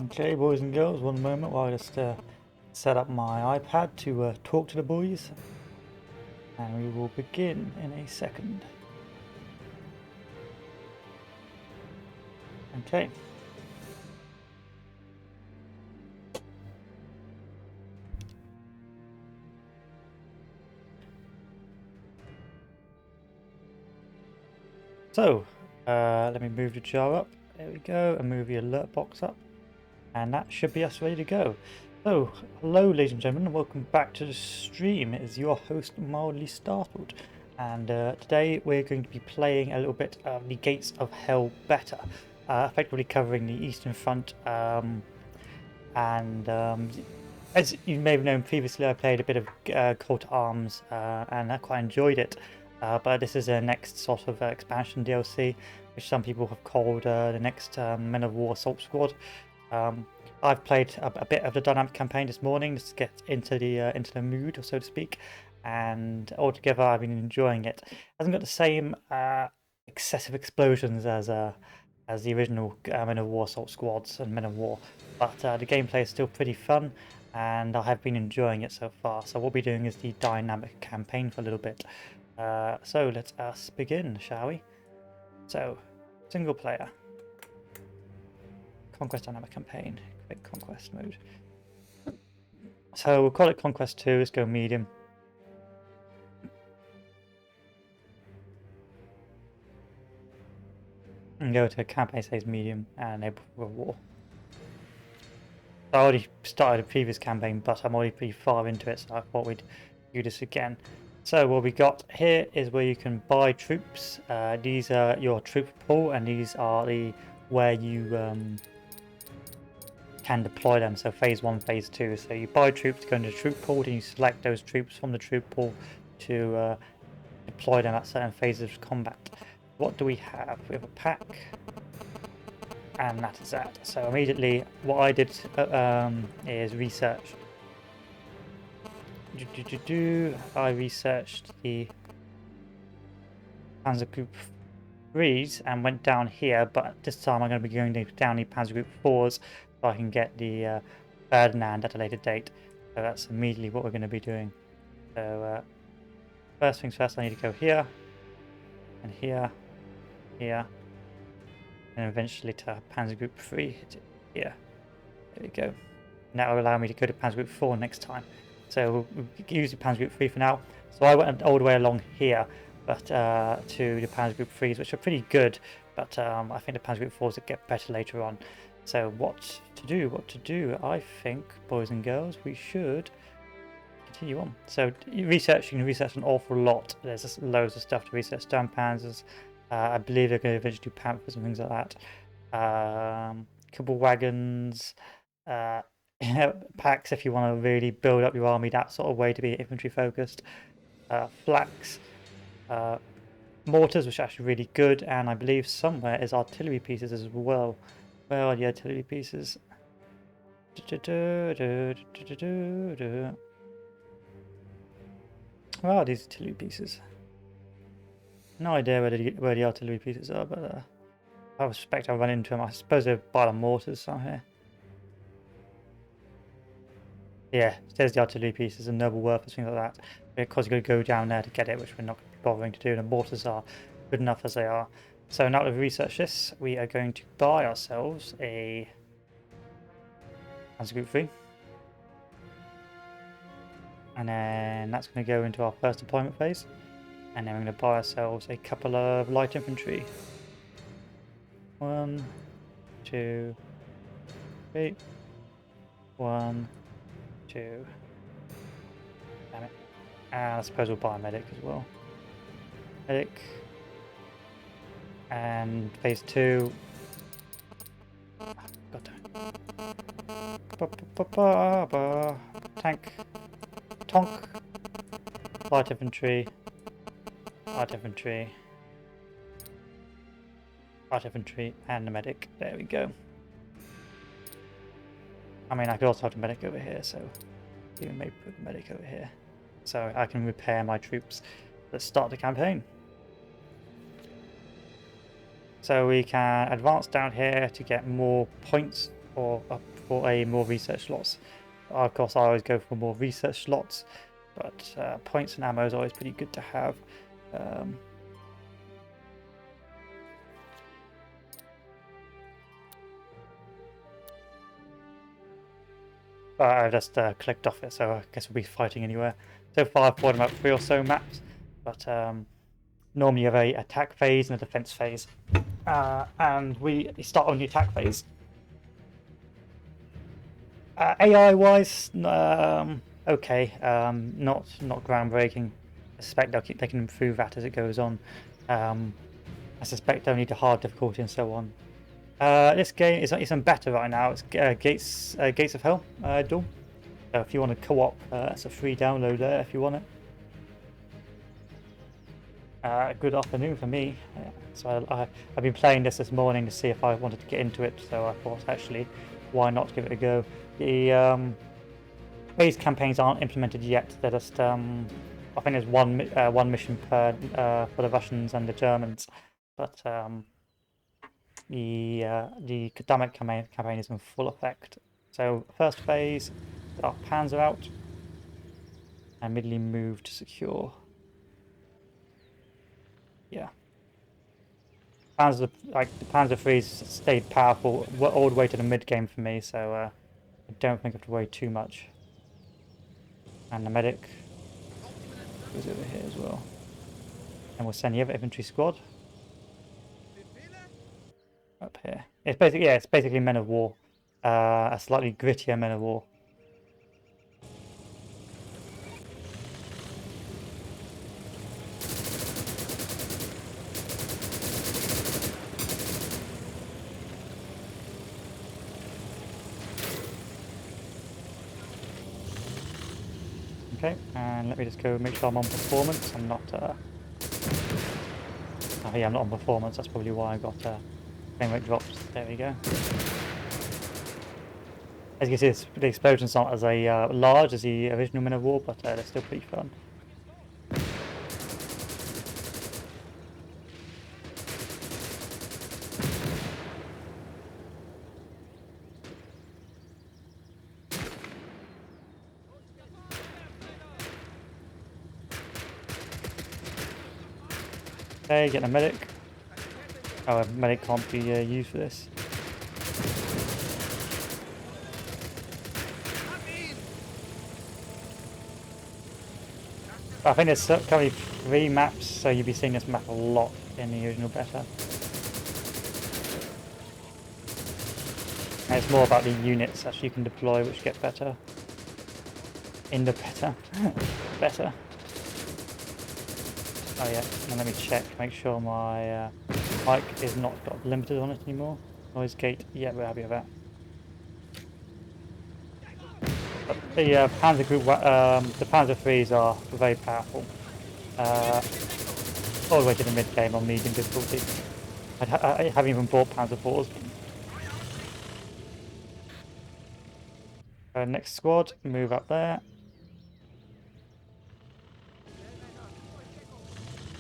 Okay, boys and girls, one moment while I just set up my iPad to talk to the boys, and we will begin in a second. Okay. So, let me move the jar up. There we go, and move the alert box up. And that should be us ready to go. So, hello ladies and gentlemen, and welcome back to the stream. It is your host, Mildly Startled. And today we're going to be playing a little bit of the Gates of Hell beta. Effectively covering the Eastern Front. As you may have known previously, I played a bit of Call to Arms, and I quite enjoyed it. But this is the next sort of expansion DLC, which some people have called the next Men of War Assault Squad. I've played a bit of the dynamic campaign this morning just to get into the mood, so to speak, and altogether I've been enjoying it. It hasn't got the same excessive explosions as the original Men of War Assault Squads and Men of War, but the gameplay is still pretty fun, and I have been enjoying it so far. So what we'll be doing is the dynamic campaign for a little bit. So let us begin, shall we? So, single player. Conquest dynamic campaign. Quick conquest mode. So we'll call it Conquest 2, let's go medium. And go to campaign says medium and enable for war. I already started a previous campaign, but I'm already pretty far into it, so I thought we'd do this again. So what we got here is where you can buy troops. These are your troop pool, and these are where you can deploy them. So phase 1, phase 2. So you buy troops to go into the troop pool, and you select those troops from the troop pool to deploy them at certain phases of combat. What do we have? We have a pack, and that is that. So immediately what I did is research. I researched the Panzer Group 3s and went down here, but this time I'm going to be going down the Panzer Group 4s so I can get the Ferdinand at a later date. So that's immediately what we're going to be doing. So first things first, I need to go here, and here, here, and eventually to Panzer Group 3 here. There we go. And that will allow me to go to Panzer Group 4 next time. So we'll use the Panzer Group 3 for now. So I went all the way along here, but to the Panzer Group 3s, which are pretty good, but I think the Panzer Group 4s will get better later on. So what to do? I think, boys and girls, we should continue on. So you can research an awful lot. There's just loads of stuff to research. Stone panzers. I believe they're going to eventually do panthers and things like that. Couple wagons. Packs if you want to really build up your army that sort of way to be infantry focused. Flaks. Mortars, which are actually really good, and I believe somewhere is artillery pieces as well. Where are the artillery pieces? Where are these artillery pieces? No idea where the artillery pieces are, but I suspect I'll run into them. I suppose they're by the mortars somewhere. Yeah, there's the artillery pieces and noble worth and things like that. Because you're going to go down there to get it, which we're not going to be bothering to do. The mortars are good enough as they are. So now that we've researched this, we are going to buy ourselves a Panzer Group 3. And then that's going to go into our first deployment phase. And then we're going to buy ourselves a couple of light infantry. 1, 2, 3. 1, 2. Damn it. And I suppose we'll buy a medic as well. Medic. And phase 2. God damn. Tank. Tonk. Light infantry. Light infantry. Light infantry and the medic. There we go. I mean, I could also have the medic over here, so even maybe put the medic over here. So I can repair my troops. Let's start the campaign. So we can advance down here to get more points for a more research slots. Of course, I always go for more research slots, but points and ammo is always pretty good to have. But I just clicked off it, so I guess we'll be fighting anywhere. So far, I've fought about 3 or so maps, but normally you have a attack phase and a defense phase, and we start on the attack phase. AI wise, okay, not groundbreaking. I suspect they can improve that as it goes on. I suspect only the hard difficulty and so on. This game is even better right now. It's Gates of Hell Duel. So if you want to co-op, it's a free download there if you want it. Good afternoon for me. So I've been playing this morning to see if I wanted to get into it. So I thought actually, why not give it a go? The phase campaigns aren't implemented yet. They're just I think there's one mission per for the Russians and the Germans, but the academic campaign is in full effect. So first phase, our Panzer out, and immediately move to secure. Yeah. The Panzer III's stayed powerful all the way to the mid game for me, so I don't think I have to worry too much. And the medic goes over here as well. And we'll send the other infantry squad up here. It's basically Men of War, a slightly grittier Men of War. Okay, and let me just go make sure I'm on performance. I'm not. Oh yeah, I'm not on performance. That's probably why I got frame rate drops. There we go. As you can see, the explosions aren't as large as the original Men of War, but they're still pretty fun. Okay, getting a medic. Oh, a medic can't be used for this. I think there's currently 3 maps, so you'll be seeing this map a lot in the original beta. And it's more about the units that you can deploy, which get better. In the beta. Better. Oh yeah, and let me check, make sure my mic is not got limited on it anymore. Noise gate, yeah, we're happy with that. But the Panzer Group, the Panzer IIIs are very powerful. All the way to the mid game on medium difficulty. I haven't even bought Panzer IVs. Next squad, move up there.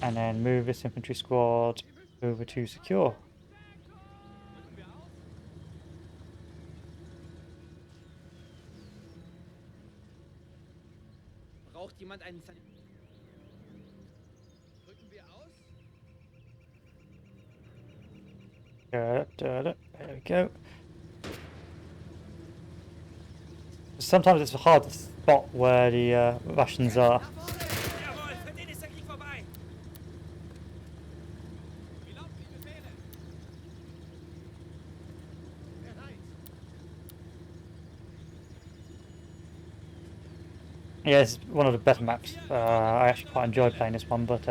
And then move this infantry squad over to secure. Braucht jemand einen Drücken wir aus? There we go. Sometimes it's hard to spot where the Russians are. Yeah, it's one of the better maps. I actually quite enjoy playing this one, but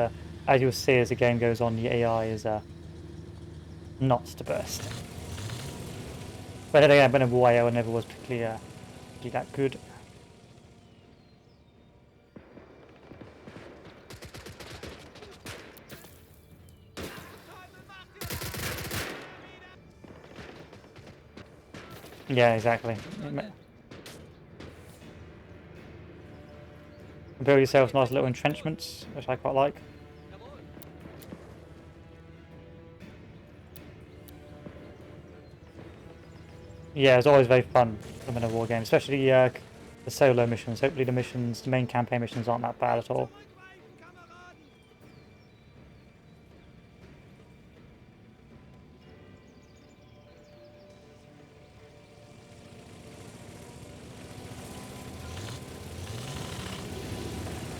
as you'll see as the game goes on, the AI is not the best. But then again, Men of War AI never was particularly that good. Yeah, exactly. Build yourselves nice little entrenchments, which I quite like. Yeah, it's always very fun in a war game, especially the solo missions. Hopefully the missions, the main campaign missions aren't that bad at all.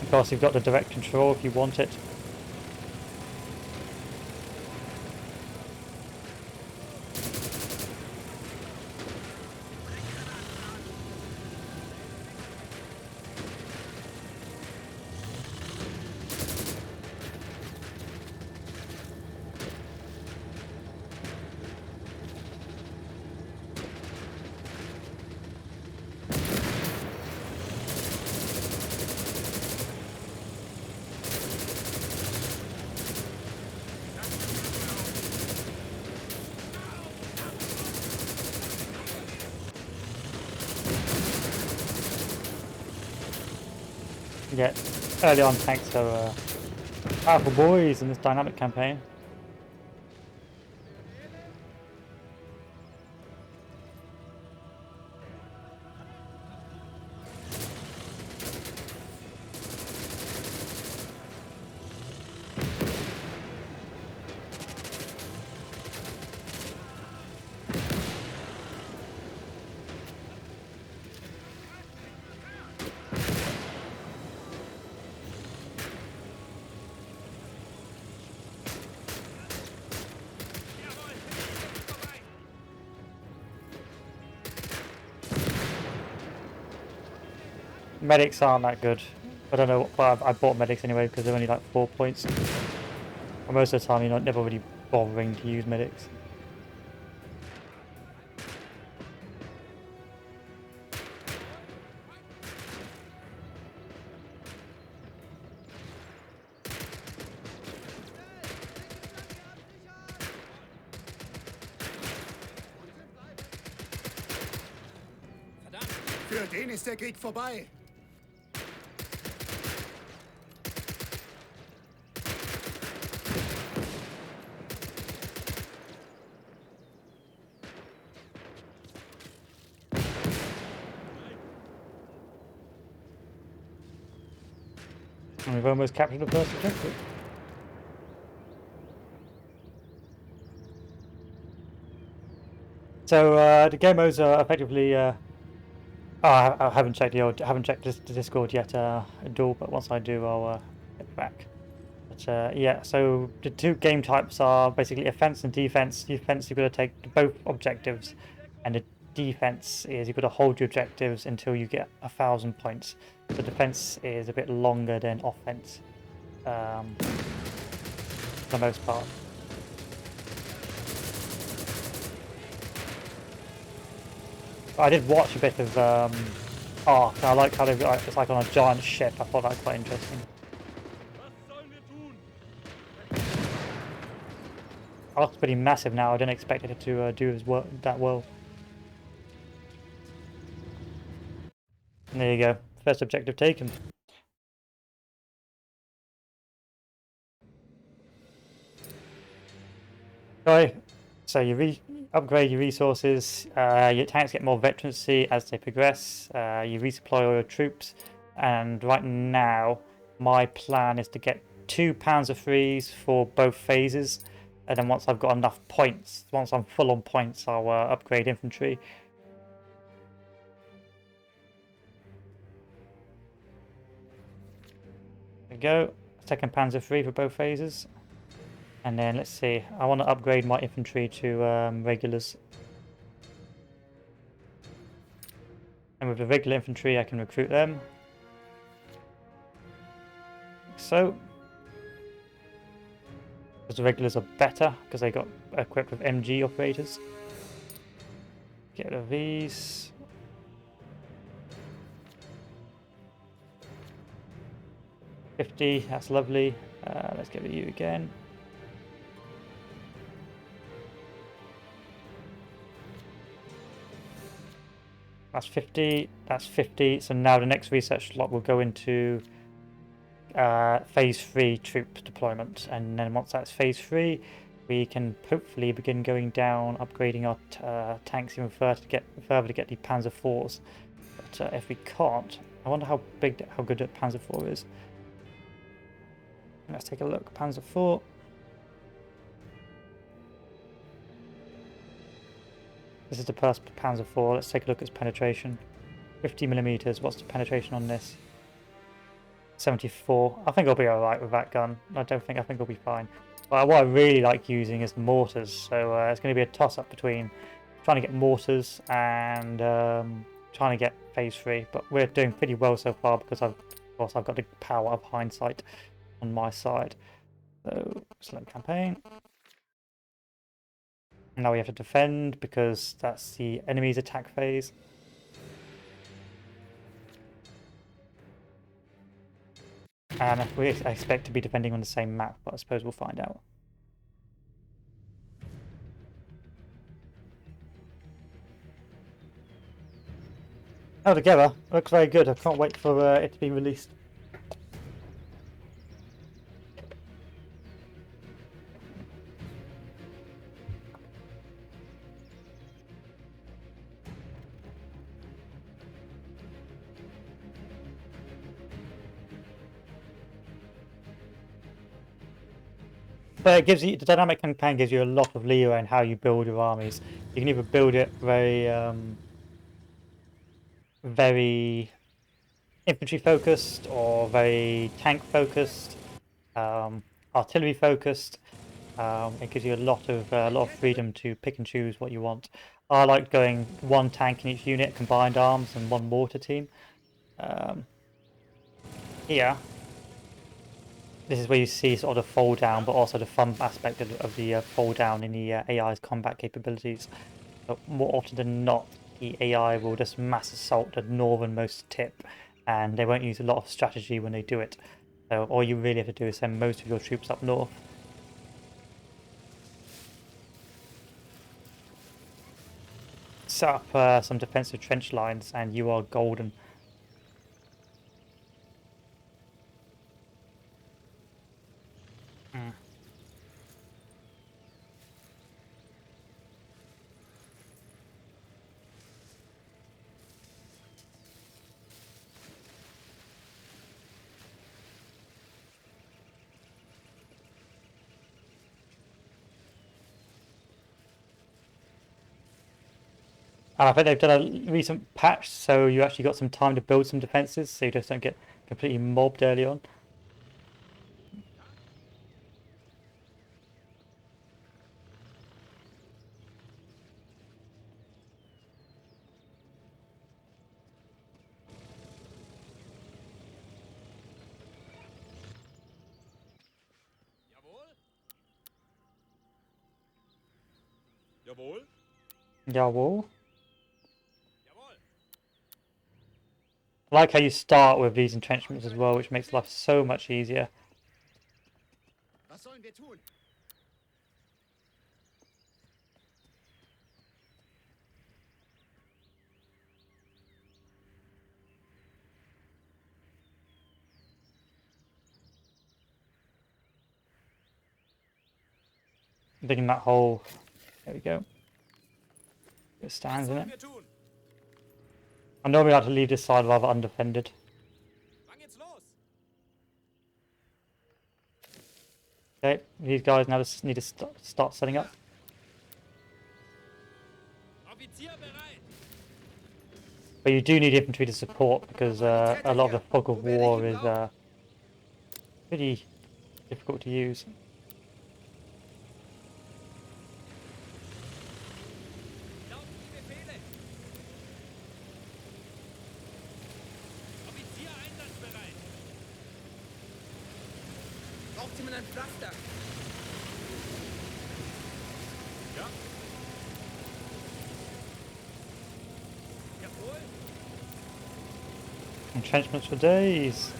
Of course, you've got the direct control if you want it. Yeah, early on tanks are powerful boys in this dynamic campaign. Medics aren't that good. I don't know, but I bought medics anyway because they're only like 4 points. And most of the time, you're not never really bothering to use medics. Für den ist der Krieg vorbei. And we've almost captured the first objective. So the game modes are effectively. Oh, I haven't checked I haven't checked the Discord yet at all. But once I do, I'll get back. But yeah, so the two game types are basically offense and defense. Defense, you've got to take both objectives, and the defense is you've got to hold your objectives until you get 1,000 points. The defense is a bit longer than offense, for the most part. But I did watch a bit of Ark. I like how it's like on a giant ship. I thought that was quite interesting. Ark's pretty massive now. I didn't expect it to do that well. And there you go. First objective taken. Okay, so you upgrade your resources. Your tanks get more veterancy as they progress. You resupply all your troops. And right now, my plan is to get 2 pounds of freeze for both phases. And then once I've got enough points, once I'm full on points, I'll upgrade infantry. There we go. Second Panzer III for both phases. And then let's see, I want to upgrade my infantry to regulars. And with the regular infantry, I can recruit them. Like so. Because the regulars are better, because they got equipped with MG operators. Get rid of these. $50, that's lovely. Let's get rid of you again. That's 50, that's 50. So now the next research slot will go into phase 3 troop deployment. And then once that's phase 3, we can hopefully begin going down, upgrading our tanks even further to get the Panzer IVs. But if we can't, I wonder how good a Panzer IV is. Let's take a look. Panzer IV. This is the first Panzer IV. Let's take a look at its penetration. 50 millimeters. What's the penetration on this? 74. I think I'll be alright with that gun. I think I'll be fine. But what I really like using is mortars. So it's going to be a toss-up between trying to get mortars and trying to get phase 3. But we're doing pretty well so far because of course I've got the power of hindsight on my side. So select campaign. Now we have to defend because that's the enemy's attack phase. And we expect to be defending on the same map, but I suppose we'll find out. Altogether, looks very good. I can't wait for it to be released. But it gives you, the dynamic campaign gives you a lot of leeway in how you build your armies. You can either build it very infantry focused or very tank focused, artillery focused. It gives you a lot of freedom to pick and choose what you want. I like going one tank in each unit, combined arms, and one mortar team. Here, this is where you see sort of the fold down, but also the fun aspect of the fold down in the AI's combat capabilities. But more often than not, the AI will just mass assault the northernmost tip, and they won't use a lot of strategy when they do it. So all you really have to do is send most of your troops up north. Set up some defensive trench lines, and you are golden. I think they've done a recent patch, so you actually got some time to build some defenses, so you just don't get completely mobbed early on. Jawohl. Jawohl. Jawohl. I like how you start with these entrenchments as well, which makes life so much easier. Was sollen wir tun? Digging that hole. There we go. It stands in it. I normally like to leave this side rather undefended. Okay, these guys now just need to start setting up. But you do need infantry to support because a lot of the fog of war is pretty difficult to use. Entrenchments for days.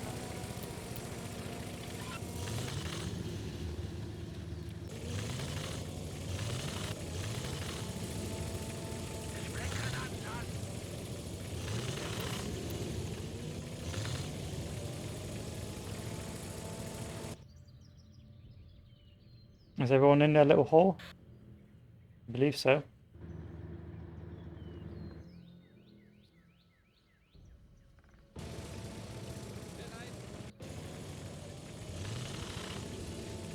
Is everyone in their little hole? I believe so.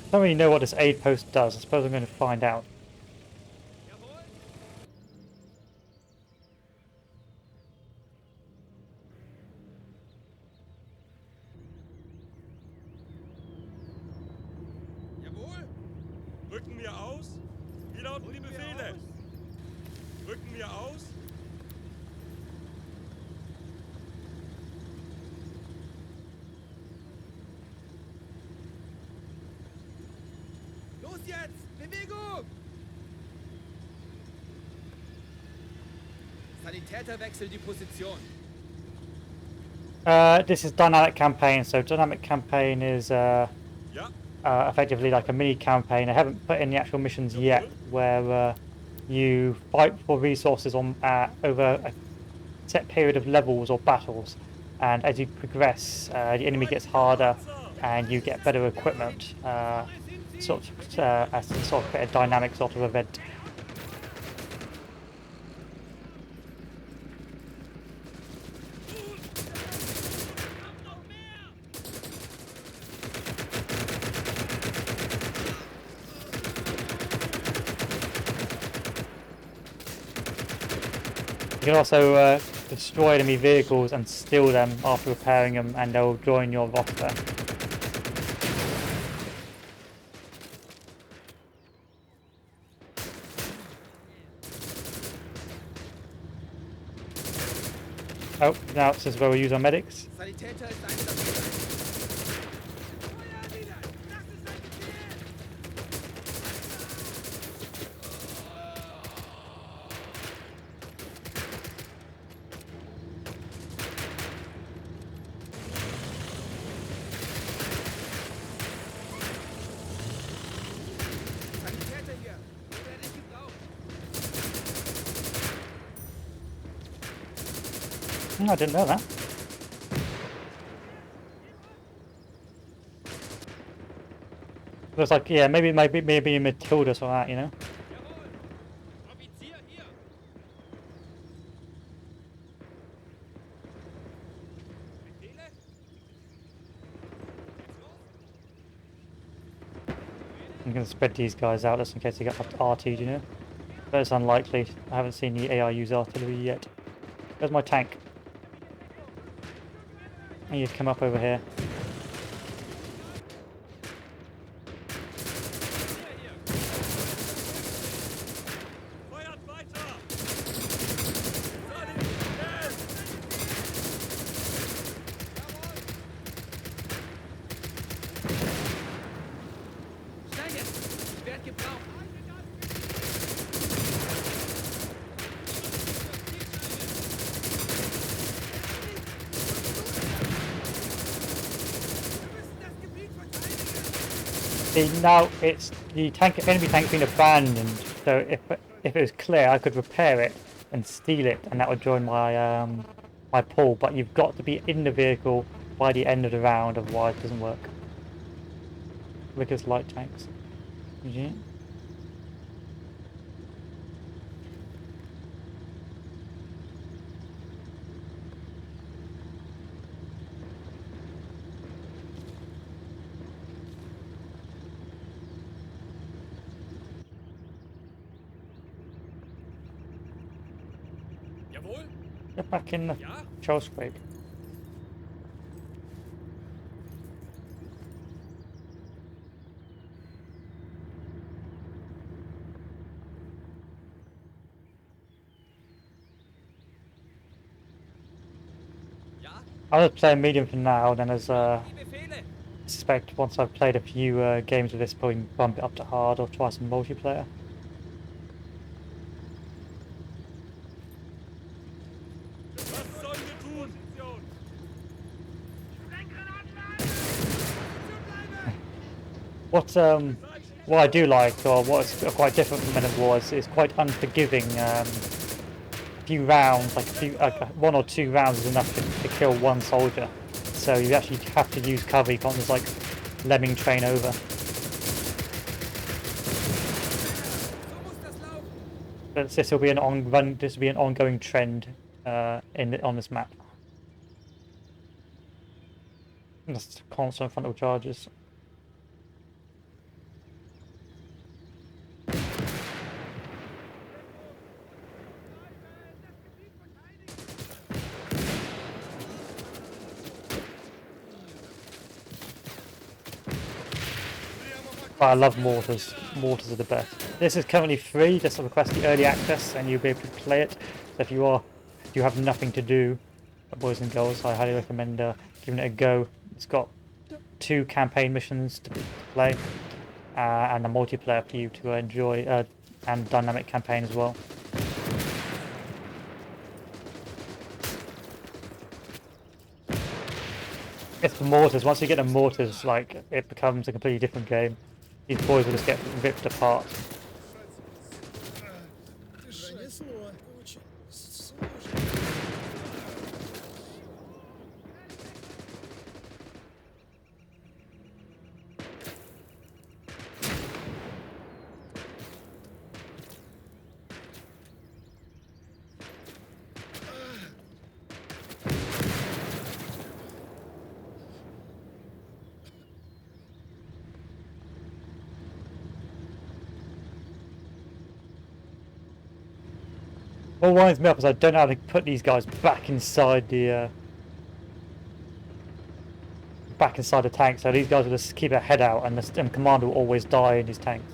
I don't really know what this aid post does. I suppose I'm going to find out. Jawohl. Jawohl. Rücken wir aus? Wie lauten die Befehle? Rücken wir aus? Los jetzt! Bewegung! Sanitäter wechseln die Position. This is dynamic campaign, so dynamic campaign is Ja. effectively like a mini campaign. I haven't put in the actual missions yet, where you fight for resources on over a set period of levels or battles, and as you progress, the enemy gets harder, and you get better equipment. As sort of a dynamic sort of event. You can also destroy enemy vehicles and steal them after repairing them, and they'll join your roster. Oh, now this is where we use our medics. Sanitäter ist einsatzbereit. Feuer wieder! Das ist ein Befehl! Sanitäter hier! Wo werde ich gebraucht? I didn't know that. Looks like, yeah, maybe Matilda or that, you know. Jawohl. Offizier hier. Befehle? I'm going to spread these guys out just in case they get RT'd, you know. But it's unlikely. I haven't seen the AI use artillery yet. There's my tank. I need to come up over here. Feuert weiter! Schnell! Schnell jetzt! Ich werde gebraucht! See, now it's the enemy tank's been abandoned. So if it was clear, I could repair it and steal it, and that would join my my pool. But you've got to be in the vehicle by the end of the round, otherwise it doesn't work. Rickers light tanks. Yeah. Jawohl. Get back in the Ja. Charles Craig. Ja. I'll just play medium for now, then as Die Befehle. I suspect once I've played a few games with this, probably bump it up to hard or try some multiplayer. Was sollen wir tun? What I do like, or what's quite different from Men of War, is quite unforgiving. A few rounds, one or two rounds is enough to kill one soldier. So you actually have to use cover. You can't just like lemming train over. But this will be an this will be an ongoing trend on this map. Just constant frontal charges. But I love mortars. Mortars are the best. This is currently free. Just request the early access, and you'll be able to play it. So if you have nothing to do, boys and girls, I highly recommend giving it a go. It's got 2 campaign missions to play, and a multiplayer for you to enjoy, and dynamic campaign as well. It's the mortars. Once you get the mortars, like, it becomes a completely different game. These boys will just get ripped apart. What winds me up is I don't know how to put these guys back inside the tank. So these guys will just keep their head out, and the commander will always die in his tanks.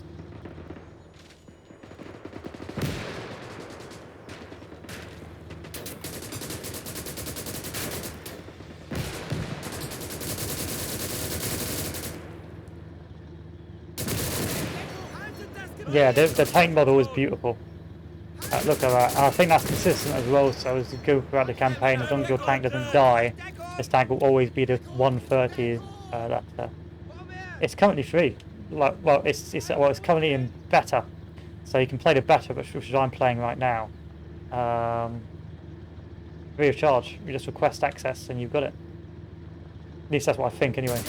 Yeah, the tank model is beautiful. Look at that. I think that's consistent as well, so as you go throughout the campaign, as long as your tank doesn't die, this tank will always be the 130. It's currently free. It's currently in beta, so you can play the beta, which I'm playing right now. Free of charge. You just request access and you've got it. At least that's what I think, anyway.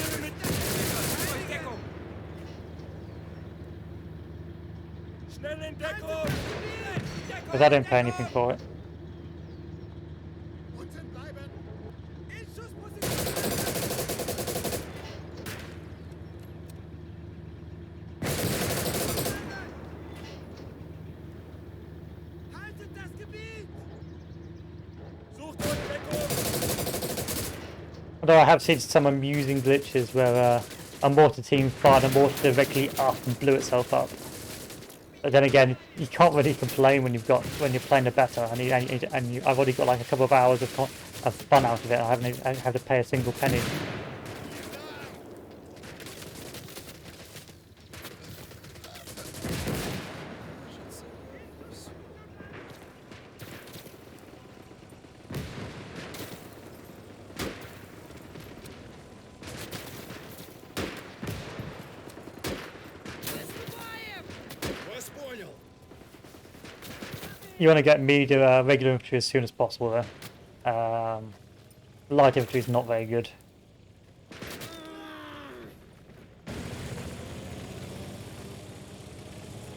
Because I didn't pay anything for it. Although I have seen some amusing glitches where a mortar team fired a mortar directly up and blew itself up. But then again, you can't really complain when you're playing the beta, and I've already got like a couple of hours of fun out of it. I haven't had to pay a single penny. You want to get regular infantry as soon as possible though. Light infantry is not very good.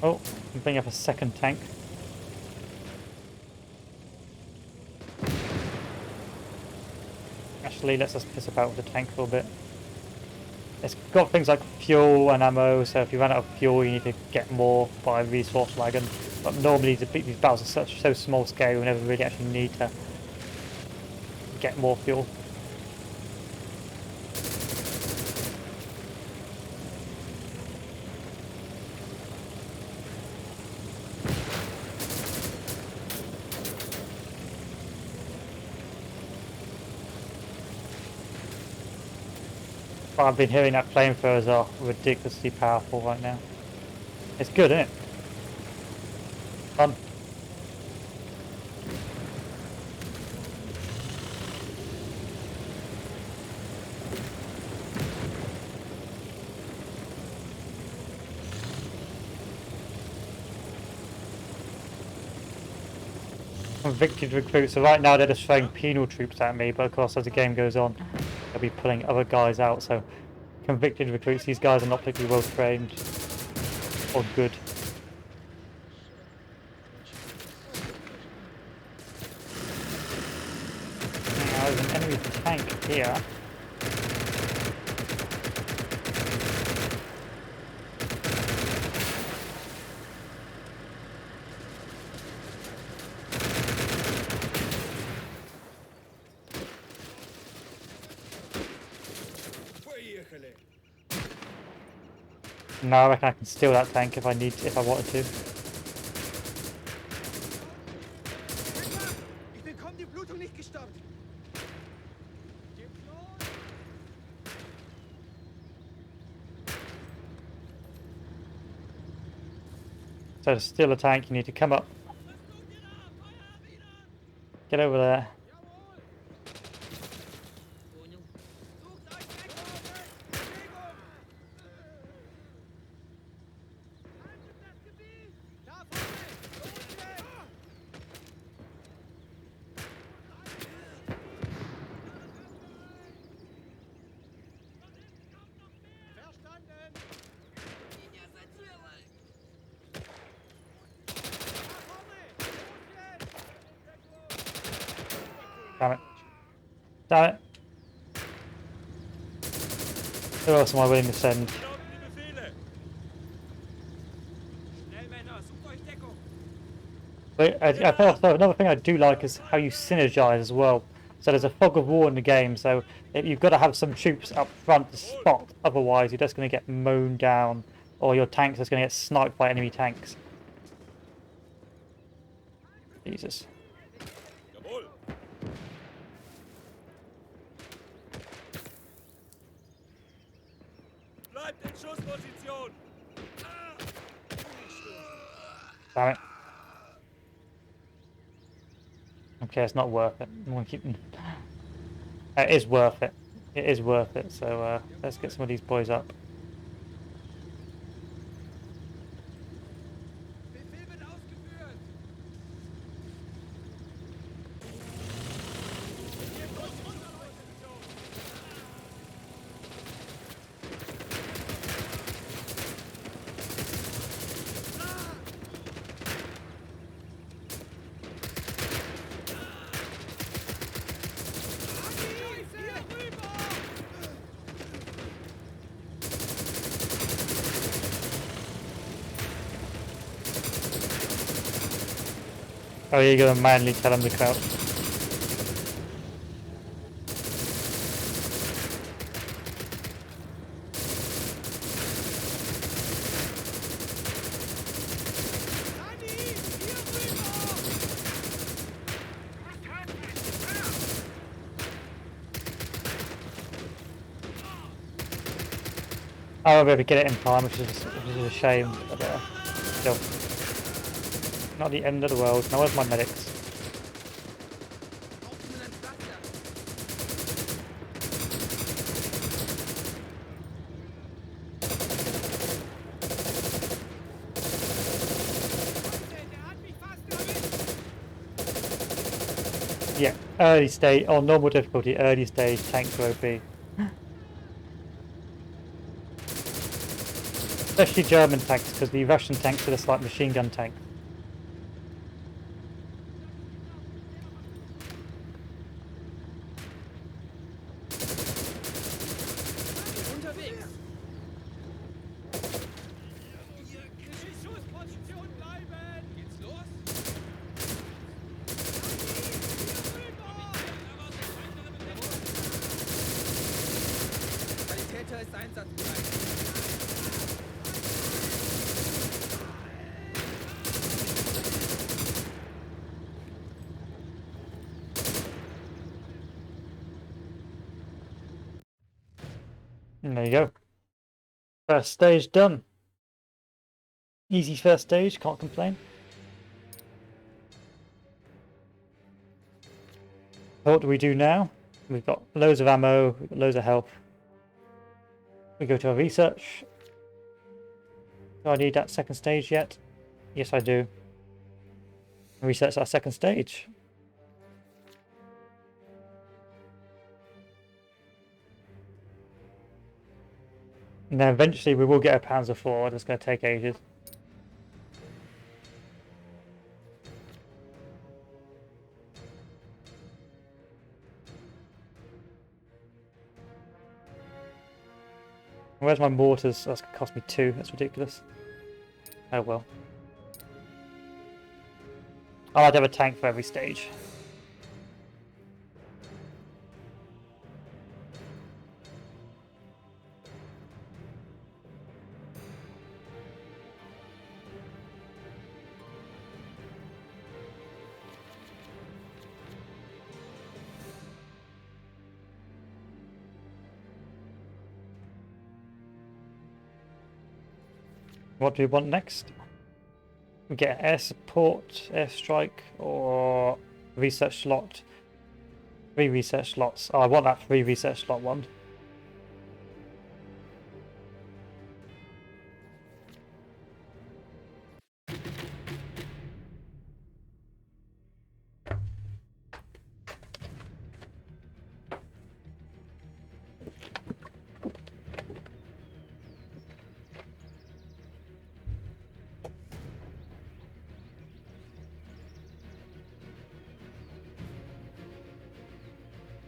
Oh, I'm bringing up a second tank. Actually, let's just piss about with the tank for a bit. It's got things like fuel and ammo, so if you run out of fuel you need to get more by resource wagon. But normally these battles are so small scale, we never really actually need to get more fuel. But I've been hearing that flamethrowers are ridiculously powerful right now. It's good, isn't it? Fun. Convicted recruits. So right now they're just throwing penal troops at me, but of course as the game goes on, they'll be pulling other guys out. So convicted recruits. These guys are not particularly well trained or good. use the tank here. Поехали. No, I reckon I can steal that tank if I wanted to. Ich bekomme die Blutung nicht gestoppt. So to steal a tank, you need to come up, get over there. Sucht euch weg! Bewegung! Haltet das Gebiet! Da vorne! Los jetzt! Verstanden! Linie setzen! Da vorne! Los jetzt! Damn it. Damn it. Who else am I willing to send? Wie lauten die Befehle? Schnell, Männer! Sucht euch Deckung! But I feel also another thing I do like is how you synergize as well. So there's a fog of war in the game, so you've got to have some troops up front to spot, otherwise you're just going to get mown down, or your tanks are going to get sniped by enemy tanks. Jesus. Jawohl. Bleibt in Schussposition. Damn it. Okay, it's not worth it. I'm gonna keep. It is worth it. It is worth it. So let's get some of these boys up. Befehl wird ausgeführt! Oh, you're gonna manually tell them to crouch. I won't be able to get it in time, which is a shame. But still, not the end of the world. Now where's my medics? Yeah, early stage, or normal difficulty, early stage, tanks are OP. Especially German tanks, because the Russian tanks are just like machine gun tanks. Unterwegs! In Schussposition bleiben! Geht's los? Sanitäter ist einsatzbereit. And there you go. First stage done. Easy first stage, can't complain. So what do we do now? We've got loads of ammo, we've got loads of health. We go to our research. Do I need that second stage yet? Yes, I do. Research our second stage. And then eventually we will get a Panzer IV, it's going to take ages. Where's my mortars? That's gonna cost me 2. That's ridiculous. Oh well. I'll have a tank for every stage. What do we want next? We get air support, airstrike, or research slot. 3 research slots. Oh, I want that 3 research slot one.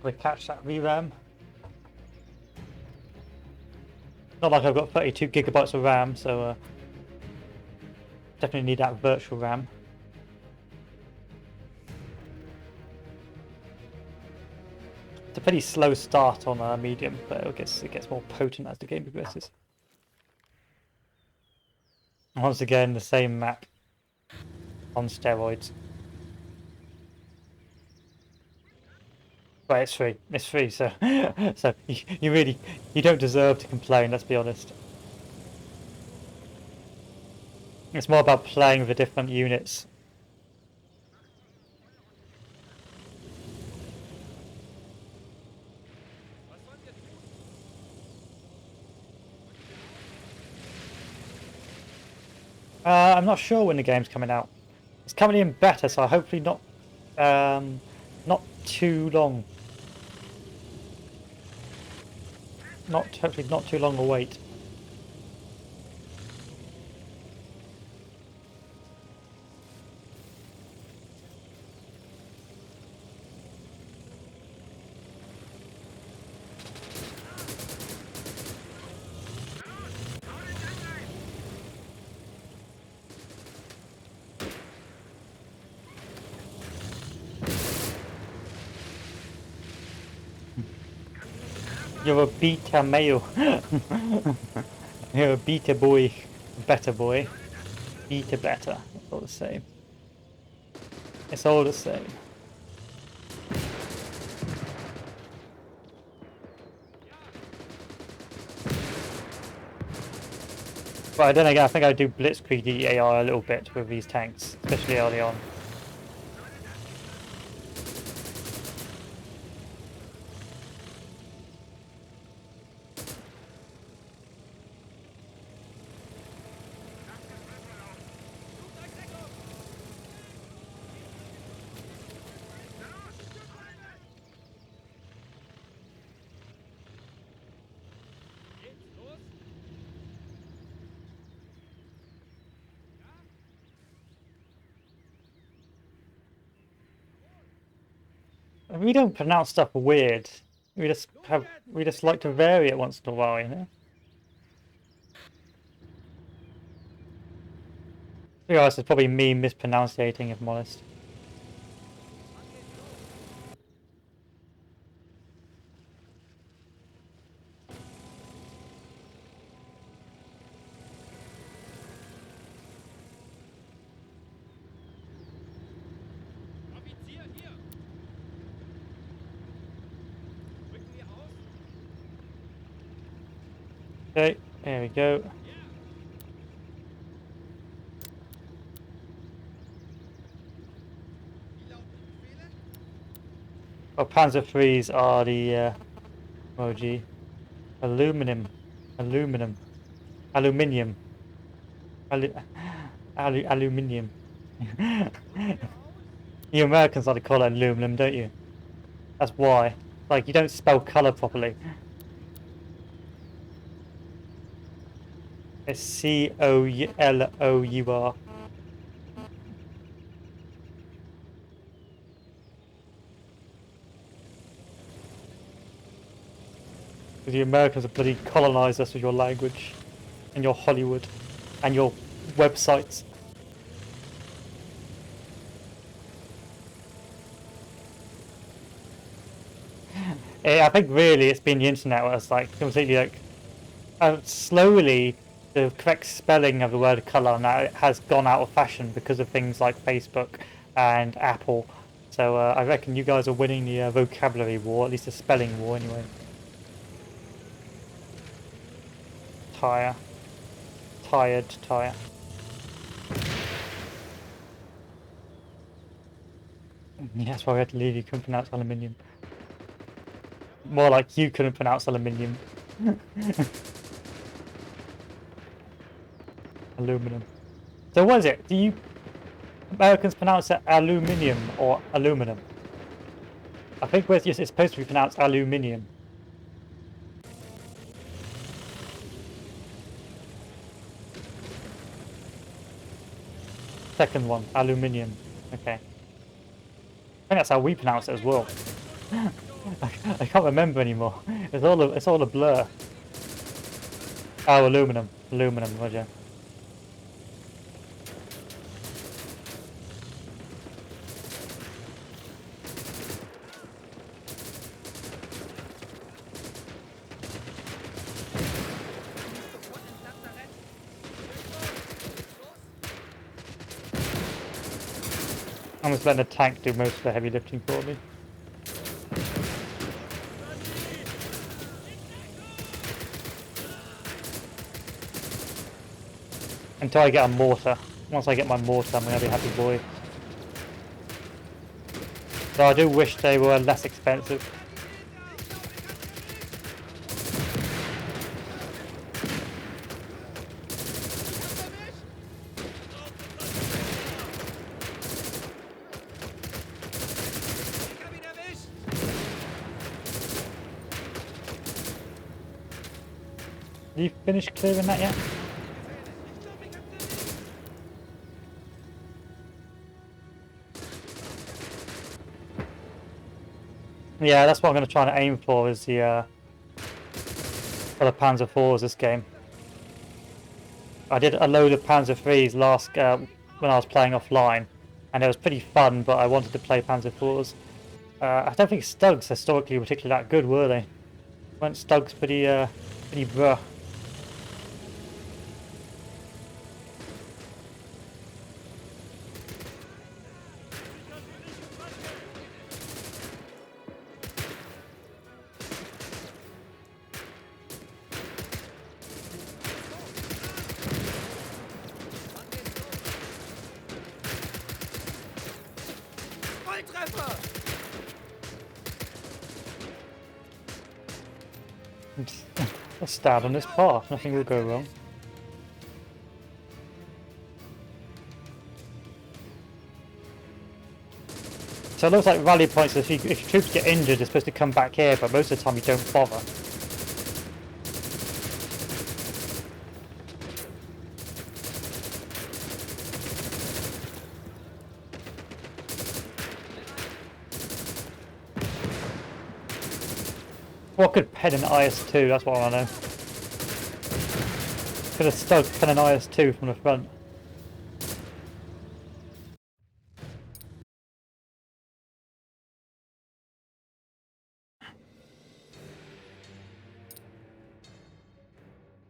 We catch that VRAM. Not like I've got 32 gigabytes of RAM, so definitely need that virtual RAM. It's a pretty slow start on medium, but it gets more potent as the game progresses. Once again, the same map on steroids. But it's free. It's free, so so you don't deserve to complain. Let's be honest. It's more about playing with the different units. Was sollen wir tun? I'm not sure when the game's coming out. It's coming in better, so hopefully not too long. Hopefully not too long a wait. You're a beta male. You're a beta boy. Better boy. Beta better. It's all the same. It's all the same. But then again, I think I do blitzkrieg the AI a little bit with these tanks, especially early on. Geht's los? We don't pronounce stuff weird. We just like to vary it once in a while, you know. To be honest, it's probably me mispronouncing, if I'm honest. Offizier, hier! Rücken wir aus? Okay, there we go. Wie lauten die Befehle? Well, Panzer IIIs are the oh gee, aluminium, aluminium. Aluminium. You Americans like to call it aluminum, don't you? That's why. Like, you don't spell colour properly. It's COLOUR. Because the Americans have bloody colonized us with your language and your Hollywood and your websites. I think really it's been the internet where it's like completely like slowly the correct spelling of the word colour now has gone out of fashion because of things like Facebook and Apple. So I reckon you guys are winning the vocabulary war, at least the spelling war anyway. Tire. Tired tire. Yeah, that's why we had to leave. You couldn't pronounce aluminium. More like you couldn't pronounce aluminium. Aluminum. So what is it? Do you Americans pronounce it aluminium or aluminum? I think it's supposed to be pronounced aluminium. Second one, aluminium. Okay. I think that's how we pronounce it as well. I can't remember anymore. It's all a blur. Oh, aluminum. Aluminum, Roger. I'm just letting the tank do most of the heavy lifting for me. Until I get a mortar. Once I get my mortar, I'm going to be a happy boy. So I do wish they were less expensive. Have you finished clearing that yet? Yeah, that's what I'm going to try and aim for is the Panzer IVs this game. I did a load of Panzer IIIs last when I was playing offline, and it was pretty fun. But I wanted to play Panzer IVs. I don't think Stugs historically were particularly that good, were they? Weren't Stugs pretty bruh? Volltreffer! Let's start on this path. Nothing will go wrong. So it looks like rally points, if your troops get injured, they're supposed to come back here, but most of the time you don't bother. What could pen an IS-2? That's what I want to know. Could have stuck pen an IS-2 from the front.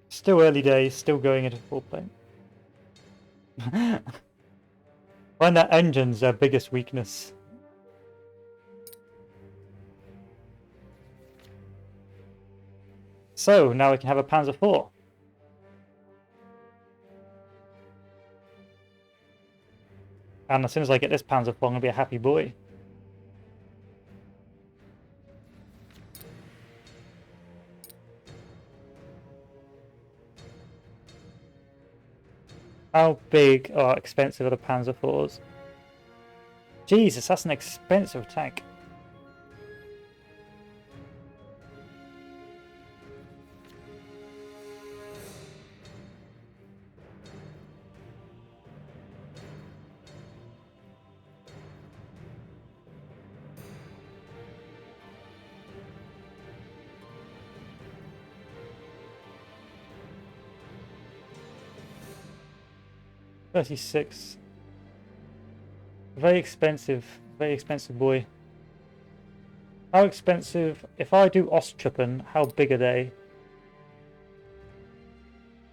Still early days, still going into full play. When that engine's their biggest weakness. So, now we can have a Panzer IV. And as soon as I get this Panzer IV, I'm going to be a happy boy. How big or expensive are the Panzer IVs? Jesus, that's an expensive tank. 36. Very expensive boy. How expensive? If I do Ostfront, how big are they?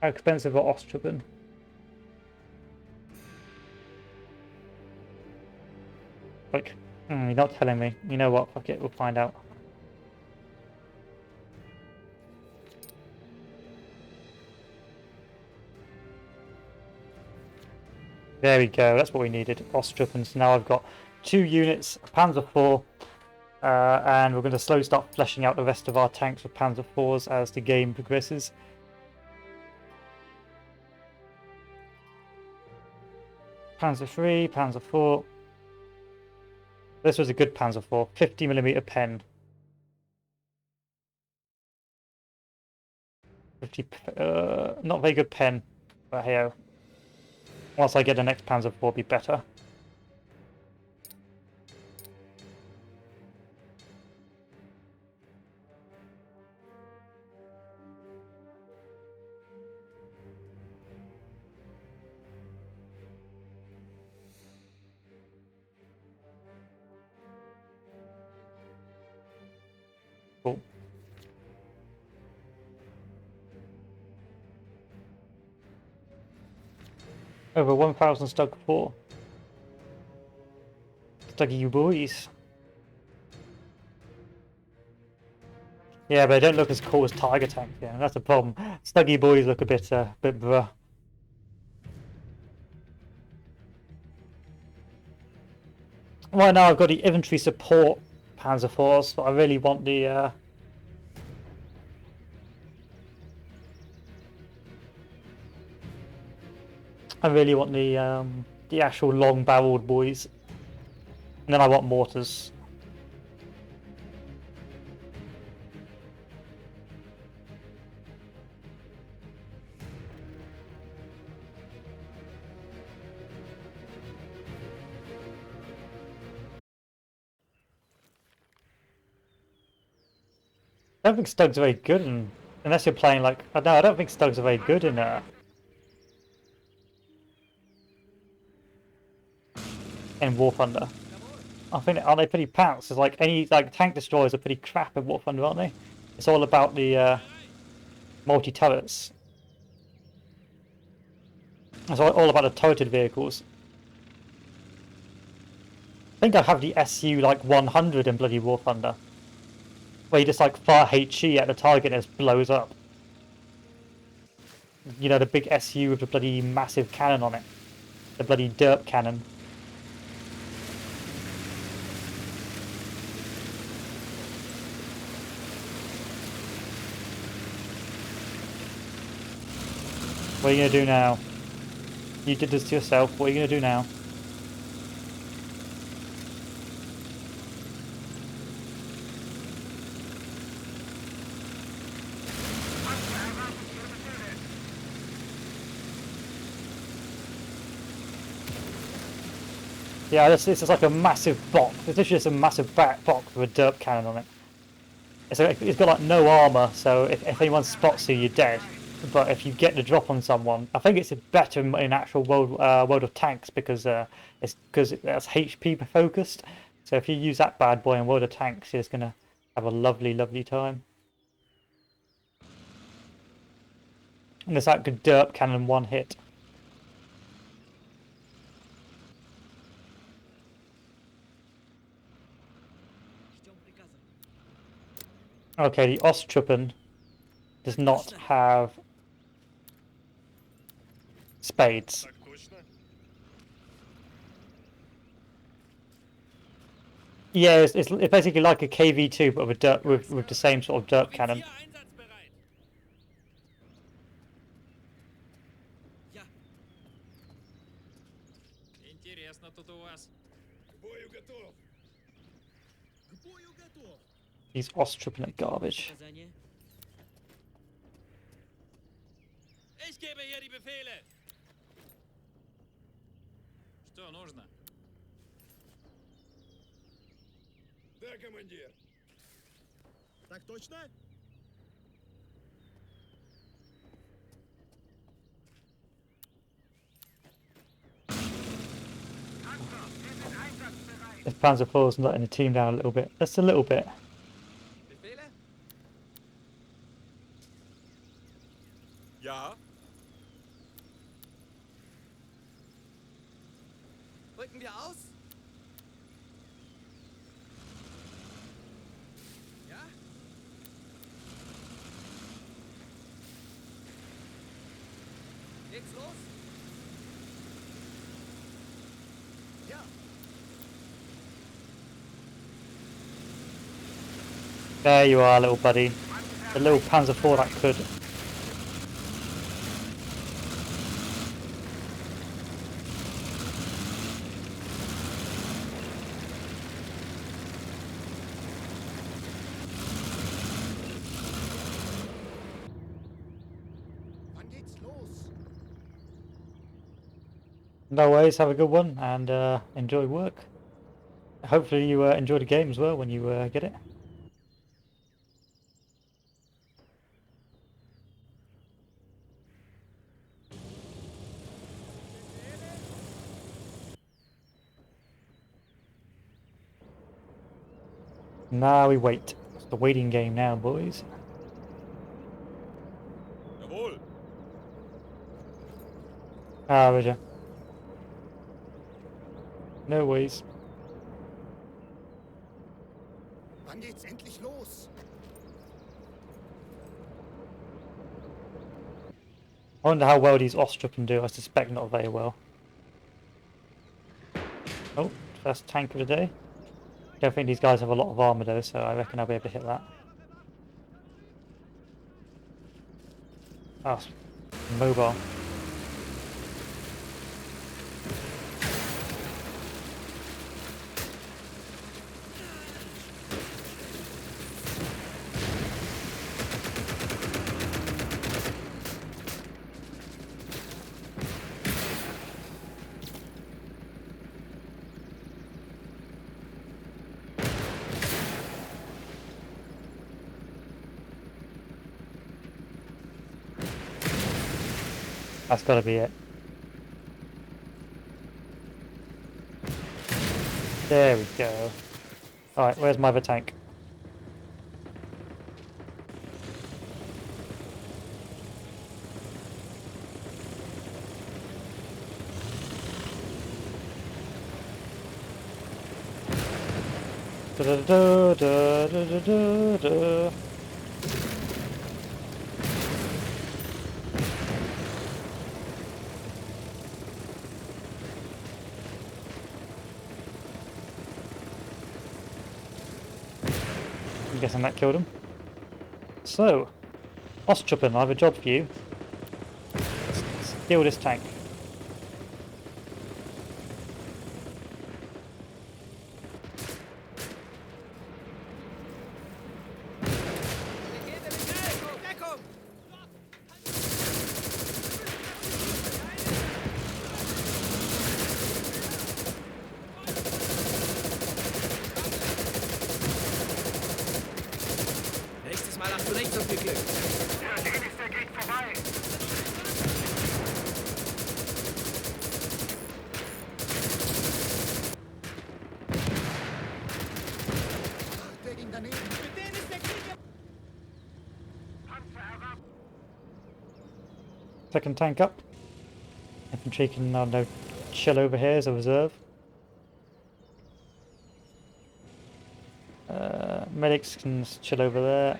How expensive are Ostfront? Like, you're not telling me. You know what? Fuck it, we'll find out. There we go. That's what we needed. Ostfront. So now I've got 2 units, Panzer IV, and we're going to slowly start fleshing out the rest of our tanks with Panzer IVs as the game progresses. Panzer III, Panzer IV. This was a good Panzer IV, 50mm pen. 50, not very good pen, but hey, once I get the next Panzer IV, it'll be better. Cool. Over 1,000 Stug 4. Stuggy you boys. Yeah, but they don't look as cool as Tiger tanks. Yeah, that's the problem. Stuggy boys look a bit bruh. Right now I've got the infantry support Panzer IVs, but I really want the the actual long-barreled boys, and then I want mortars. I don't think Stugs are very good, unless you're playing like no, I don't think Stugs are very good in War Thunder. I think aren't they pretty pants? It's like any tank destroyers are pretty crap in War Thunder, aren't they? It's all about the multi turrets. It's all about the turreted vehicles. I think I have the SU like 100 in bloody War Thunder, where you just like fire HE at the target and it just blows up. You know, the big SU with the bloody massive cannon on it, the bloody derp cannon. What are you gonna do now? You did this to yourself. What are you gonna do now? Yeah, this is like a massive box. It's literally just a massive back box with a derp cannon on it. It's got like no armor, so if anyone spots you, you're dead. But if you get the drop on someone, I think it's better in actual World of Tanks because that's HP focused. So if you use that bad boy in World of Tanks, you're just gonna have a lovely, lovely time. And there's that good derp cannon one hit. Okay, the Ostfront does not have spades. Yeah, it's basically like a KV2, but with the same sort of derp cannon. These Ostfront are garbage. Ich gebe hier die Befehle. Что нужно? Да, командир. Так точно? If Panzer IV's letting the team down a little bit. Just a little bit. Befehle? Ja, Rücken wir aus? Ja? Geht's los? Ja. There you are, little buddy. The little Panzer IV that could. Wann geht's los? No worries, have a good one and enjoy work. Hopefully you enjoy the game as well when you get it. Now we wait. It's the waiting game now, boys. jawohl. Ah, Roger. No worries. Wann geht's endlich los? I wonder how well these Ostfront do. I suspect not very well. Oh, first tank of the day. Don't think these guys have a lot of armor though, so I reckon I'll be able to hit that. Ah, mobile. That's got to be it. There we go. Alright, where's my other tank? Da da da da da da da. I'm guessing that killed him. So, Ostfront, I have a job for you. Steal this tank. Deckung! Nächstes Mal hast du nicht so viel Glück. Der nächste geht vorbei. Der ging daneben. Mit denen ist der Krieg. Panzer herab. Second tank up. Infantry can, I don't know, chill over here as a reserve. Medics can chill over there.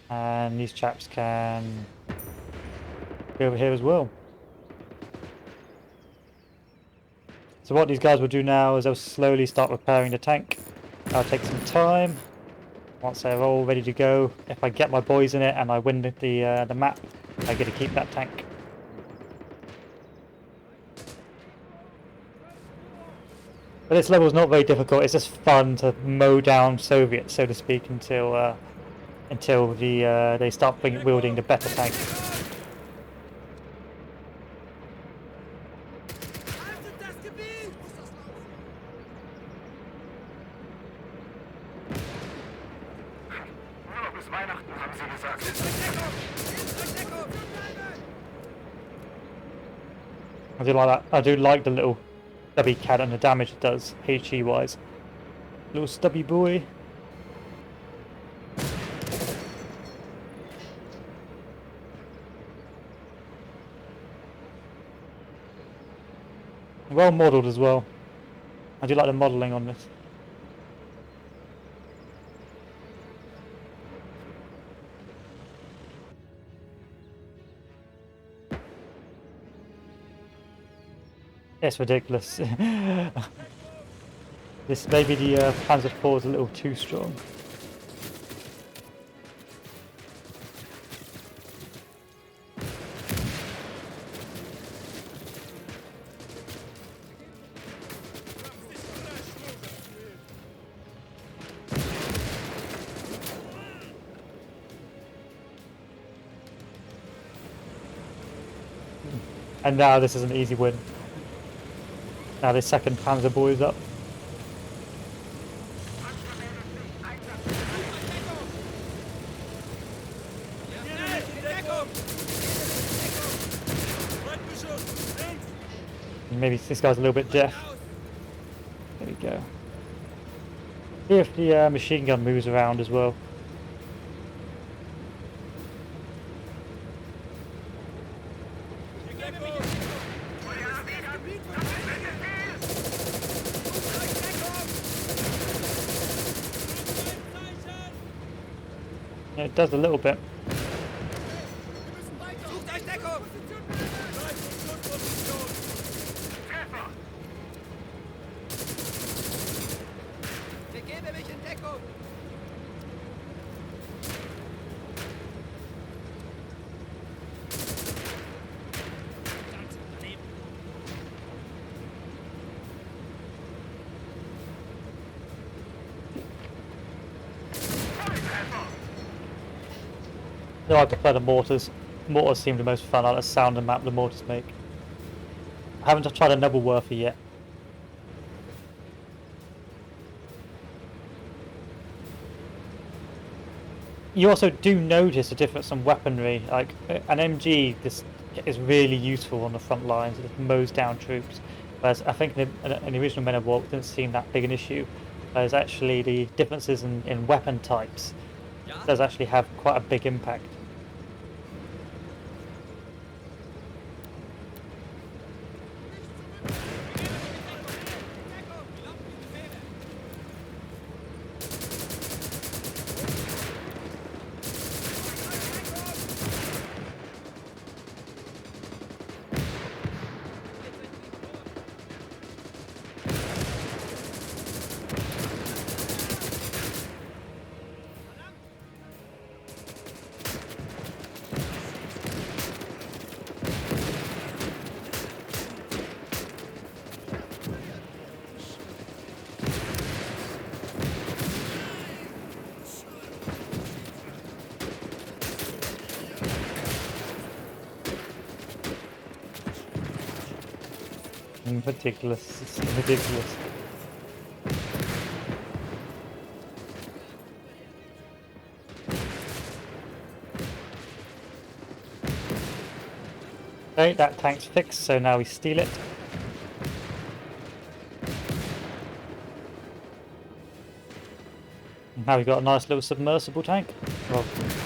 And these chaps can be over here as well. So what these guys will do now is they'll slowly start repairing the tank. That'll take some time. Once they're all ready to go, if I get my boys in it and I win the map, I get to keep that tank. But this level is not very difficult. It's just fun to mow down Soviets, so to speak, until they start wielding the better tank. Haltet das Gebiet! Nur noch bis Weihnachten, haben sie gesagt. I do like that. I do like the little stubby cat and the damage it does, HE wise. Little stubby boy. Well modelled as well. I do like the modelling on this. It's ridiculous. This maybe the Panzer IV is a little too strong. And now this is an easy win. Now the second Panzer boy is up. And maybe this guy's a little bit deaf. There we go. See if the machine gun moves around as well. Yeah, it does a little bit. Sucht euch Deckung! Begebe mich in Deckung! No, I prefer the mortars. Mortars seem the most fun. I like the sound and map the mortars make. I haven't tried a Nebelwerfer yet. You also do notice a difference in weaponry. Like an MG, this is really useful on the front lines. It mows down troops. Whereas I think in the original Men of War it didn't seem that big an issue. Whereas actually the differences in weapon types does actually have quite a big impact. Ridiculous. It's ridiculous. Okay, that tank's fixed, so now we steal it. And now we've got a nice little submersible tank. Well,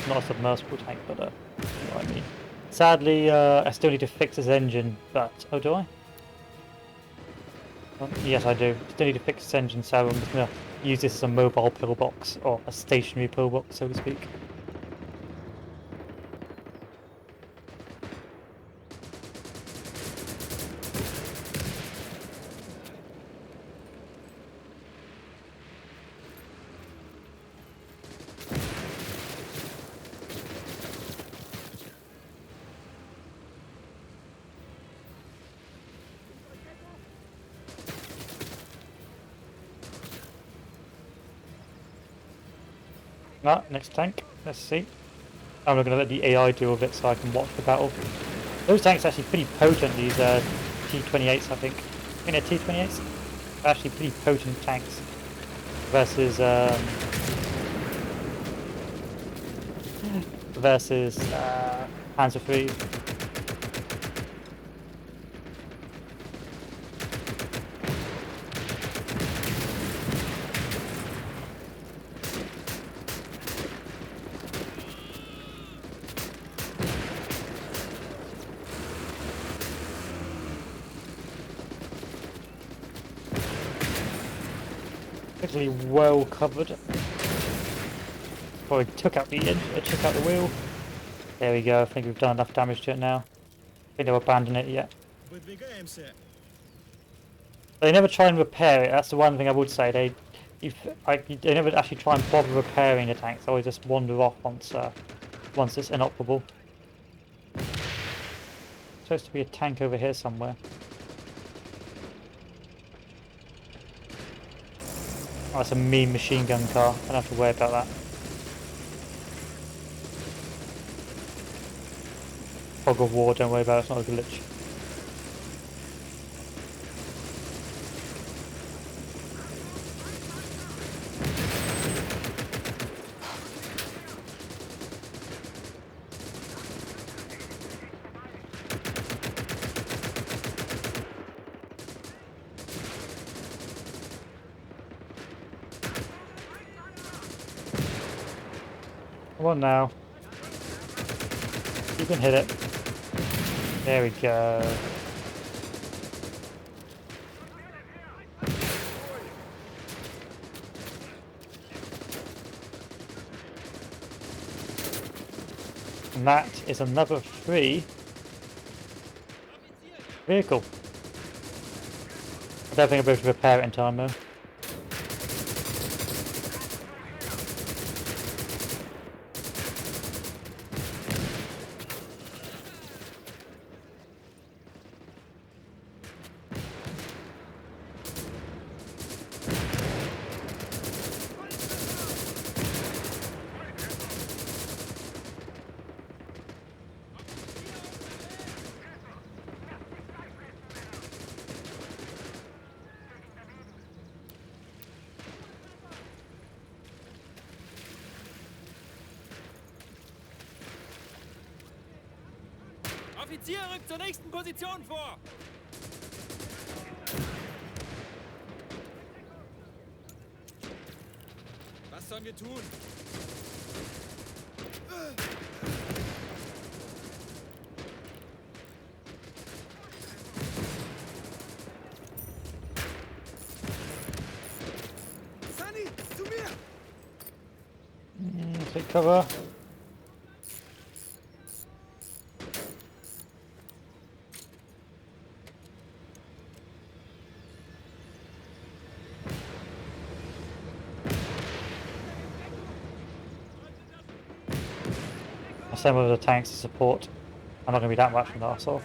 not a submersible tank, but you know what I mean. Sadly, I still need to fix this engine, but... Oh, do I? Yes, I do. Still need to fix this engine, so I'm just going to use this as a mobile pillbox, or a stationary pillbox, so to speak. Ah, next tank. Let's see. I'm not going to let the AI deal with it so I can watch the battle. Those tanks are actually pretty potent, these T-28s, I think. I think they're T-28s. They're actually pretty potent tanks. Versus, Panzer III. Particularly well covered. Probably took out the took out the wheel. There we go. I think we've done enough damage to it now. I think they'll abandon it yet. They never try and repair it. That's the one thing I would say. They never actually try and bother repairing the tanks. They always just wander off once it's inoperable. Supposed to be a tank over here somewhere. Oh, that's a mean machine gun car. I don't have to worry about that. Fog of war, don't worry about it, it's not a glitch. Come on now. You can hit it. There we go. And that is another free vehicle. I don't think I'll be able to repair it in time though. Offizier, rückt zur nächsten Position vor! Was sollen wir tun? Sunny, zu mir! Take cover. Same with the tanks to support. I'm not going to be that much from an arsehole.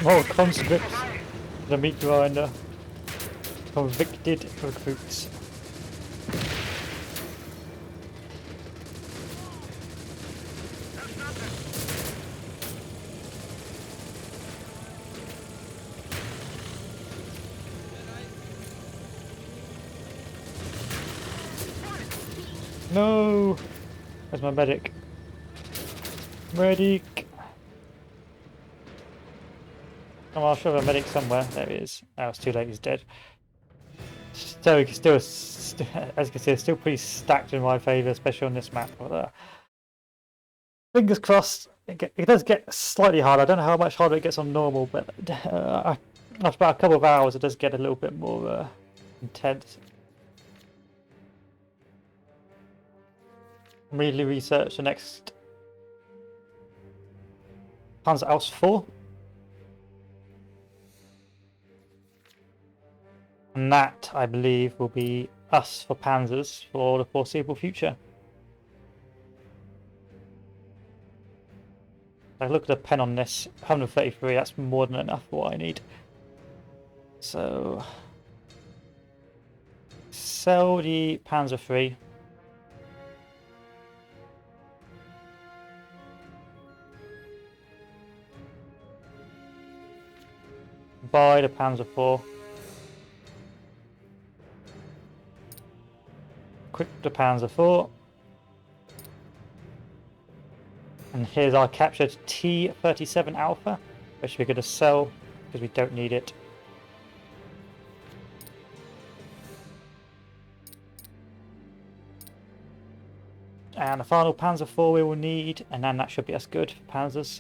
Oh, conscripts, the meat grinder, convicted recruits. No! Where's my medic? Medic! Oh, I'll show a medic somewhere. There he is. Oh, it's too late. He's dead. So, as you can see, it's still pretty stacked in my favour, especially on this map. But, fingers crossed. It does get slightly harder. I don't know how much harder it gets on normal, but after about a couple of hours, it does get a little bit more intense. Immediately research the next Panzer 4. And that, I believe, will be us for Panzers for the foreseeable future. I look at the pen on this, 133, that's more than enough for what I need. So, sell the Panzer 3. buy the Panzer IV. Equip the Panzer IV. And here's our captured T-37 Alpha, which we're going to sell because we don't need it. And the final Panzer IV we will need, and then that should be us good for Panzers.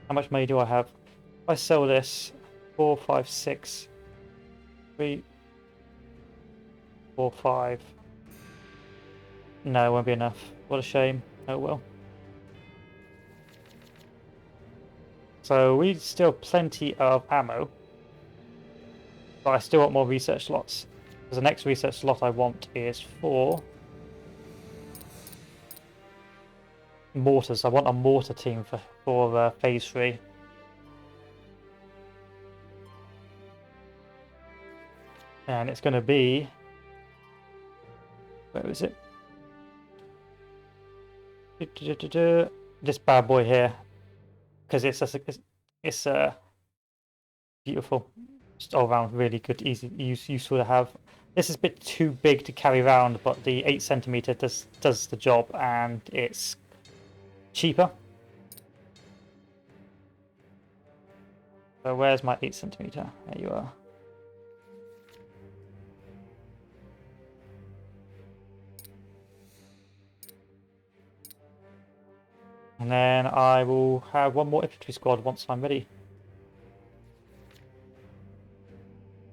How much money do I have? If I sell this, 4, 5, 6, 3, 4, 5. No, it won't be enough. What a shame. Oh well. So we still have plenty of ammo, but I still want more research slots. Because the next research slot I want is for mortars. I want a mortar team for phase 3. And it's going to be, where is it? This bad boy here, because it's beautiful, just all around really good, easy, useful to have. This is a bit too big to carry around, but the 8cm does the job, and it's cheaper. So where's my 8cm? There you are. And then I will have one more infantry squad once I'm ready.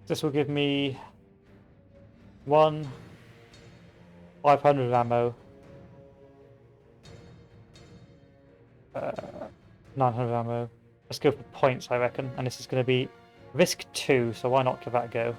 This will give me 500 ammo, 900 ammo. Let's go for points, I reckon. And this is going to be risk 2, so why not give that a go?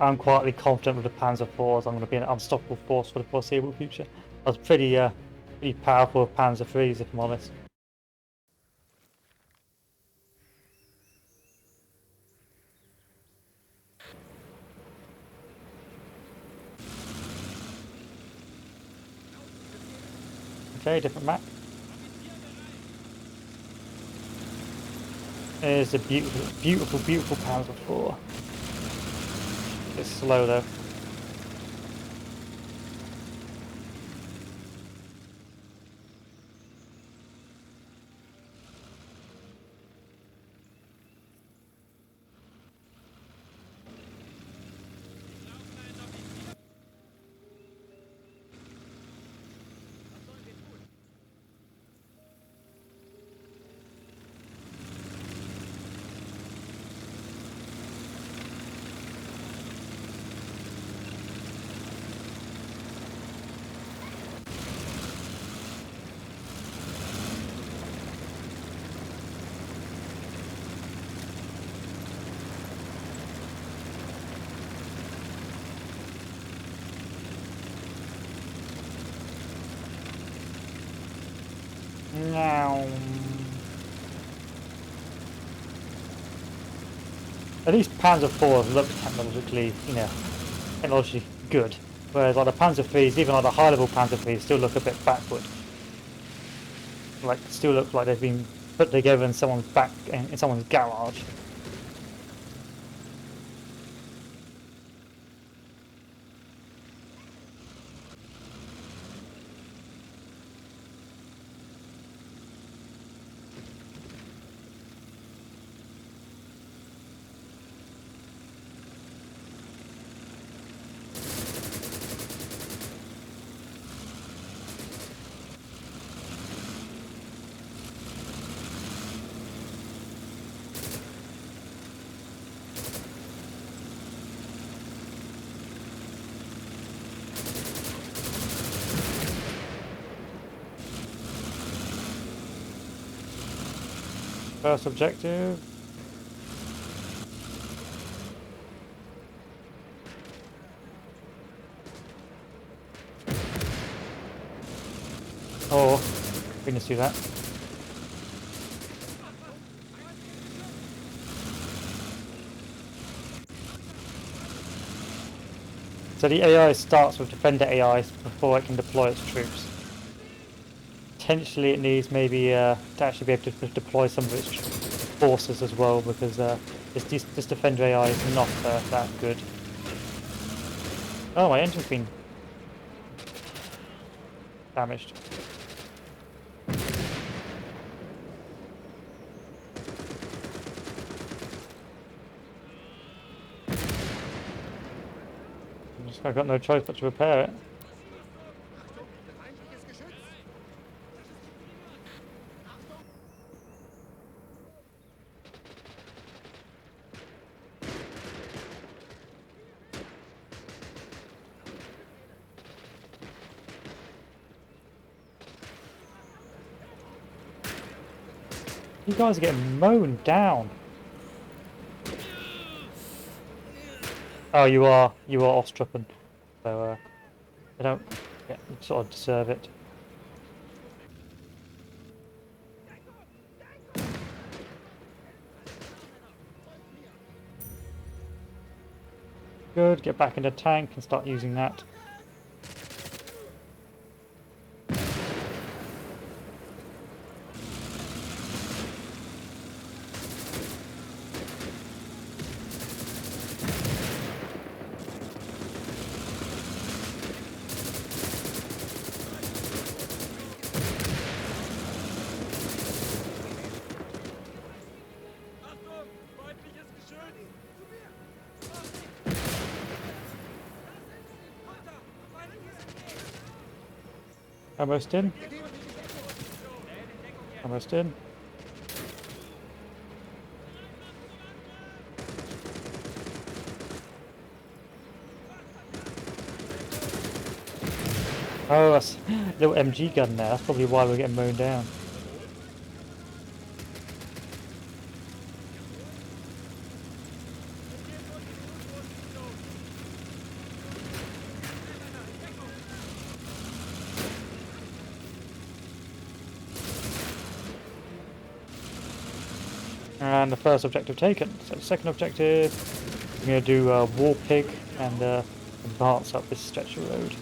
I'm quietly confident with the Panzer IVs. I'm going to be an unstoppable force for the foreseeable future. I was pretty powerful with Panzer IIIs, if I'm honest. Okay, different map. There's a beautiful Panzer IV. It's slow though. Now, at least Panzer IVs look technologically good, whereas like the Panzer IIIs, even like the high-level Panzer IIIs, still look a bit backward. Like, still look like they've been put together in someone's in someone's garage. First objective. Oh, we can just do that. So the AI starts with defender AI before it can deploy its troops. Potentially it needs maybe to actually be able to deploy some of its forces as well, because this defender AI is not that good. Oh, my engine's been damaged. I've got no choice but to repair it. Feindliches Geschütz! You guys are getting mown down. Oh, you are Ostfront, so I don't. Yeah, you sort of deserve it. Good. Get back in the tank and start using that. Achtung! Feindliches Geschütz! Runter! Feindliches Geschütz! Almost in. Almost in. Oh, that's a little MG gun there. That's probably why we're getting mown down. And the first objective taken. So the second objective, we're going to do War Pig and advance up this stretch of road.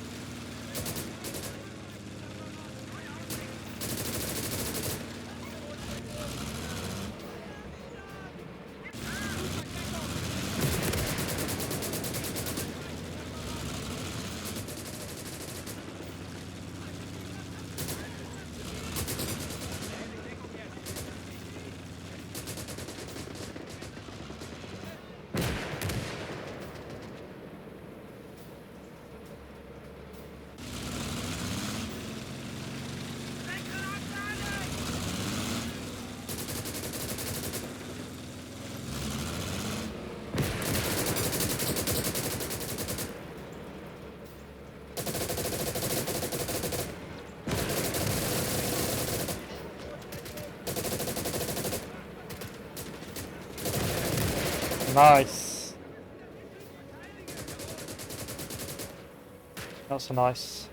Nice. Not so nice.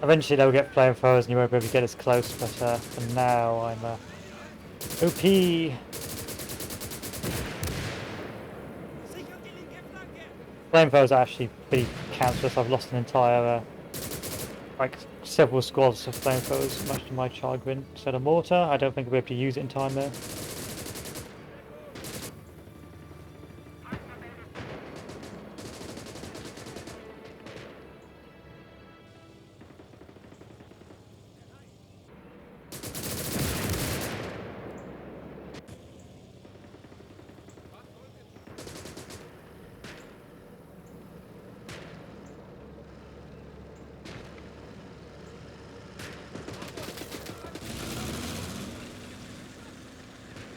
Eventually they'll get flamethrowers and you won't be able to get as close, but for now I'm OP. Flamethrowers are actually pretty cancerous. I've lost an entire, like several squads of flamethrowers, much to my chagrin. So the mortar, I don't think I'll be able to use it in time though.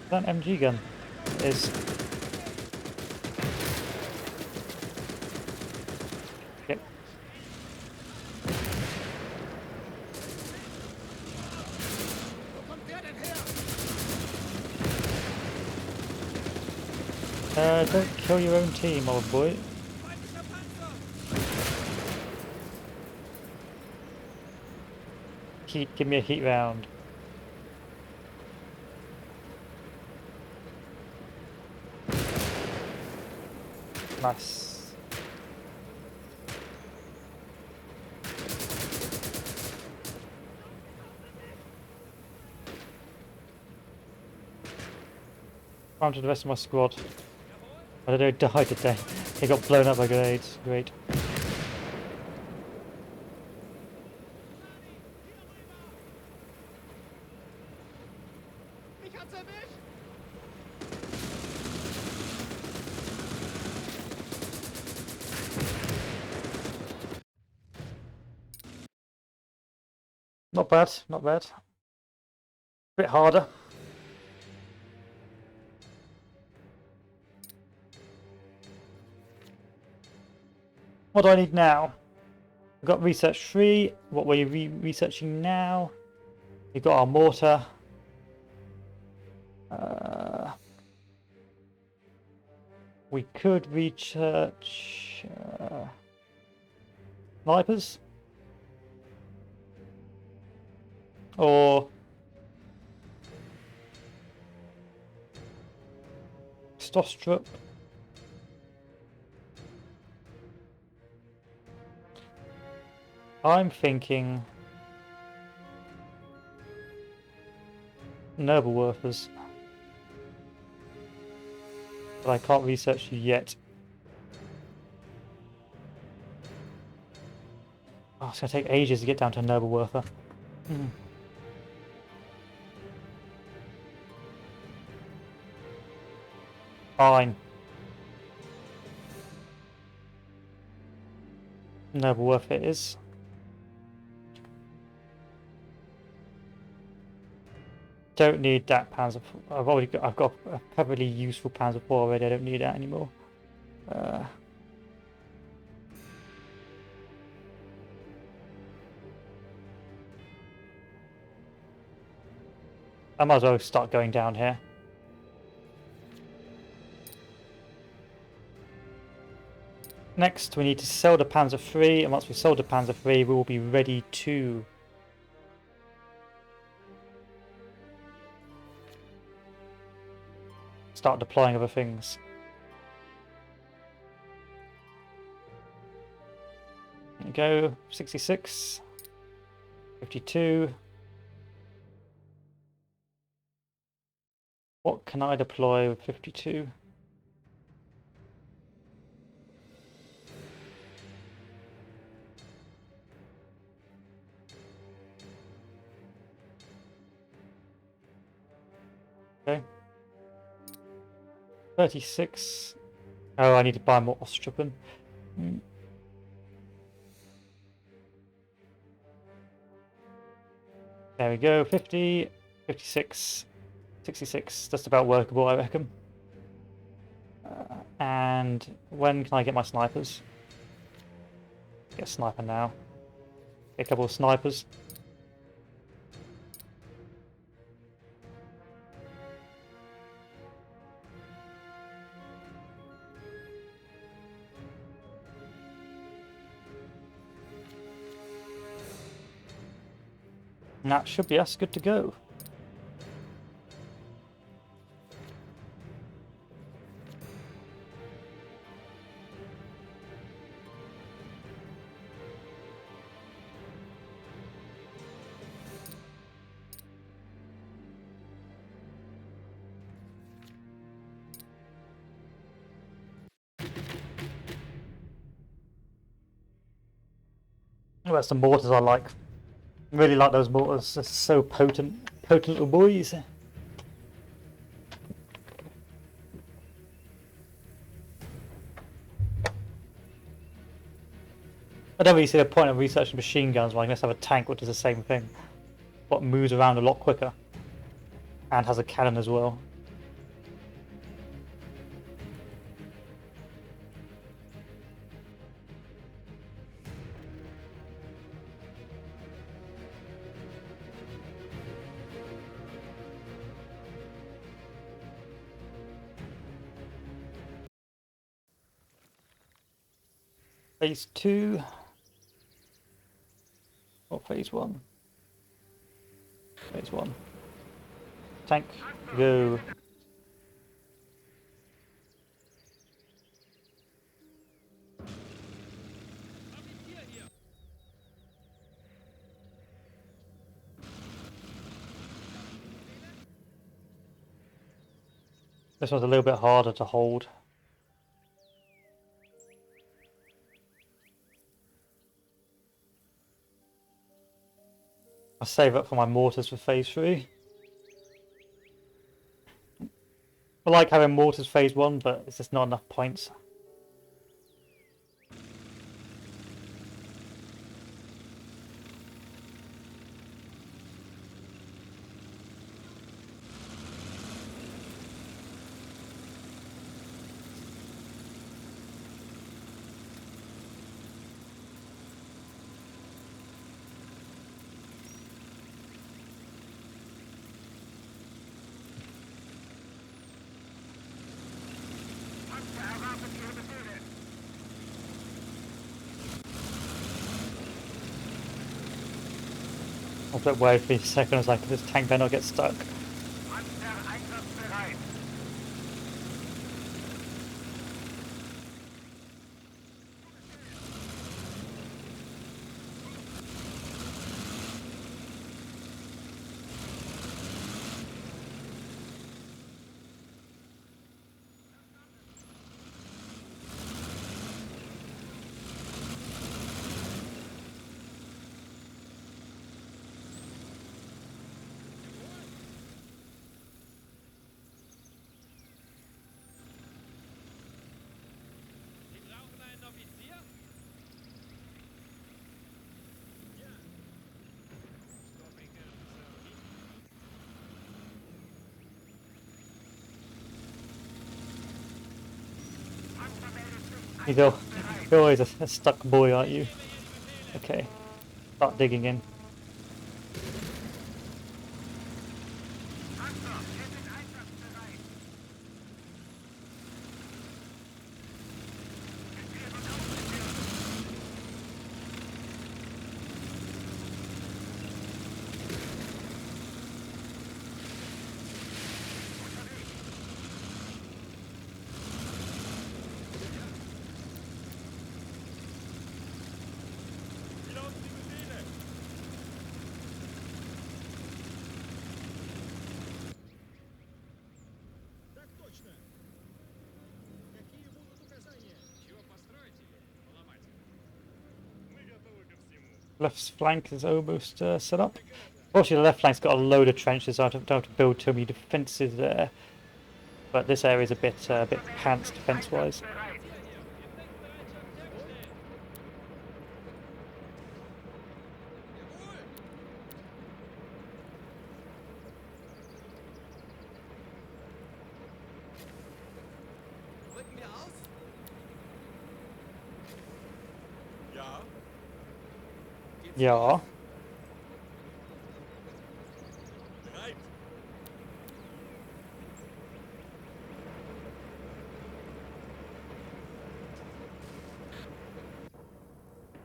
That MG gun is. Yep. Wo kommt der denn her? Don't kill your own team, old boy. Feindlicher Panzer! Heat, give me a heat round. Nice. On to the rest of my squad. I don't die today. They got blown up by grenades. Great. Mich hat's erwischt! Not bad, not bad. Bit harder. What do I need now? We've got research 3. What were you researching now? We've got our mortar. We could research snipers. Or Ostfront. I'm thinking noble workers, but I can't research you yet. Oh, it's gonna take ages to get down to a noble worker. Fine. Noble worth it is. Don't need that Panzer. I've got a perfectly useful Panzer 4 already. I don't need that anymore. I might as well start going down here. Next, we need to sell the Panzer 3, and once we sold the Panzer 3, we will be ready to start deploying other things. There we go, 66, 52. What can I deploy with 52? Okay. 36. Oh, I need to buy more Ostfront. There we go. 50, 56, 66. That's about workable, I reckon. And when can I get my snipers? Get a sniper now. Get a couple of snipers. And that should be us good to go. Oh, that's the mortars I like. Really like those mortars. They're so potent little boys. I don't really see the point of researching machine guns when I can just have a tank which does the same thing, but moves around a lot quicker and has a cannon as well. Phase 2 or phase 1? Phase 1. Tank, go. Offizier hier. This one's a little bit harder to hold. I'll save up for my mortars for phase 3. I like having mortars phase 1, but it's just not enough points. Panzer erwartet Ihre Befehle. I was a bit worried for a second. I was like, this tank better not get stuck. Panzer einsatzbereit. Sie brauchen einen Offizier? Ja. Panzer meldet sich You go. einsatzbereit. You're always a stuck boy, aren't you? Okay. Start digging in. Panzer, wir sind einsatzbereit. Befehl und ausgeführt. Wie lauten die Befehle? Так точно. Какие будут указания? Чего построить или поломать? Мы готовы ко всему. Left flank is almost set up. Fortunately, the left flank's got a load of trenches, so I don't have to build too many defences there. But this area is a bit pants defence-wise. Bereit. Jawohl. Rücken wir aus? Ja, Ja. bereit.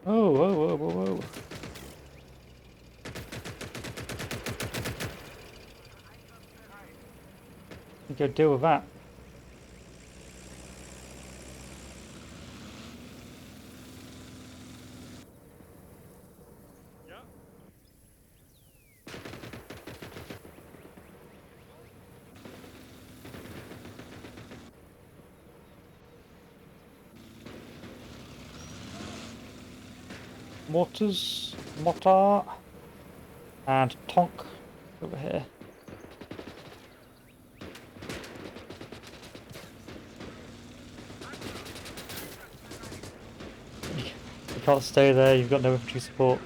Oh, whoa, whoa, whoa, whoa. You go deal with that. Ja, Mortars, mortar, and tonk over here. You can't stay there, you've got no infantry support.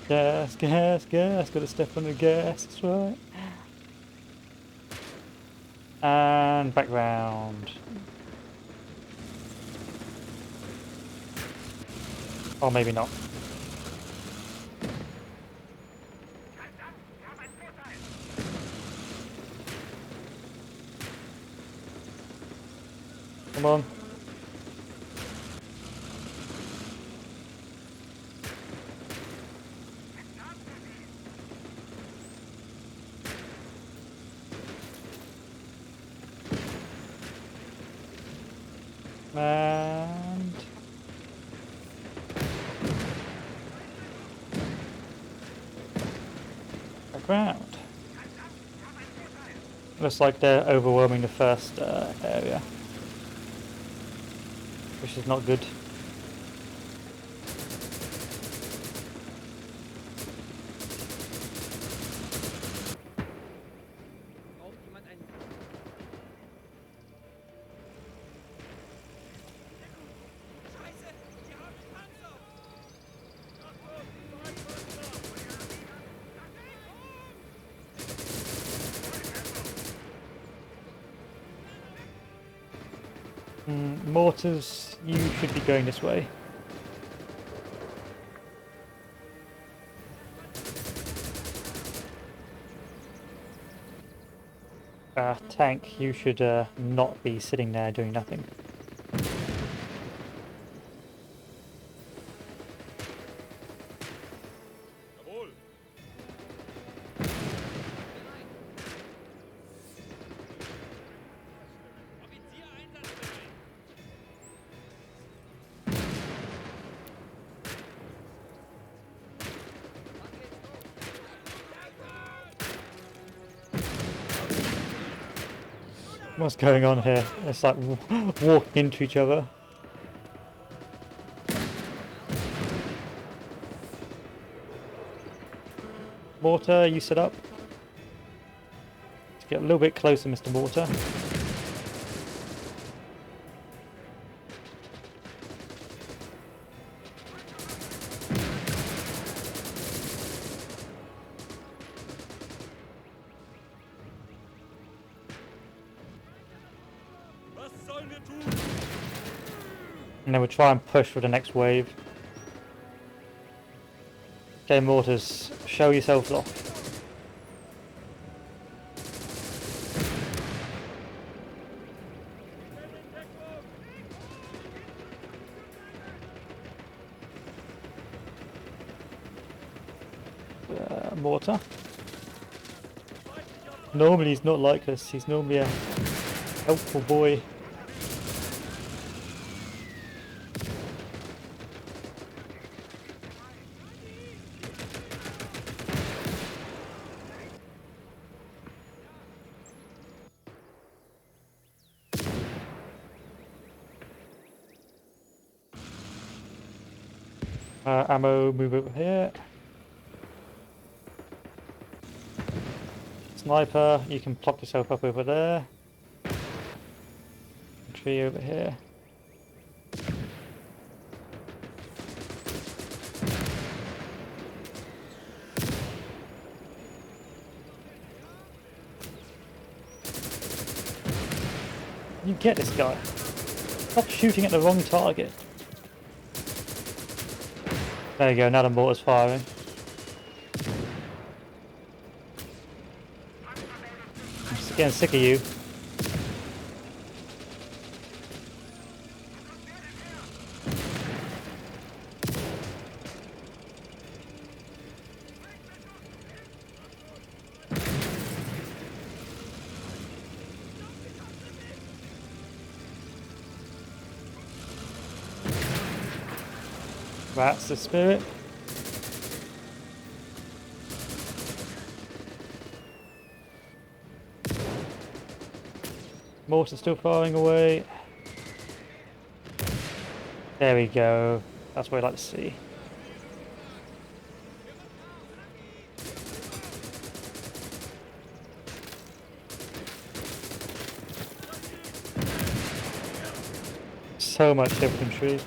Gas, gas, gas, gotta step on the gas, that's right. And back round. Or maybe not. Verdammt, wir haben ein Boot Come on. And ground. Looks like they're overwhelming the first area, which is not good. Braucht jemand einen... Scheiße! Die haben den Panzer! Mortars, you should be going this way. Tank, you should not be sitting there doing nothing. Jawohl. Offizier einsatzbereit! What's going on here? It's like walking into each other. Mortar, you set up. Let's get a little bit closer, Mr. Mortar. Was sollen wir tun? And then we'll try and push for the next wave. Okay, Mortars, show yourselves off. Mortar. Normally he's not like this, he's normally a helpful boy. Ammo, move over here. Sniper, you can plop yourself up over there. Tree over here. You get this guy. Stop shooting at the wrong target. There you go, now the mortar's firing. I'm just getting sick of you. That's the spirit. Mortar still firing away. There we go. That's what I like to see. So much infantry.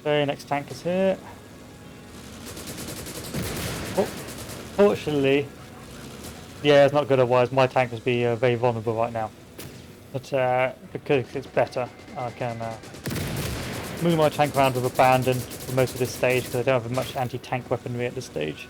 Very next tank is here. Oh, fortunately, yeah, it's not good. Otherwise, my tank would be very vulnerable right now. But because it's better, I can move my tank around with abandon for most of this stage because I don't have much anti-tank weaponry at this stage.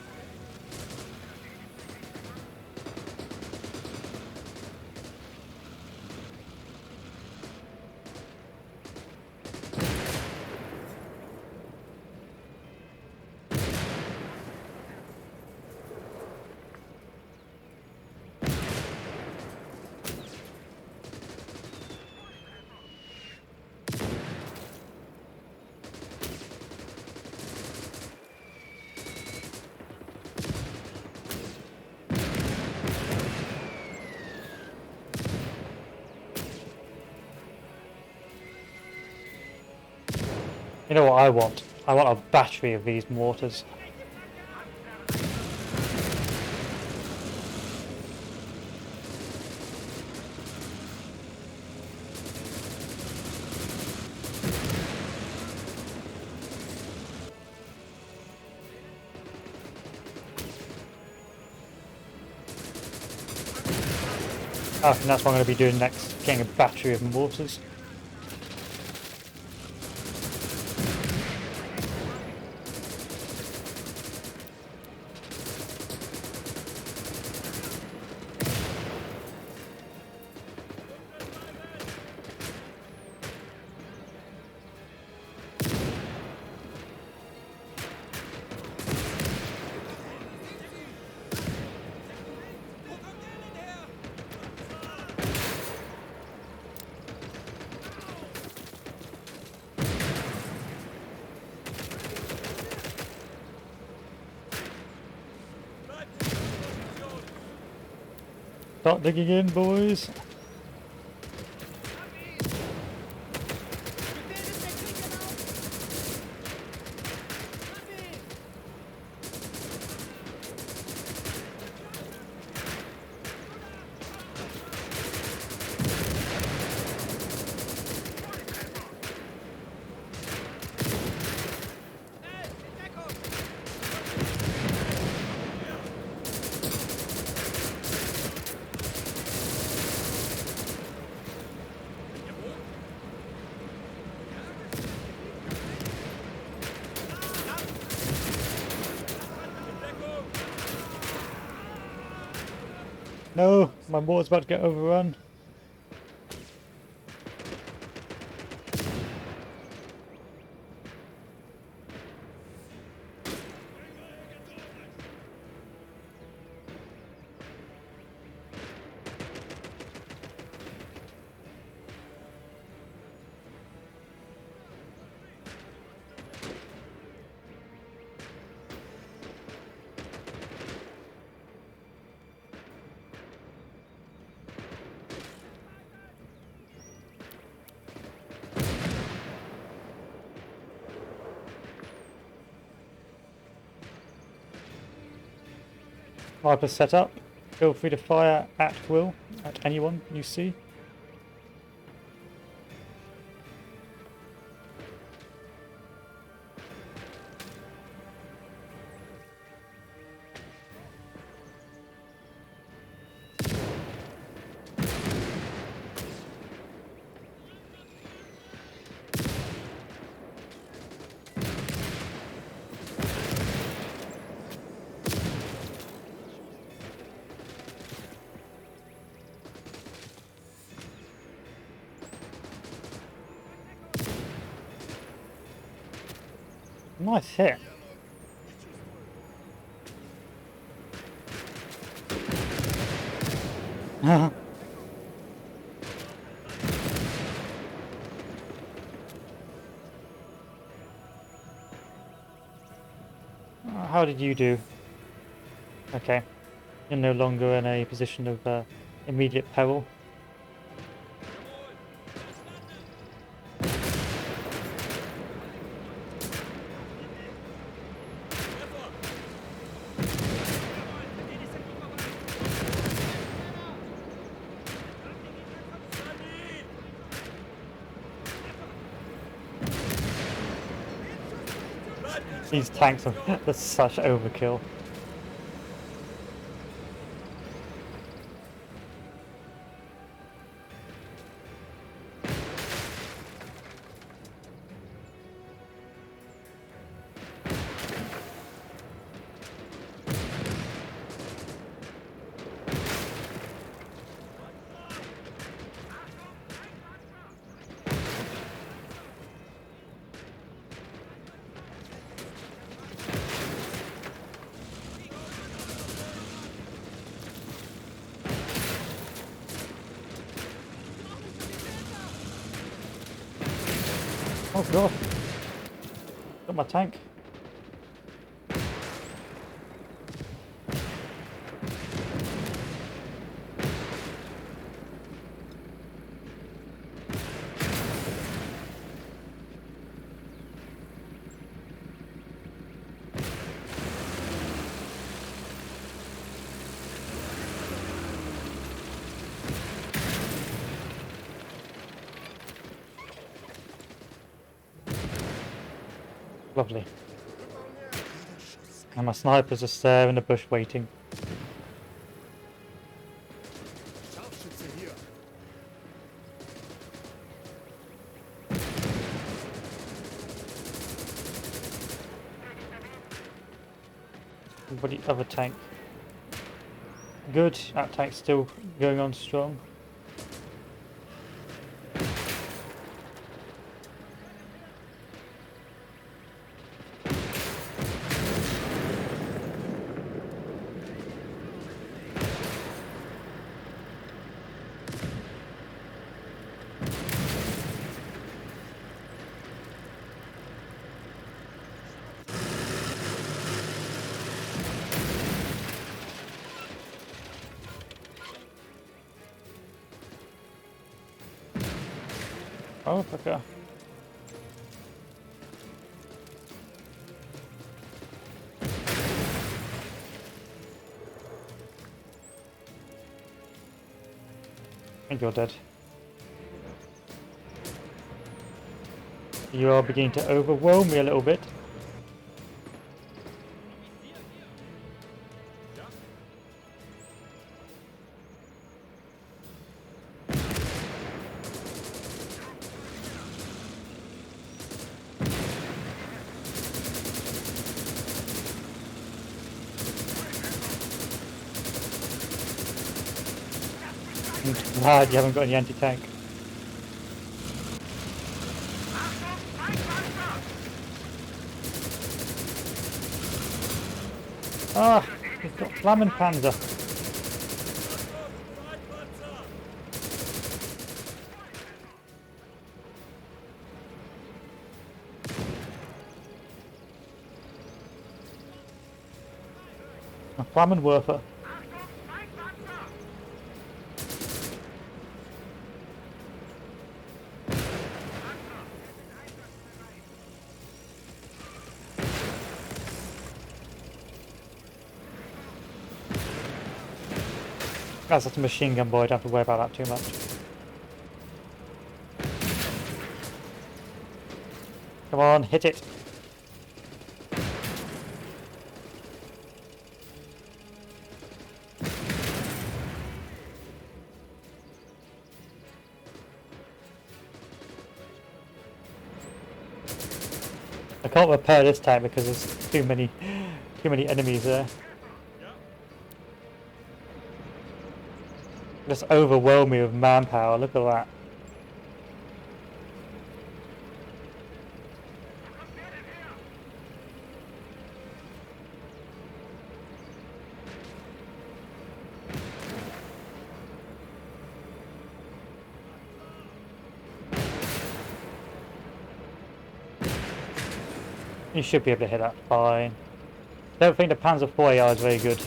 You know what I want? I want a battery of these mortars. I think that's what I'm going to be doing next, getting a battery of mortars. Start digging in, boys. No, my mortar's about to get overrun. Sniper set up. Feel free to fire at will at anyone you see. Nice hit. How did you do? Okay. You're no longer in a position of immediate peril. These tanks are that's such overkill. Oh god! Got my tank. Lovely. And my sniper's just there in the bush waiting. Scharfschütze hier. What the other tank? Good. That tank's still going on strong. Oh, fucker. I think you're dead. You are beginning to overwhelm me a little bit. I'm glad you haven't got any anti-tank. Ah, he's got Flammenpanzer. A Flammenwerfer. That's just a machine gun, boy. I don't have to worry about that too much. Come on, hit it. I can't repair this tank because there's too many enemies there. Just overwhelm me with manpower. Look at that. You should be able to hit that fine. Don't think the Panzer IV is very good.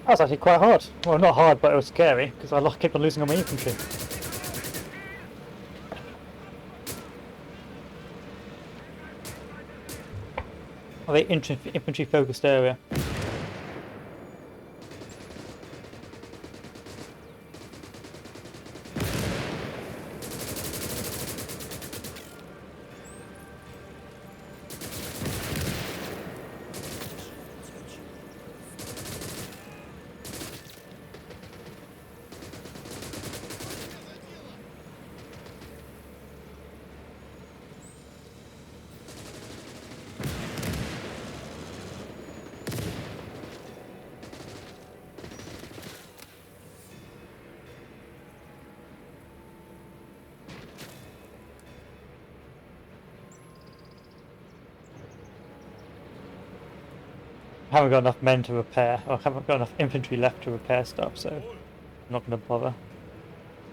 That was actually quite hard. Well, not hard, but it was scary because I kept on losing all my infantry. Oh, the infantry focused area. I haven't got enough men to repair, or I haven't got enough infantry left to repair stuff, so I'm not going to bother.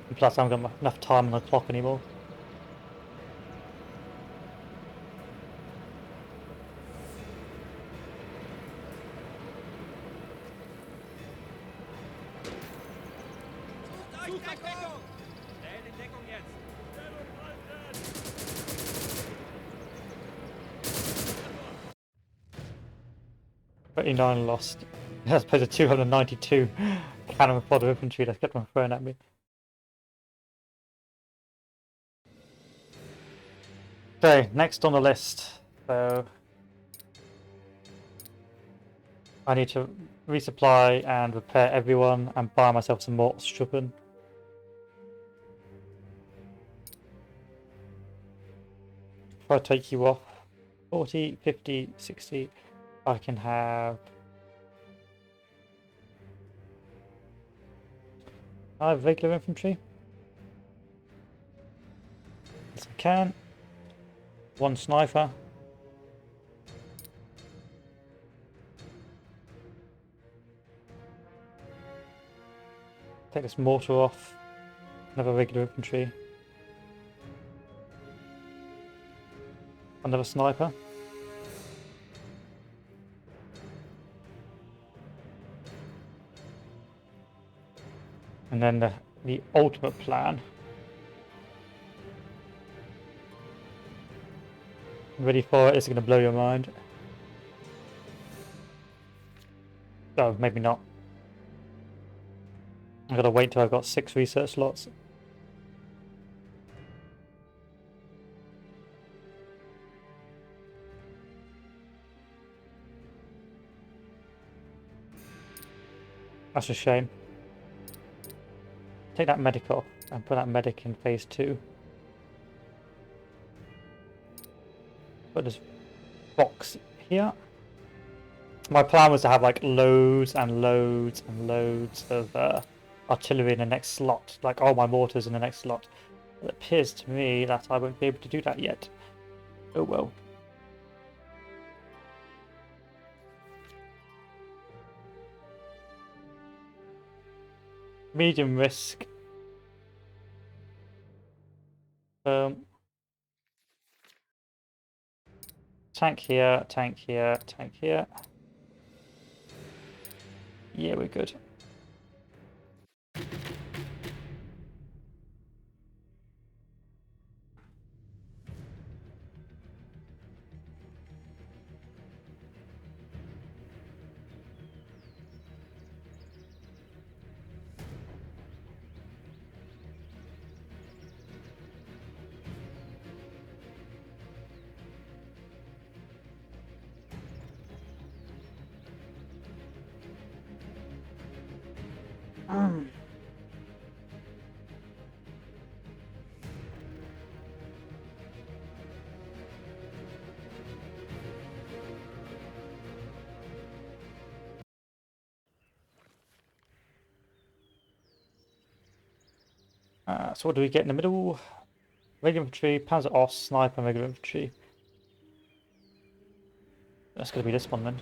And plus, I haven't got enough time on the clock anymore. Sucht euch Deckung! Stell in Deckung jetzt! 39 lost. As opposed to 292 cannon fodder infantry that kept on throwing at me. Okay, next on the list. So I need to resupply and repair everyone and buy myself some more Ostfront. If I take you off 40, 50, 60, I can have... I have regular infantry. Yes, I can. One sniper. Take this mortar off. Another regular infantry. Another sniper. And then the ultimate plan. Ready for it? It's going to blow your mind. Oh, maybe not. I've got to wait till I've got 6 research slots. That's a shame. Take that medic off and put that medic in phase 2. Put this box here. My plan was to have like loads and loads and loads of artillery in the next slot, like all my mortars in the next slot. It appears to me that I won't be able to do that yet. Oh well. Medium risk. Tank here, tank here, tank here. Yeah, we're good. So what do we get in the middle? Regular infantry, Panzer Ost, sniper, and regular infantry. That's going to be this one then.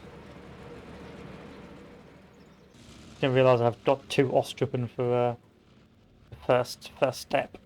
Didn't realise I've got 2 Ostfront for the first step.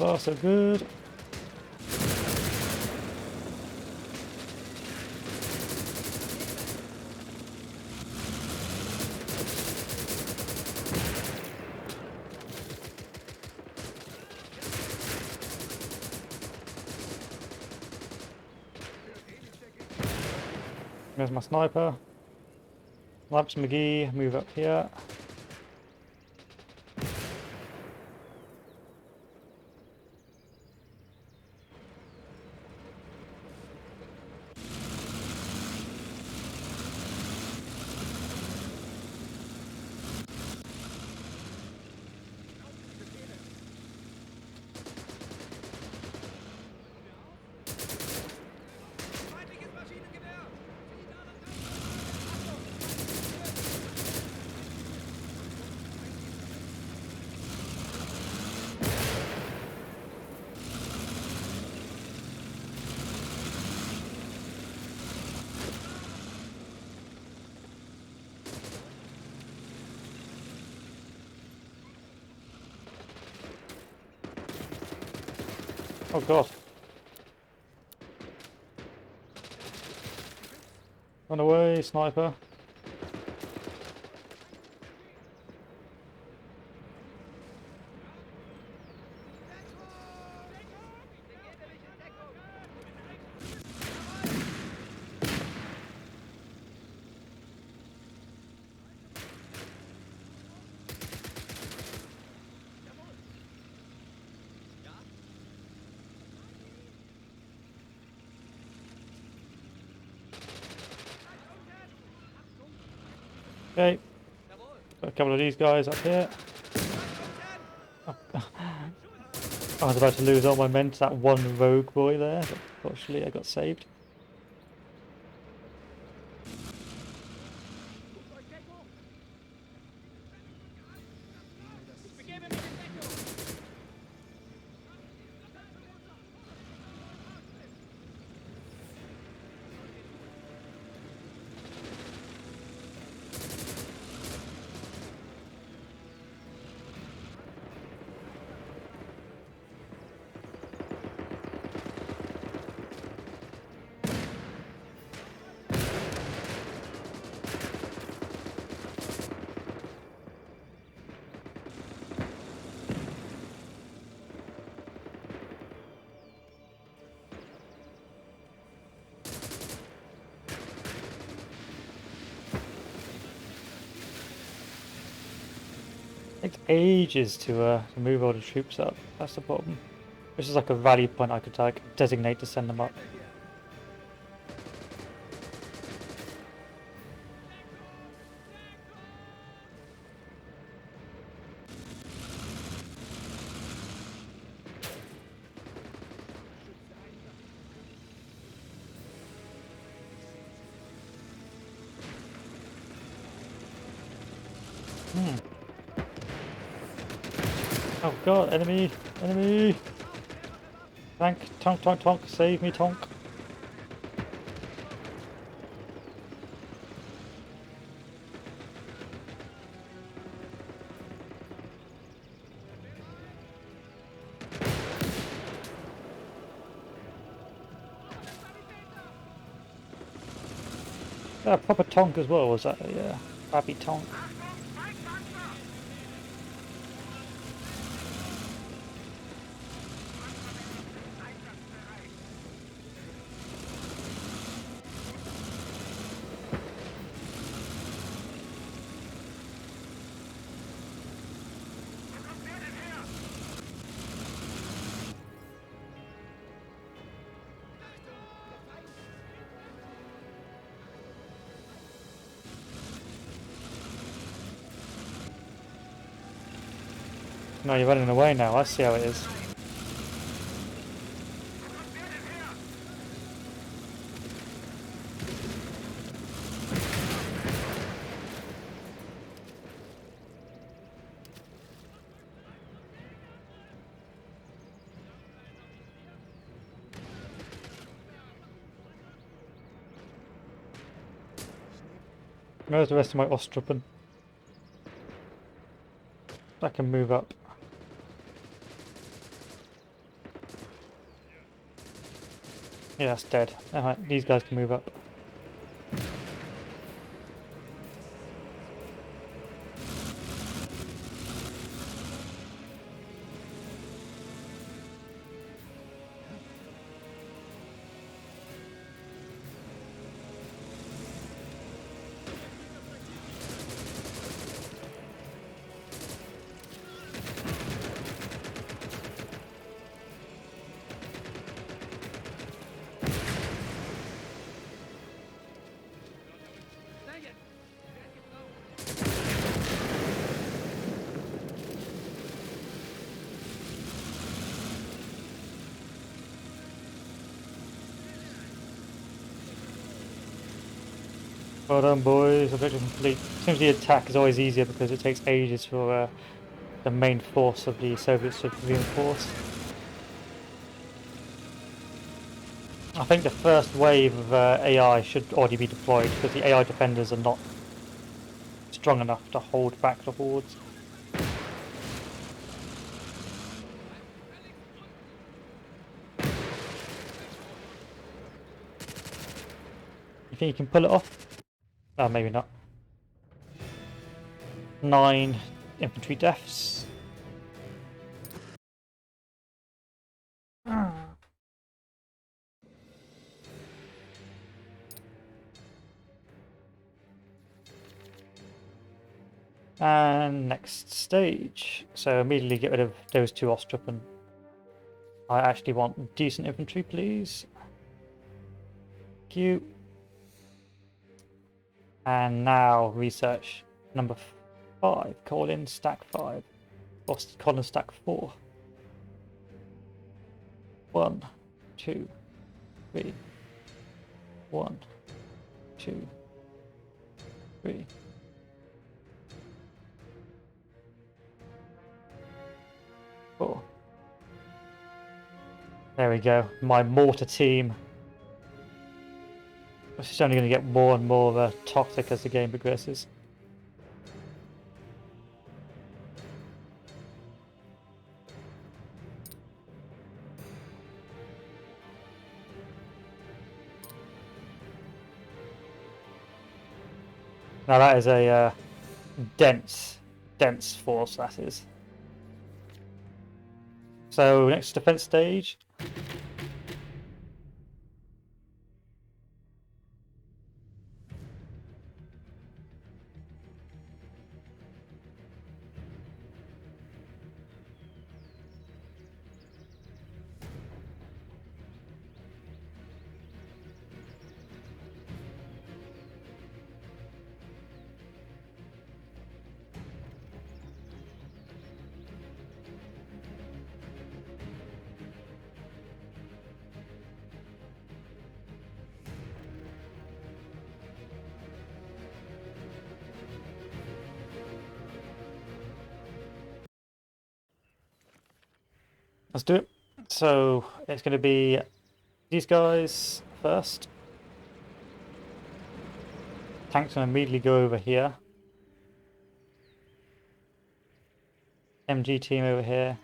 far, so good. There's my sniper. Labs McGee, move up here. Feindliches Maschinengewehr! Oh god. Run away, sniper. Okay, got a couple of these guys up here. I was about to lose all my men to that one rogue boy there, but fortunately I got saved. Takes ages to move all the troops up. That's the problem. This is like a rally point I could like designate to send them up. Oh god, enemy! Enemy! Tank! Tonk, tonk, tonk! Save me, tonk! Yeah, proper tonk as well, was that? Yeah, babby tonk. No, you're running away now. I see how it is. Where's the rest of my Ostfront? I can move up. Yeah, that's dead. Alright, these guys can move up. Well done, boys. Objective complete. Seems the attack is always easier because it takes ages for the main force of the Soviets to reinforce. I think the first wave of AI should already be deployed because the AI defenders are not strong enough to hold back the hordes. You think you can pull it off? Oh, maybe not. 9 infantry deaths. And next stage. So immediately get rid of those 2 Ostfront. I actually want decent infantry, please. Thank you. And now research number 5. Call in stack 5. Or call in stack 4. 1, 2, 3. 1, 2, 3. 4. There we go. My mortar team. This is only going to get more and more toxic as the game progresses. Now that is a dense force, that is. So next defense stage. Let's do it. So it's going to be these guys first. Tanks will immediately go over here. MG team over here.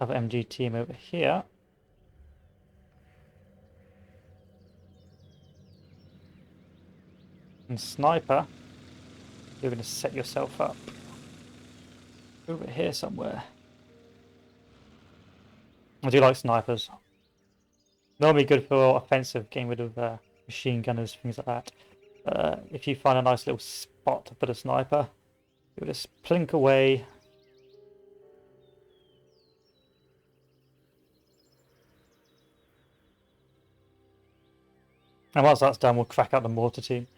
Other MG team over here. And sniper, you're going to set yourself up over here somewhere. I do like snipers. Normally good for offensive, getting rid of machine gunners, things like that. If you find a nice little spot to put a sniper, you just plink away. And once that's done, we'll crack out the mortar team.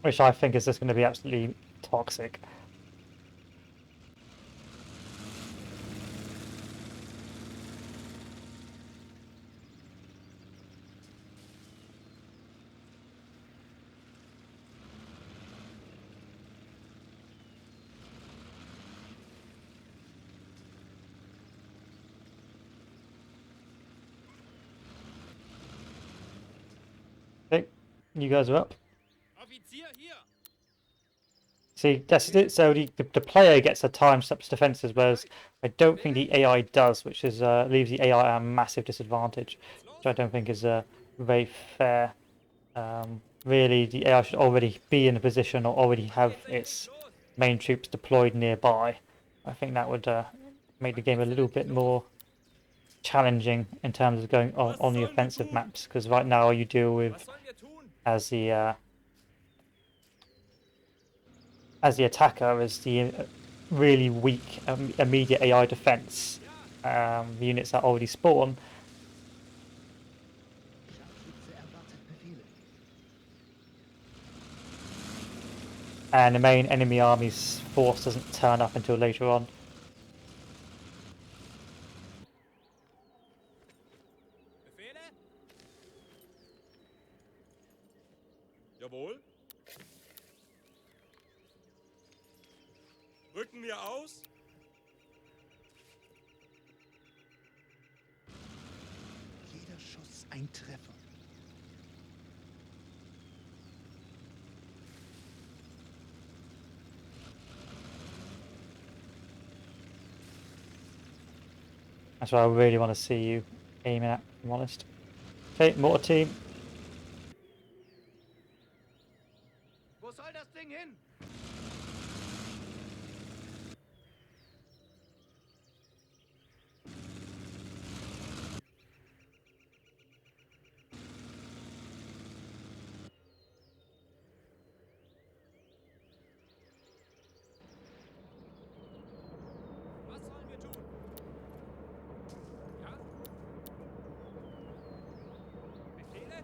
Which I think is just going to be absolutely toxic. You guys are up. Offizier hier! See, that's it. So the player gets a time steps defenses, whereas I don't think the AI does, which is leaves the AI at a massive disadvantage, which I don't think is very fair. Really, the AI should already be in a position or already have its main troops deployed nearby. I think that would make the game a little bit more challenging in terms of going on the offensive maps, because right now all you deal Was with sollen wir tun? as the attacker is the really weak immediate AI defense units that already spawn. Scharfschütze erwartet Befehle. And the main enemy army's force doesn't turn up until later on. Befehle? Jawohl. Rücken wir aus? Jeder Schuss ein Treffer. That's what I really want to see you aiming at, if I'm honest. Okay, mortar team. Wo soll das Ding hin? Was sollen wir tun? Ja? Befehle?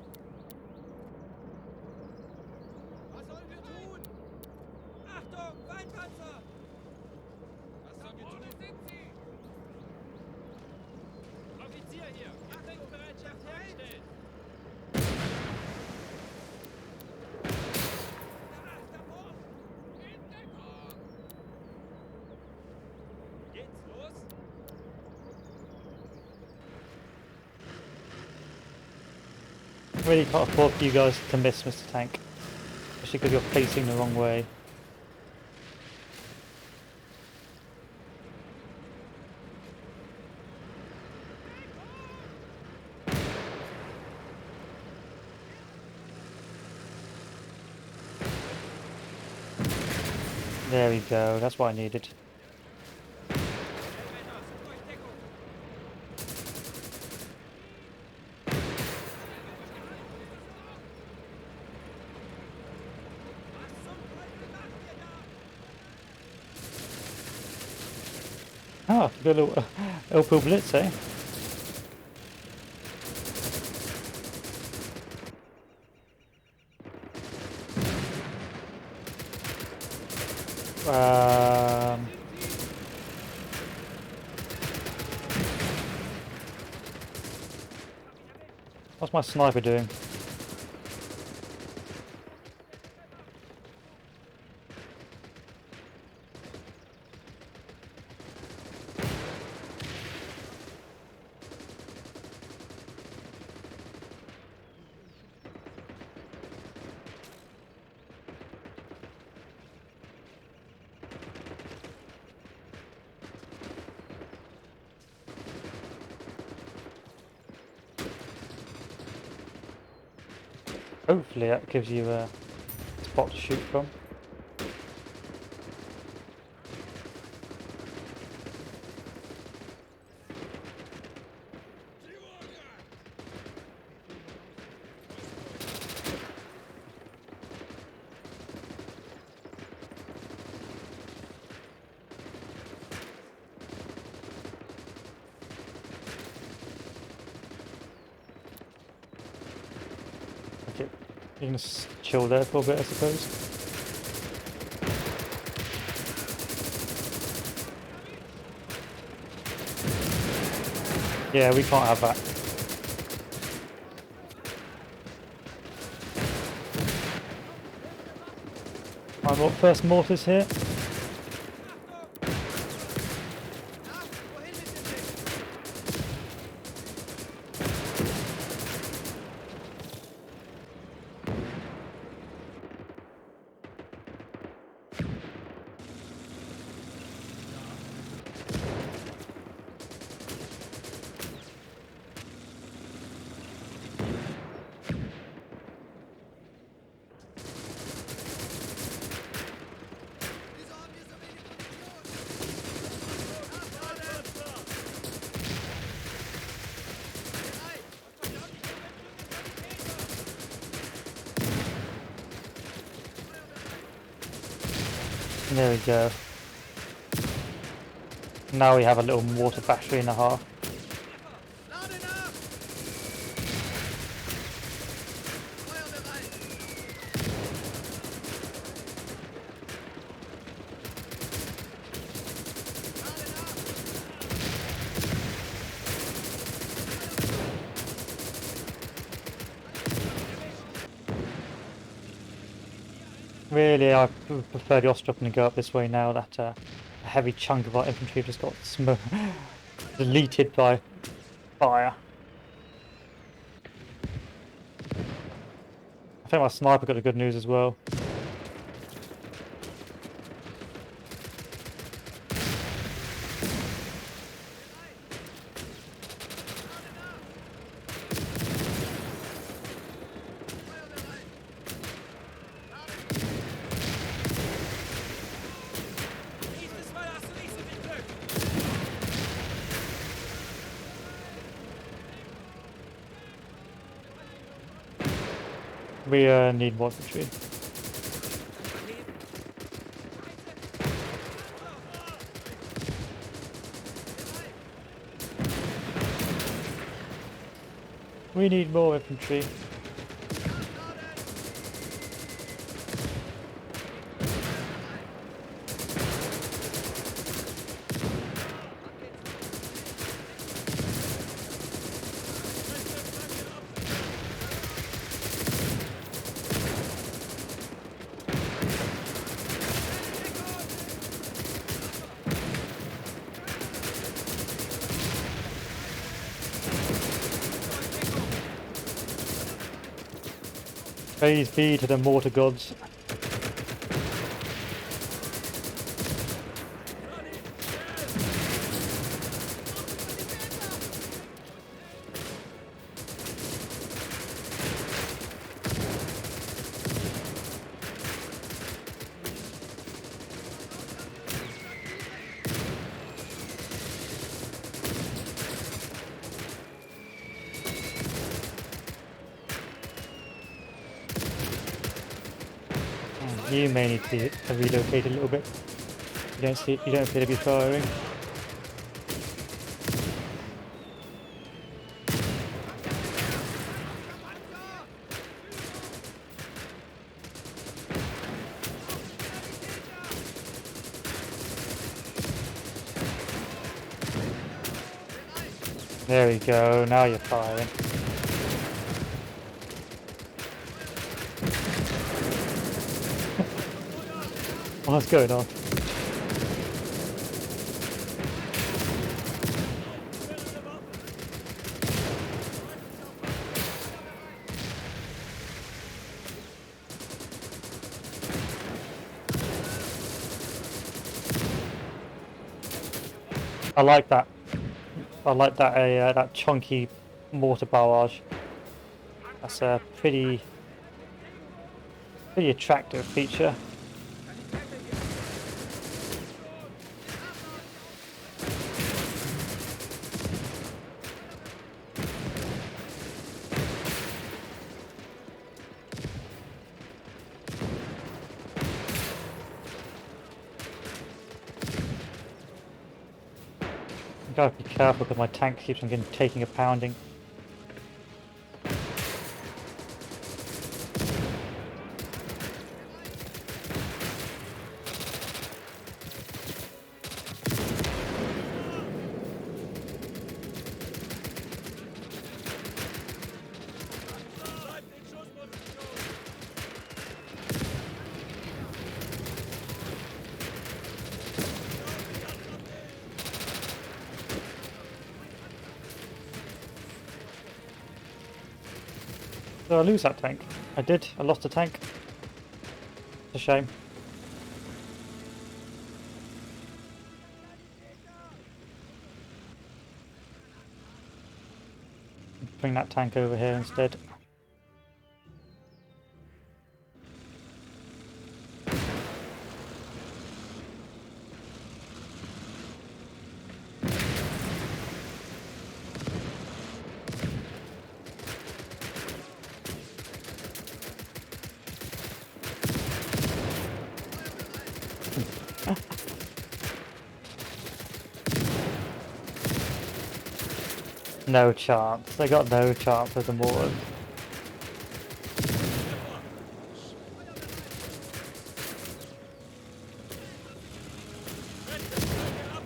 Was sollen wir tun? Achtung, Feindpanzer! Was sollen wir tun? Sind sie? Offizier hier! Abdeckungsbereitschaft herstellen! In Deckung! Geht's los? Really can't afford for you guys to miss, Mr. Tank. Especially because you're facing the wrong way. There we go, that's what I needed. Männer, sucht euch Deckung! Was zum Teufel macht ihr da? Ah, good little Opel Blitz, eh? What's my sniper doing? Hopefully that gives you a spot to shoot from. Okay, you can just chill there for a bit, I suppose. Yeah, we can't have that. Right, what first mortars here? Wohin mit dem Ding? There we go. Now we have a little mortar battery and a half. Lade nach! Feuerbereit! Lade nach! Really, I prefer the Ostfront to go up this way now that a heavy chunk of our infantry just got deleted by fire. I think my sniper got the good news as well. Nächstes Mal hast du nicht so viel Glück. We need more infantry. We need more infantry. Praise be to the mortar gods. You may need to relocate a little bit. You don't appear to be firing. There we go, now you're firing. What's going on? I like that. I like that that chunky mortar barrage. That's a pretty attractive feature. Gotta be careful because my tank keeps on taking a pounding. Did I lose that tank? I did. I lost a tank. It's a shame. Bring that tank over here instead. No chance. They got no chance with the mortars.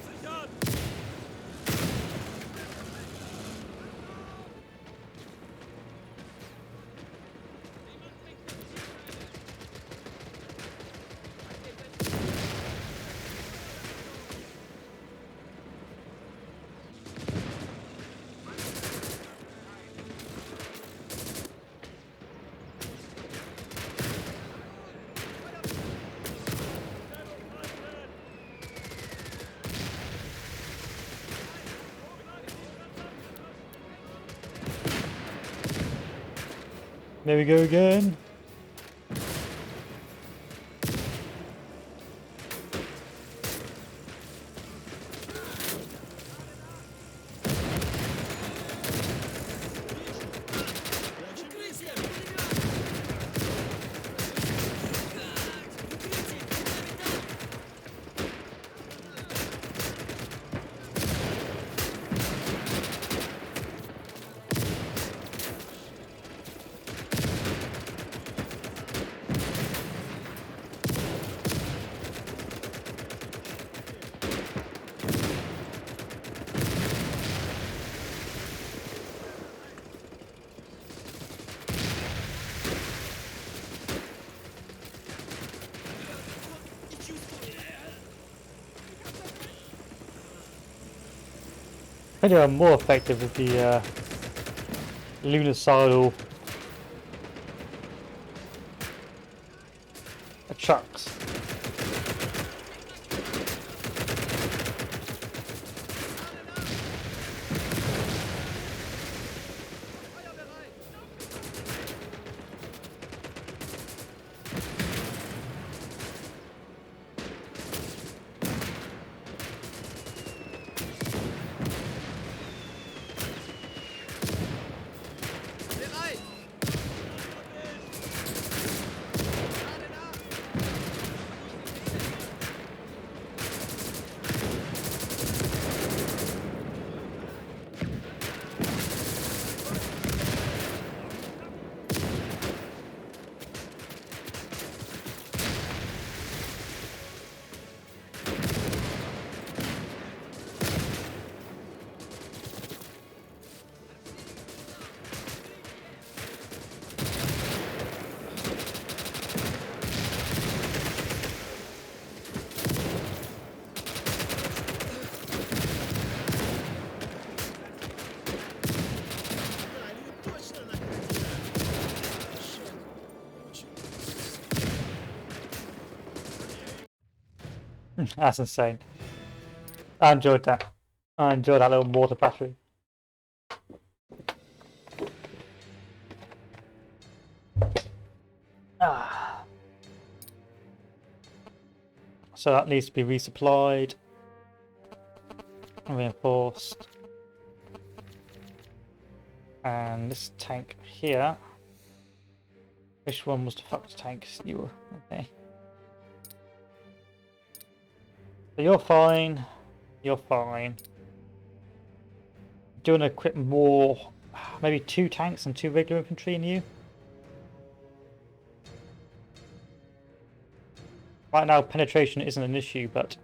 Absichern! There we go again. I think they are more effective with the lunacidal trucks. Bereit! Lade nach! That's insane. I enjoyed that. I enjoyed that little mortar battery. Ah. So that needs to be resupplied and reinforced. And this tank here. Which one was the fuck's tank? You were okay. So you're fine. You're fine. Do you want to equip more? Maybe 2 tanks and 2 regular infantry in you? Right now, penetration isn't an issue, but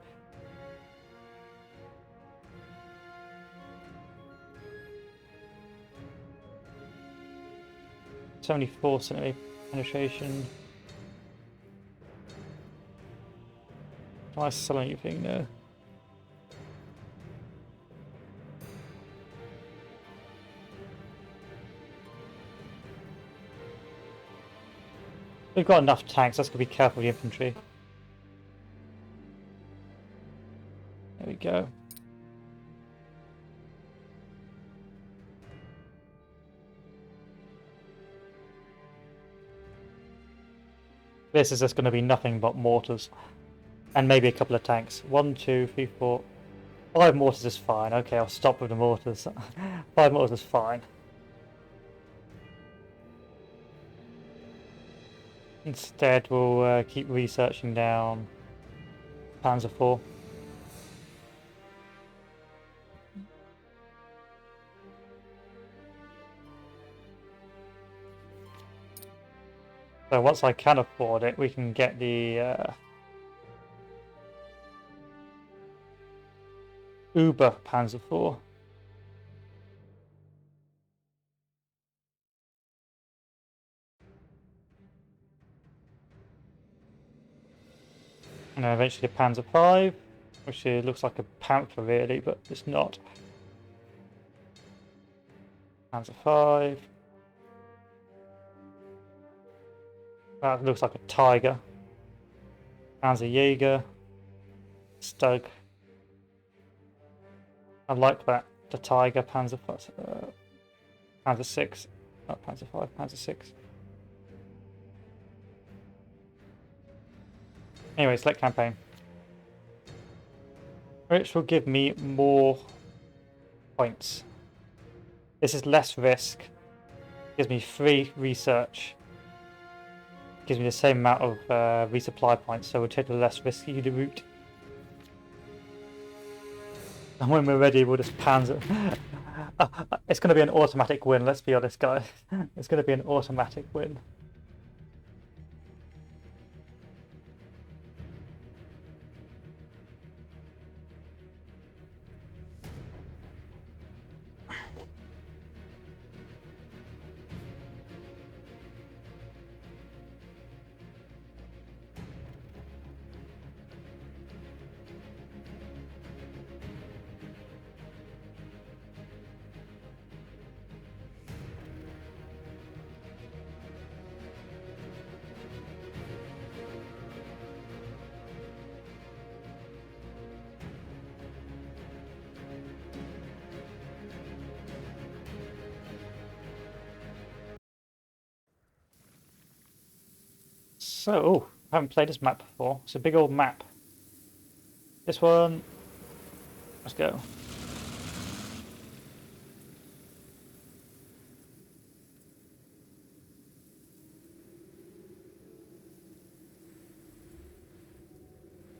74% penetration. Can I sell anything? No. We've got enough tanks, let's go be careful with the infantry. There we go. This is just going to be nothing but mortars. And maybe a couple of tanks. 1, 2, 3, 4. 5 mortars is fine. Okay, I'll stop with the mortars. 5 mortars is fine. Instead, we'll keep researching down Panzer IV. So once I can afford it, we can get the Uber Panzer IV. And then eventually a Panzer V, which looks like a panther really, but it's not. Panzer V. That looks like a tiger. Panzer Jaeger. Stug. I like that. The tiger, Panzer Panzer VI. Not Panzer V, Panzer VI. Anyway, select campaign. Which will give me more points. This is less risk. Gives me free research. Gives me the same amount of resupply points, so we'll take the less risky route. And when we're ready, we'll just panzer. It's going to be an automatic win, let's be honest, guys. It's going to be an automatic win. So, I haven't played this map before. It's a big old map. This one, let's go.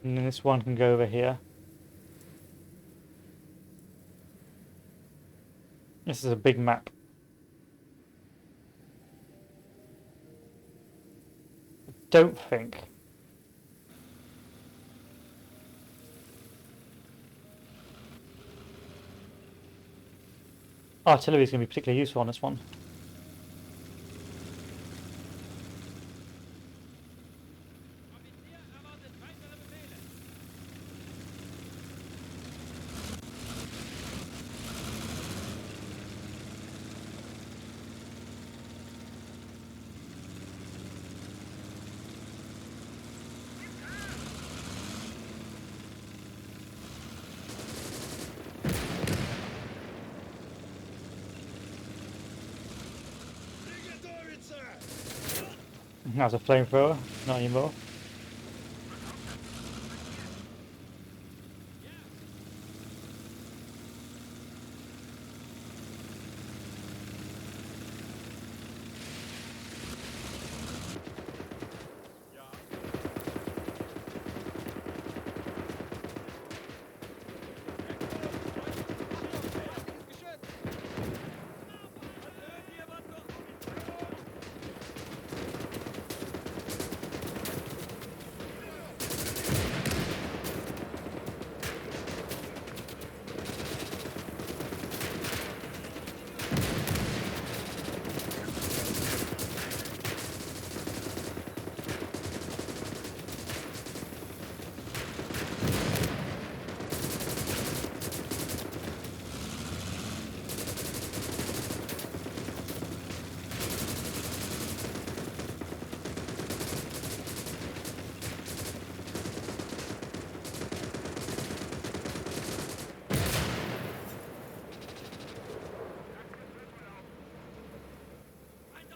And then this one can go over here. This is a big map. Don't think artillery is going to be particularly useful on this one. Offizier erwartet weitere Befehle. That was a flamethrower, not anymore.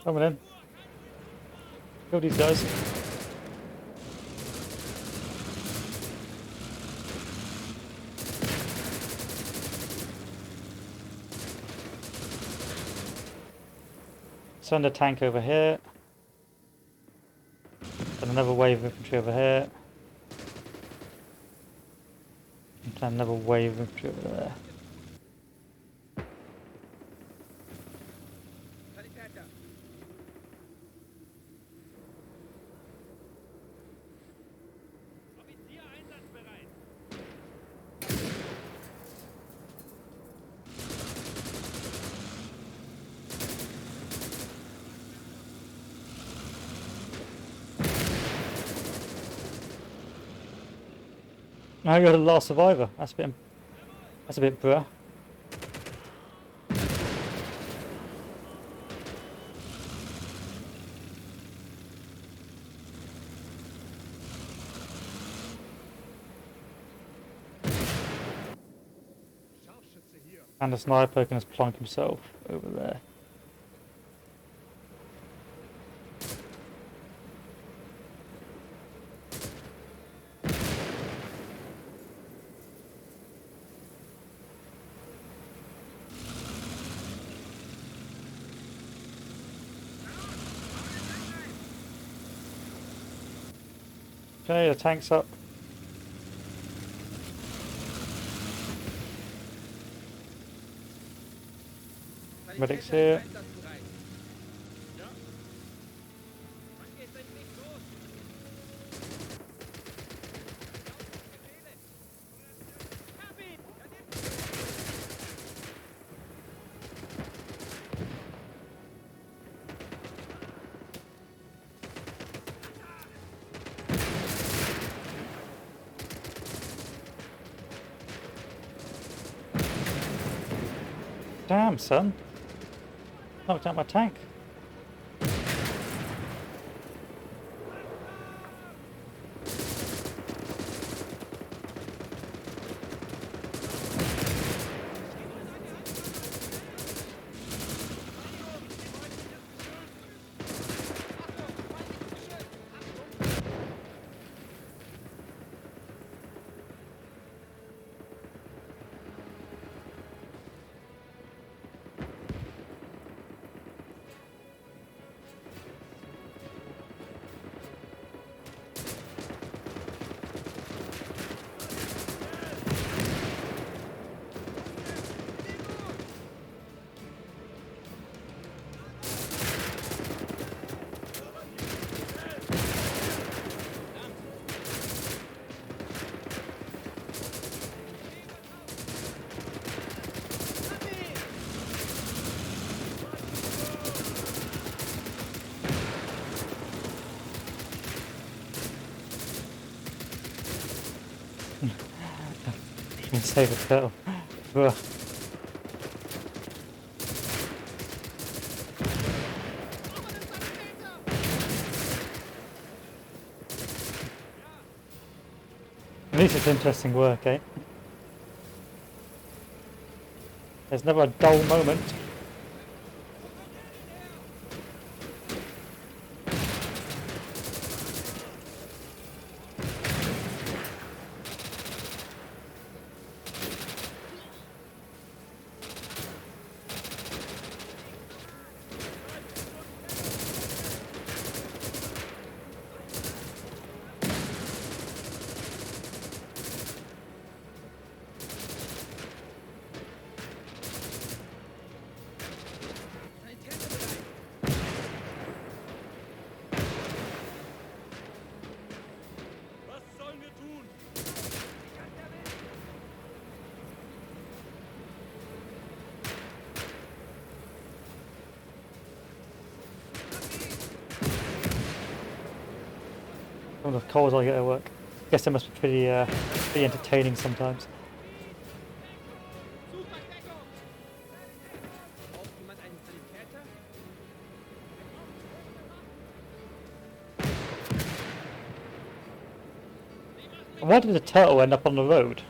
Coming in. Kill these guys. Send a tank over here. And another wave of infantry over here. And another wave of infantry over there. Now you're the last survivor. That's a bit bruh. Scharfschütze hier. And the sniper can just plonk himself over there. Okay, the tank's up. Medic's here. Einsatzbereit. Ja, Wann geht denn nicht los? Befehle. Hab ihn! Damn, son. Knocked out my tank. Can save a turtle. Ugh. At least it's interesting work, eh? There's never a dull moment. was sollen wir tun? Some of the calls I get at work. Guess it must be pretty entertaining sometimes. Suchverstärkung! Braucht jemand einen Sanitäter? Why did the turtle end up on the road?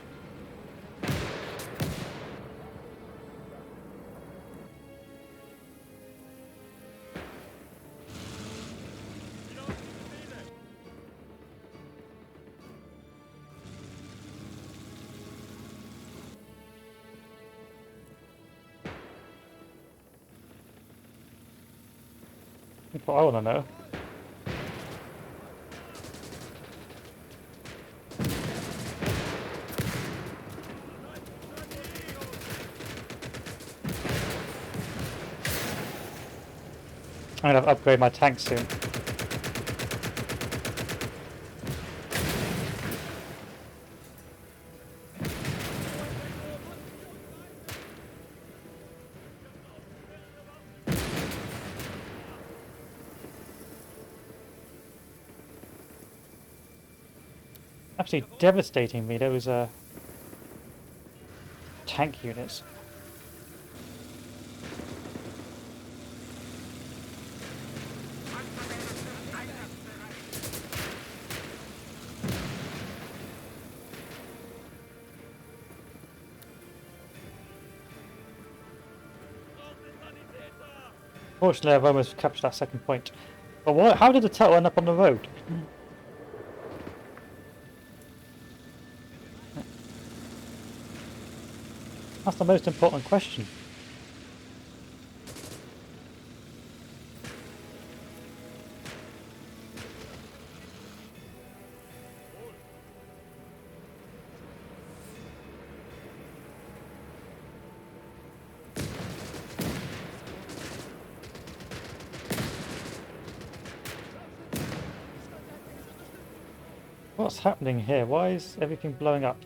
Wieder auf die Befehle. That's what I want to know. I'm gonna upgrade my tank soon. Absolutely devastating me. Those tank units. Fortunately, I've almost captured that second point. But what? How did the turtle end up on the road? That's the most important question. What's happening here? Why is everything blowing up?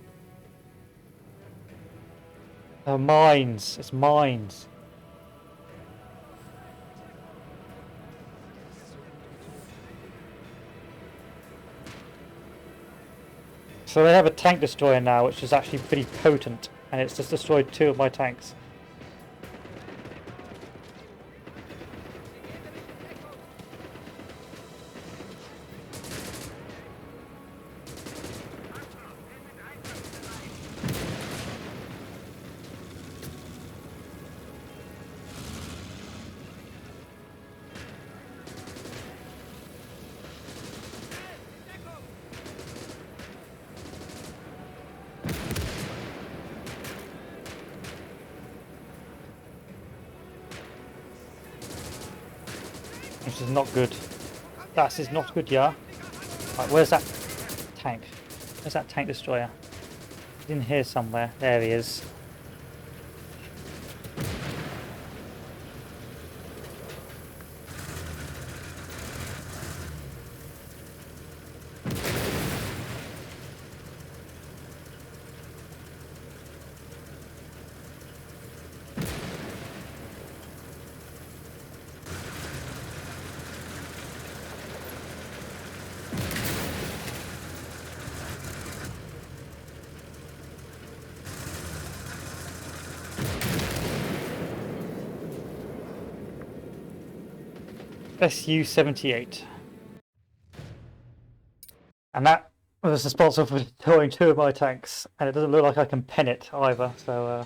Oh, mines. It's mines. So they have a tank destroyer now, which is actually pretty potent, and it's just destroyed 2 of my tanks. This is not good. That is not good, yeah. Right, where's that tank? Where's that tank destroyer? He's in here somewhere. There he is. SU-78. And that was responsible for destroying 2 of my tanks, and it doesn't look like I can pen it either, so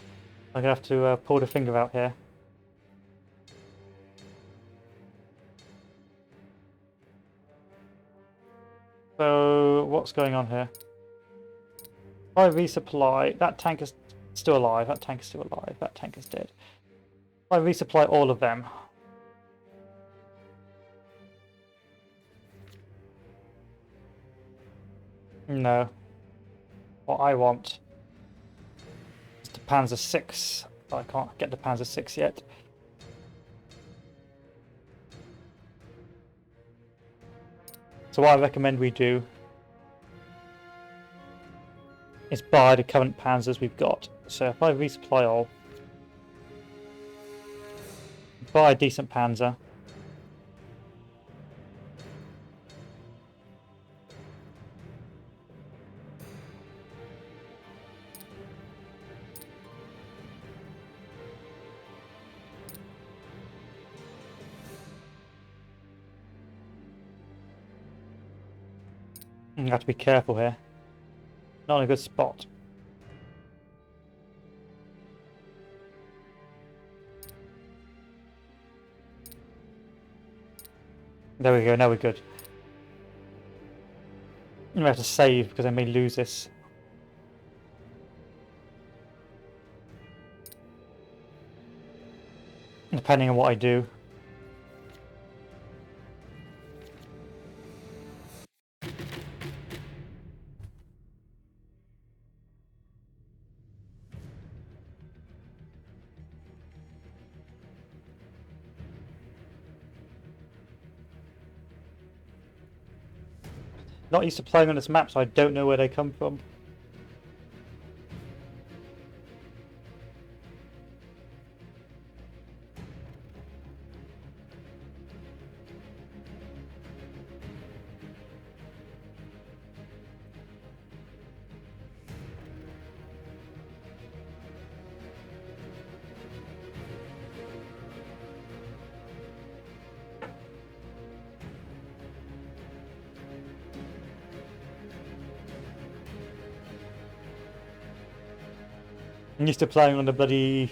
I'm gonna have to pull the finger out here. So what's going on here? If I resupply, that tank is still alive, that tank is still alive, that tank is dead. If I resupply all of them, no. What I want is the Panzer 6. I can't get the Panzer 6 yet. So what I recommend we do is buy the current Panzers we've got. So if I resupply all, buy a decent Panzer. You have to be careful here. Not in a good spot. There we go, now we're good. I'm gonna have to save because I may lose this. Depending on what I do. Not used to playing on this map, so I don't know where they come from. I'm used to playing on the bloody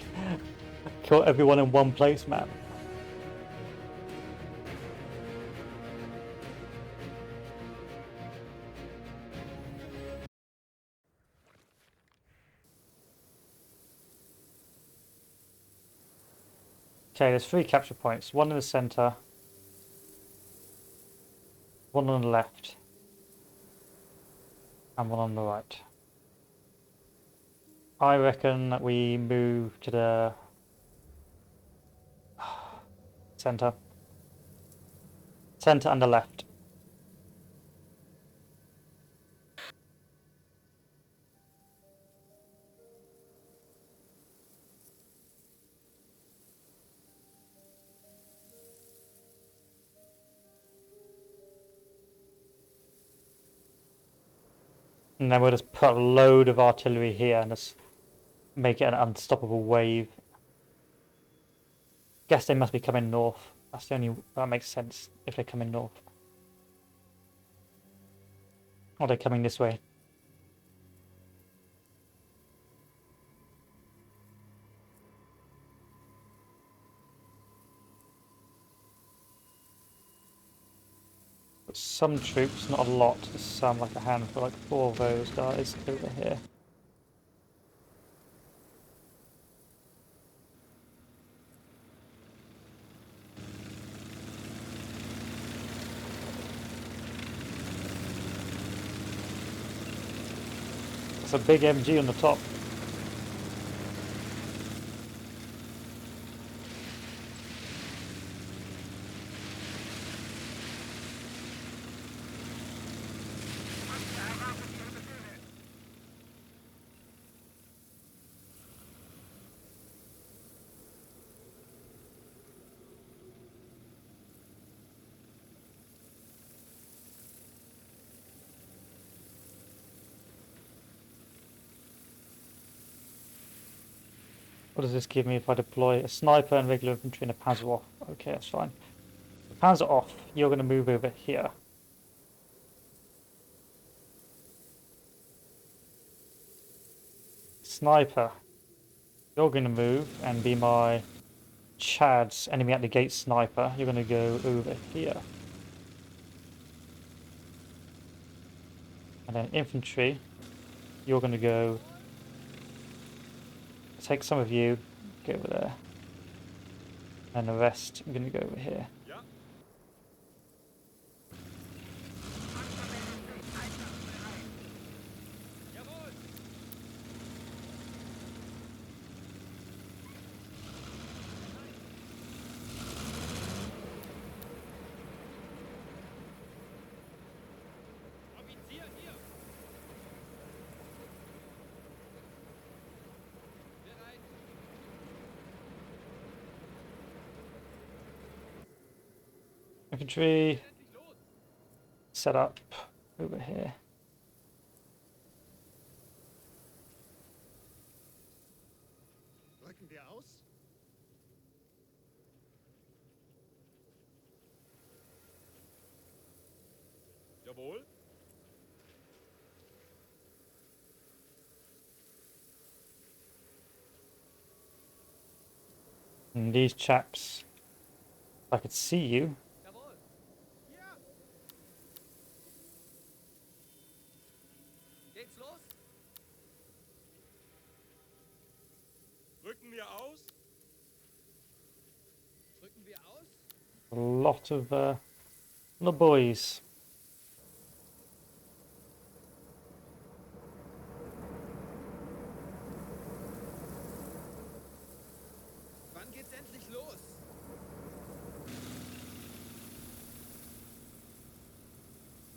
kill everyone in one place map. Okay, there's 3 capture points. One in the center, one on the left, and one on the right. I reckon that we move to the center. Center and the left. And then we'll just put a load of artillery here and just make it an unstoppable wave. Guess they must be coming north. That's the only that makes sense if they're coming north. Or they're coming this way. But some troops, not a lot, some like a handful, like 4 of those guys over here. It's a big MG on the top. What does this give me if I deploy a sniper and regular infantry and a panzer off? Okay, that's fine. Panzer off, you're going to move over here. Sniper, you're going to move and be my Chad's enemy at the gate sniper. You're going to go over here. And then infantry, you're going to go, take some of you, go over there. And the rest, I'm going to go over here. Ja. Jawohl! Offizier hier! Bereit! Infantry, Endlich los! set up over here. Rücken wir aus? Jawohl. And these chaps, if I could see you. Jawohl! Ja! Geht's los? Rücken wir aus. Drücken wir aus? A lot of boys. Wann geht's endlich los?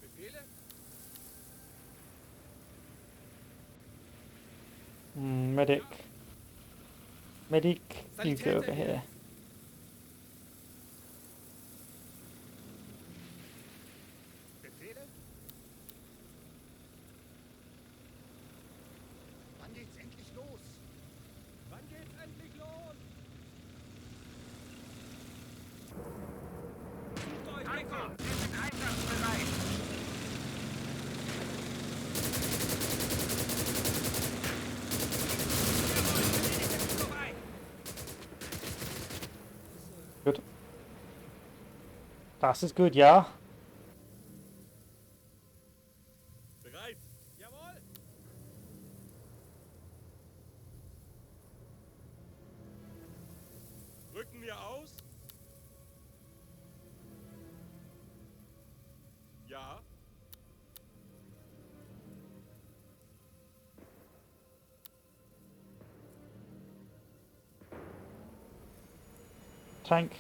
Befehle? Medic. Medic, you go over here. Befehle? Wann geht's endlich los? Wann geht's endlich los? Sucht euch Deckung! Good. Das ist gut, ja. Bereit. Jawohl! Rücken wir aus? Ja. Tank.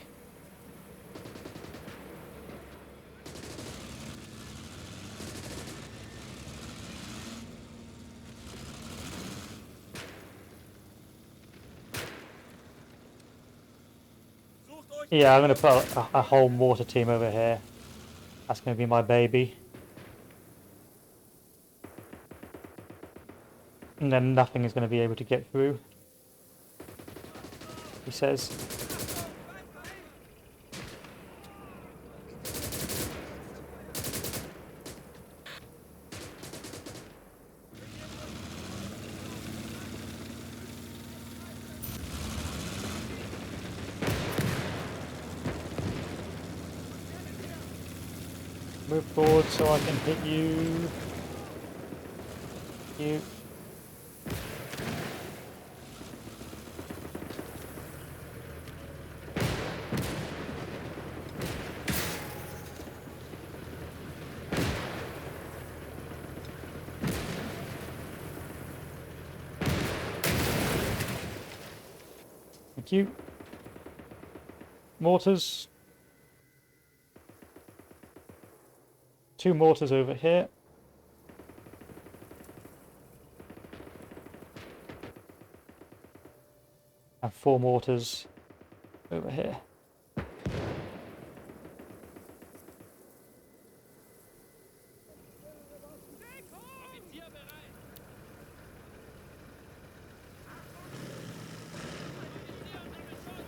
Sucht euch. Yeah, I'm going to put a whole mortar team over here. That's going to be my baby. And then nothing is going to be able to get through. He says. Move forward so I can hit you. You. Thank you. Mortars. 2 mortars over here. And 4 mortars over here. Offizier bereit! Offizier unter Beschuss!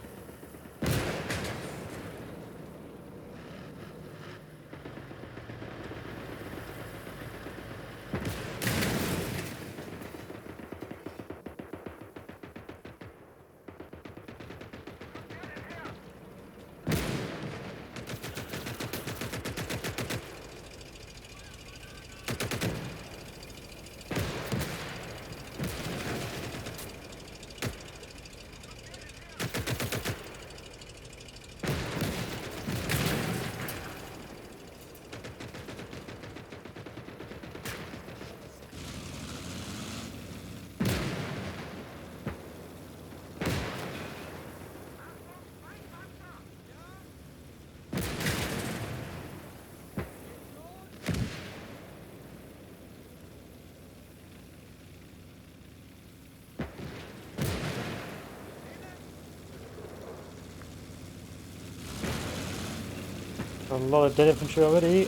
A lot of dead infantry already.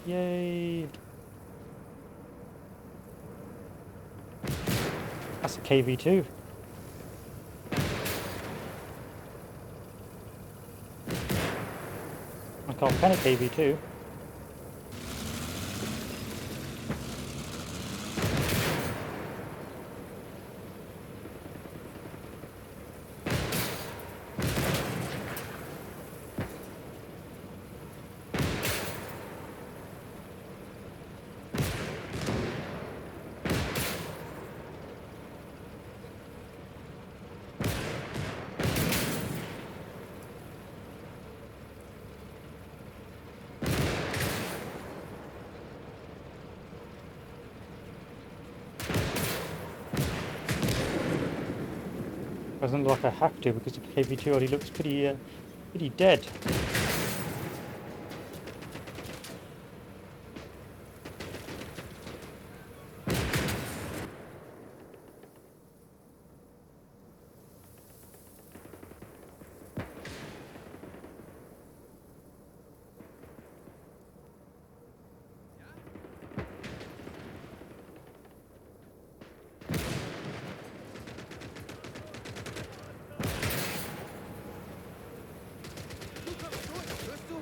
Yay! That's a KV2. I can't pen a KV2. Doesn't look like I have to because the KV2 already looks pretty dead. Du kommst durch, hörst du?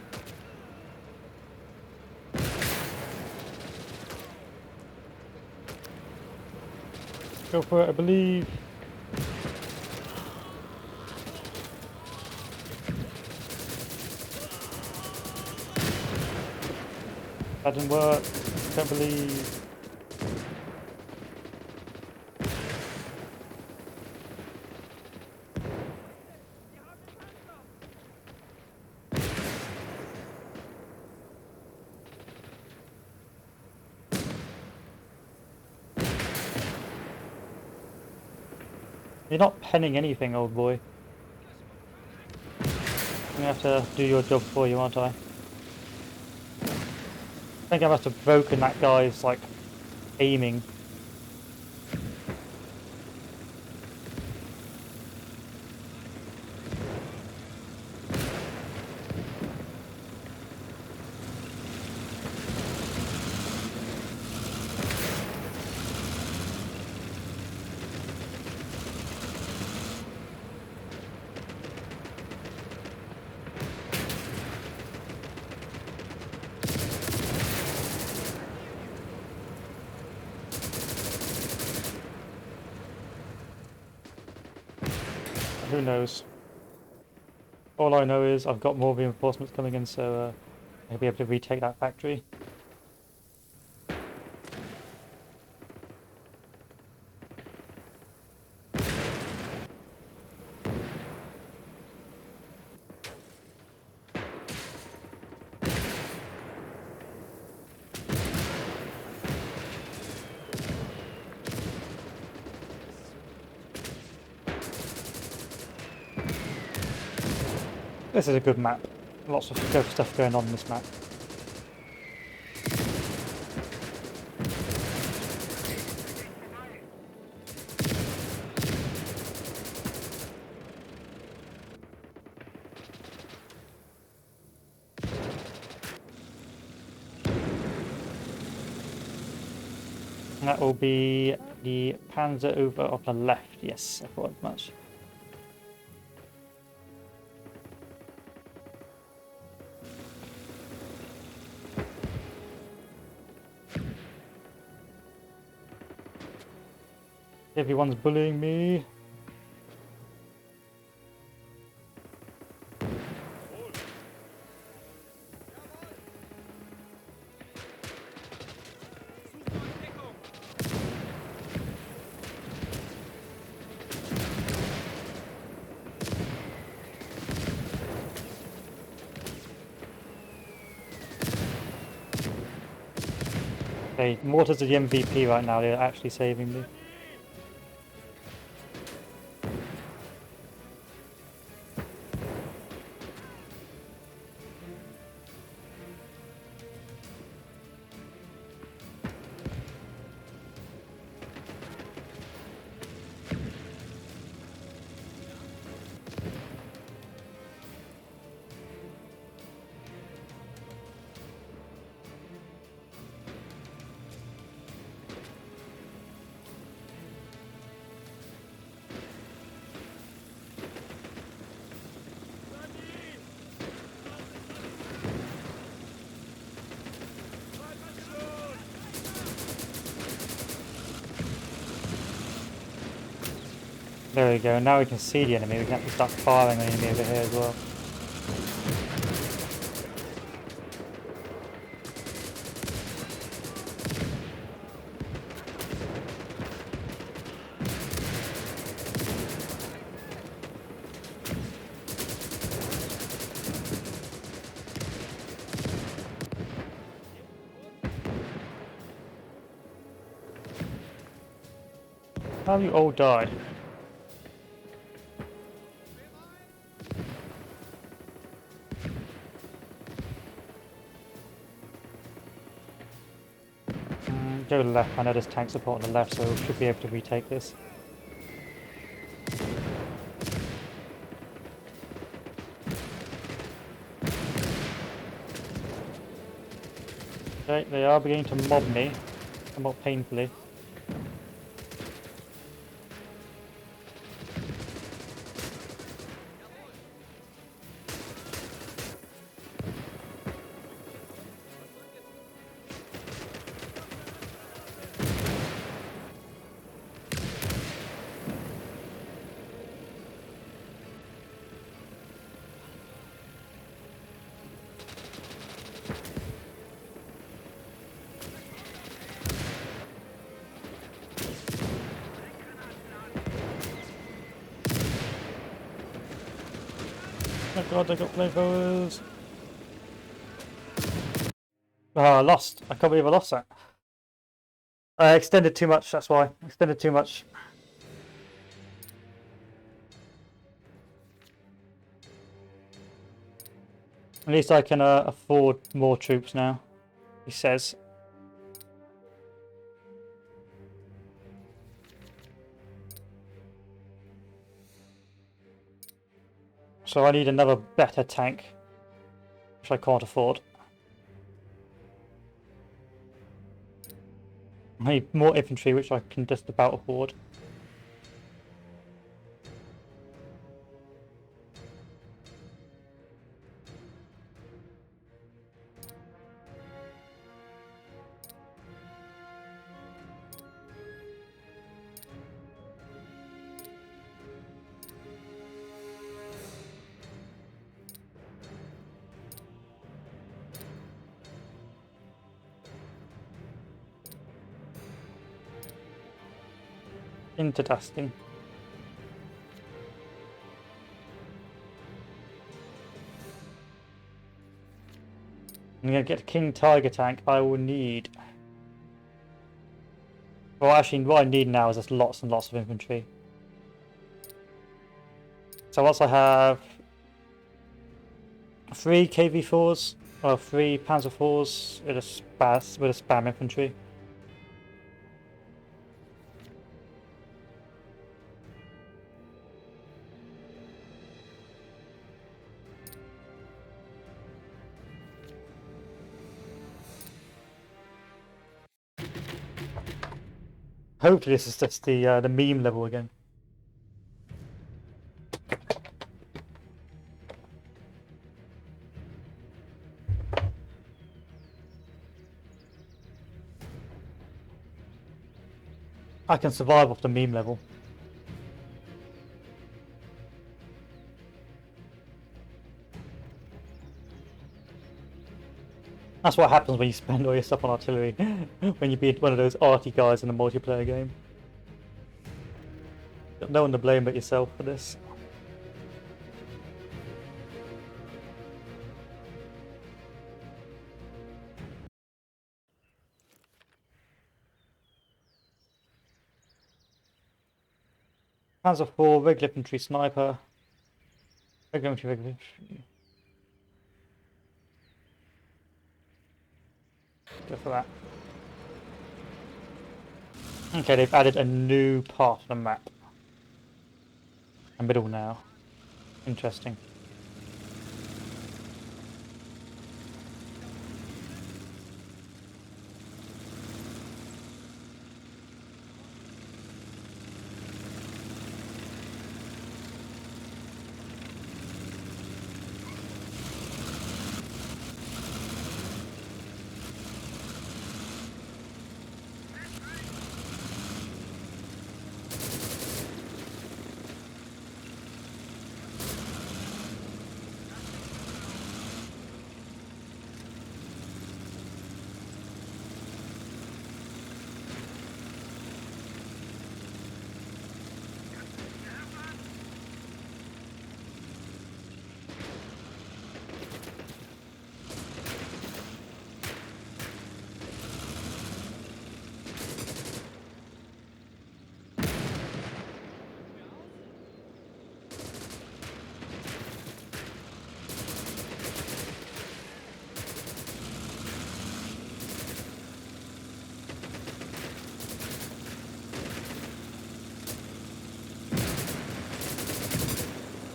Go for it, I believe. That didn't work. Don't believe. You're not penning anything, old boy. I'm gonna have to do your job for you, aren't I? I think I must have broken that guy's, like, aiming. Who knows? All I know is I've got more reinforcements coming in, so I'll be able to retake that factory. This is a good map. Lots of good stuff going on in this map. And that will be the Panzer over on the left. Yes, I thought as much. Everyone's bullying me. Okay, mortars are the MVP right now. They're actually saving me. There we go, now we can see the enemy, we can actually start firing on the enemy over here as well. How have you all died? Go left, I know there's tank support on the left, so we should be able to retake this. Okay, they are beginning to mob me, somewhat painfully. God, they got flamethrowers. Oh, I lost. I can't believe I lost that. I extended too much, that's why. Extended too much. At least I can afford more troops now, he says. So I need another better tank, which I can't afford. I need more infantry, which I can just about afford. Into dusting. I'm gonna get a King Tiger tank. I will need. Well, actually, what I need now is just lots and lots of infantry. So once I have 3 KV4s or 3 Panzer IVs with a spam infantry. Hopefully this is just the meme level again. I can survive off the meme level. That's what happens when you spend all your stuff on artillery. When you be one of those arty guys in a multiplayer game. Got no one to blame but yourself for this. Panzer IV, regular infantry sniper. Regular infantry. Go for that. Okay, they've added a new part of the map. A middle now. Interesting.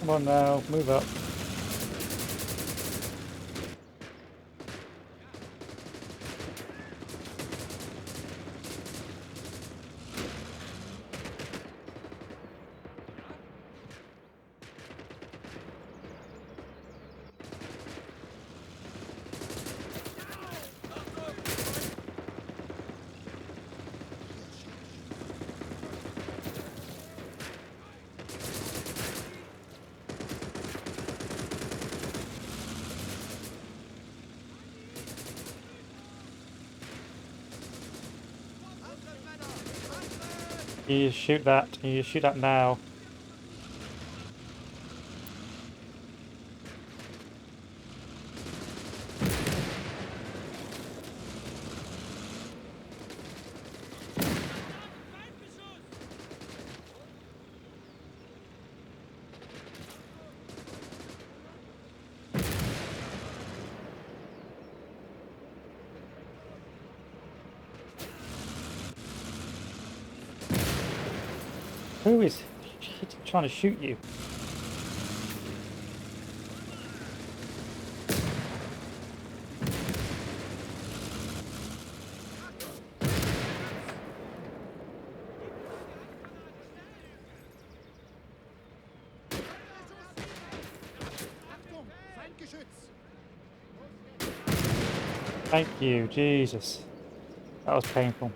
Come on now, move up. You shoot that. You shoot that now. Who is trying to shoot you? Achtung! Feindgeschütz! Thank you, Jesus. That was painful.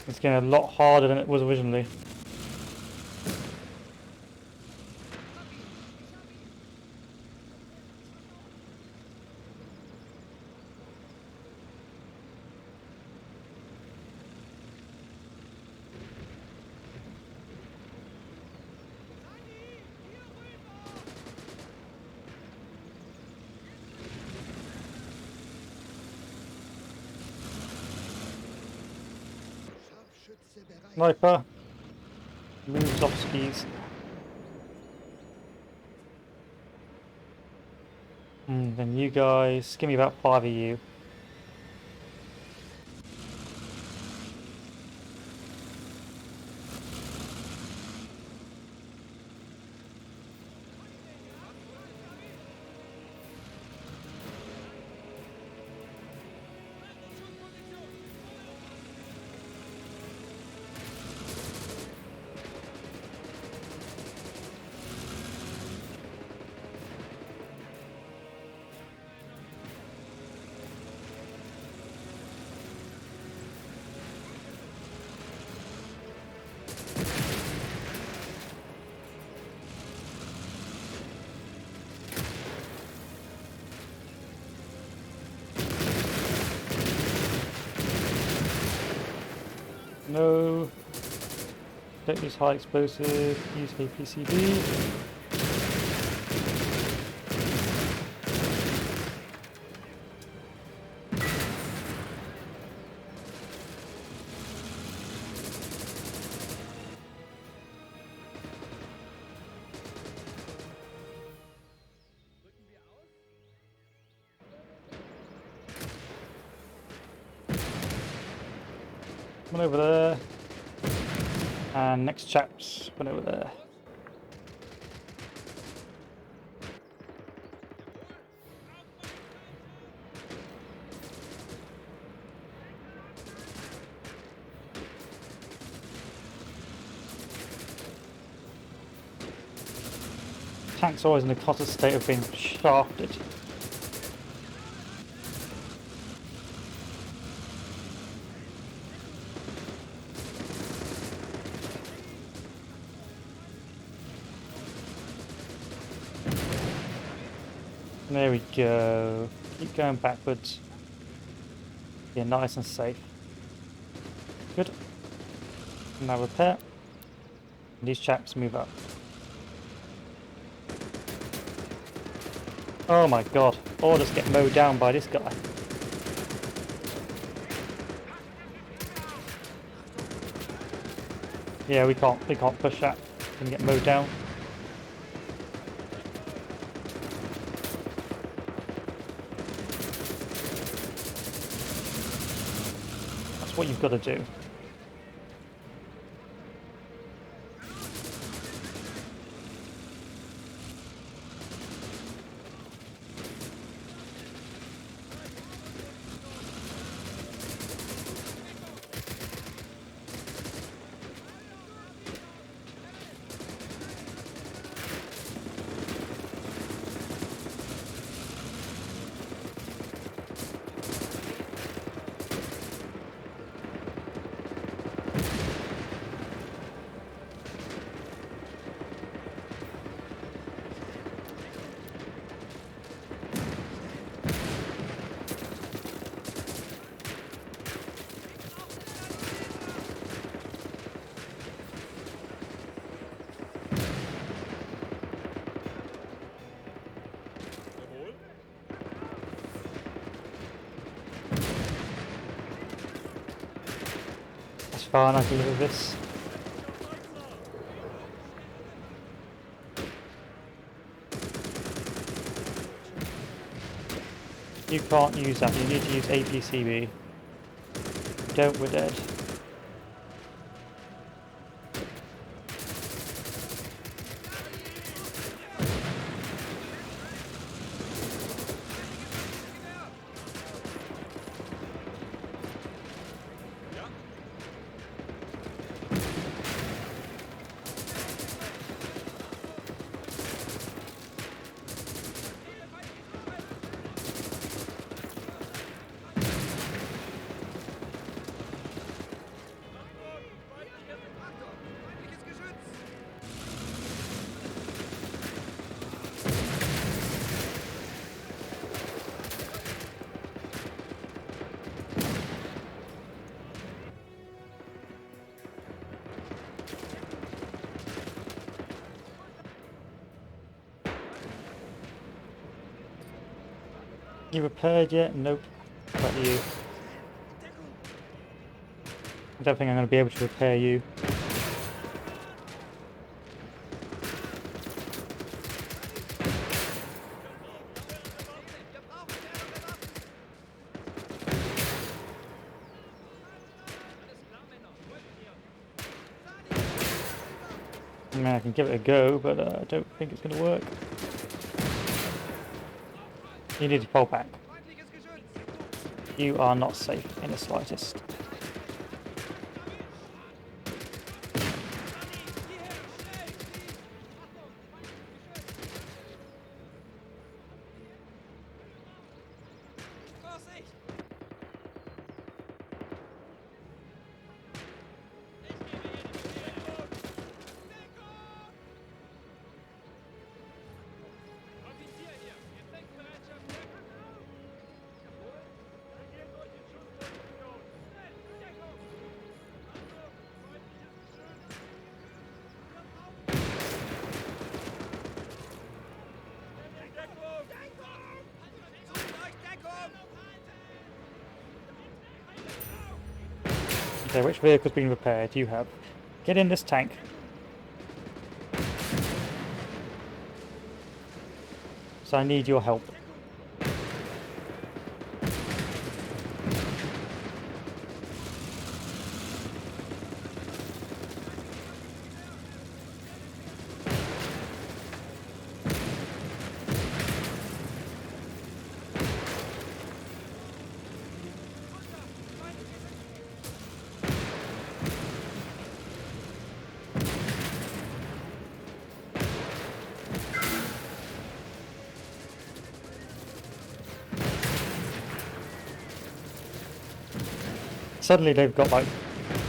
It's getting a lot harder than it was originally. Scharfschütze bereit. Sniper moves off skis. Then you guys, give me about 5 of you. No. Don't use high explosive. Use APCB. One over there. And next chaps, one over there. Tank's always in a constant state of being shafted. There we go. Keep going backwards. Yeah, nice and safe. Good. Now repair. And these chaps move up. Oh my god. Or just get mowed down by this guy. Yeah, we can't push that. Can get mowed down. That's what you've got to do. fine, I can live with this. You can't use that, you need to use APCB. Don't, we're dead. Feindliches Geschütz! You repaired yet? Nope. What about you? I don't think I'm going to be able to repair you. Wir brauchen mehrere Waffen! Alles klar, Männer. Folgt mir! I mean, I can give it a go, but I don't think it's going to work. You need to fall back. Feindliches Geschütz! You are not safe in the slightest. Vorsicht! Offizier hier! Gefechtsbereitschaft! Jawohl! Regiert euch in Schussposition! Schnell! Deckung! Achtung! Feindliches Geschütz! Deckung! Sucht euch Deckung! Okay, which vehicle's been repaired? You have. Get in this tank. So I need your help. Suddenly they've got like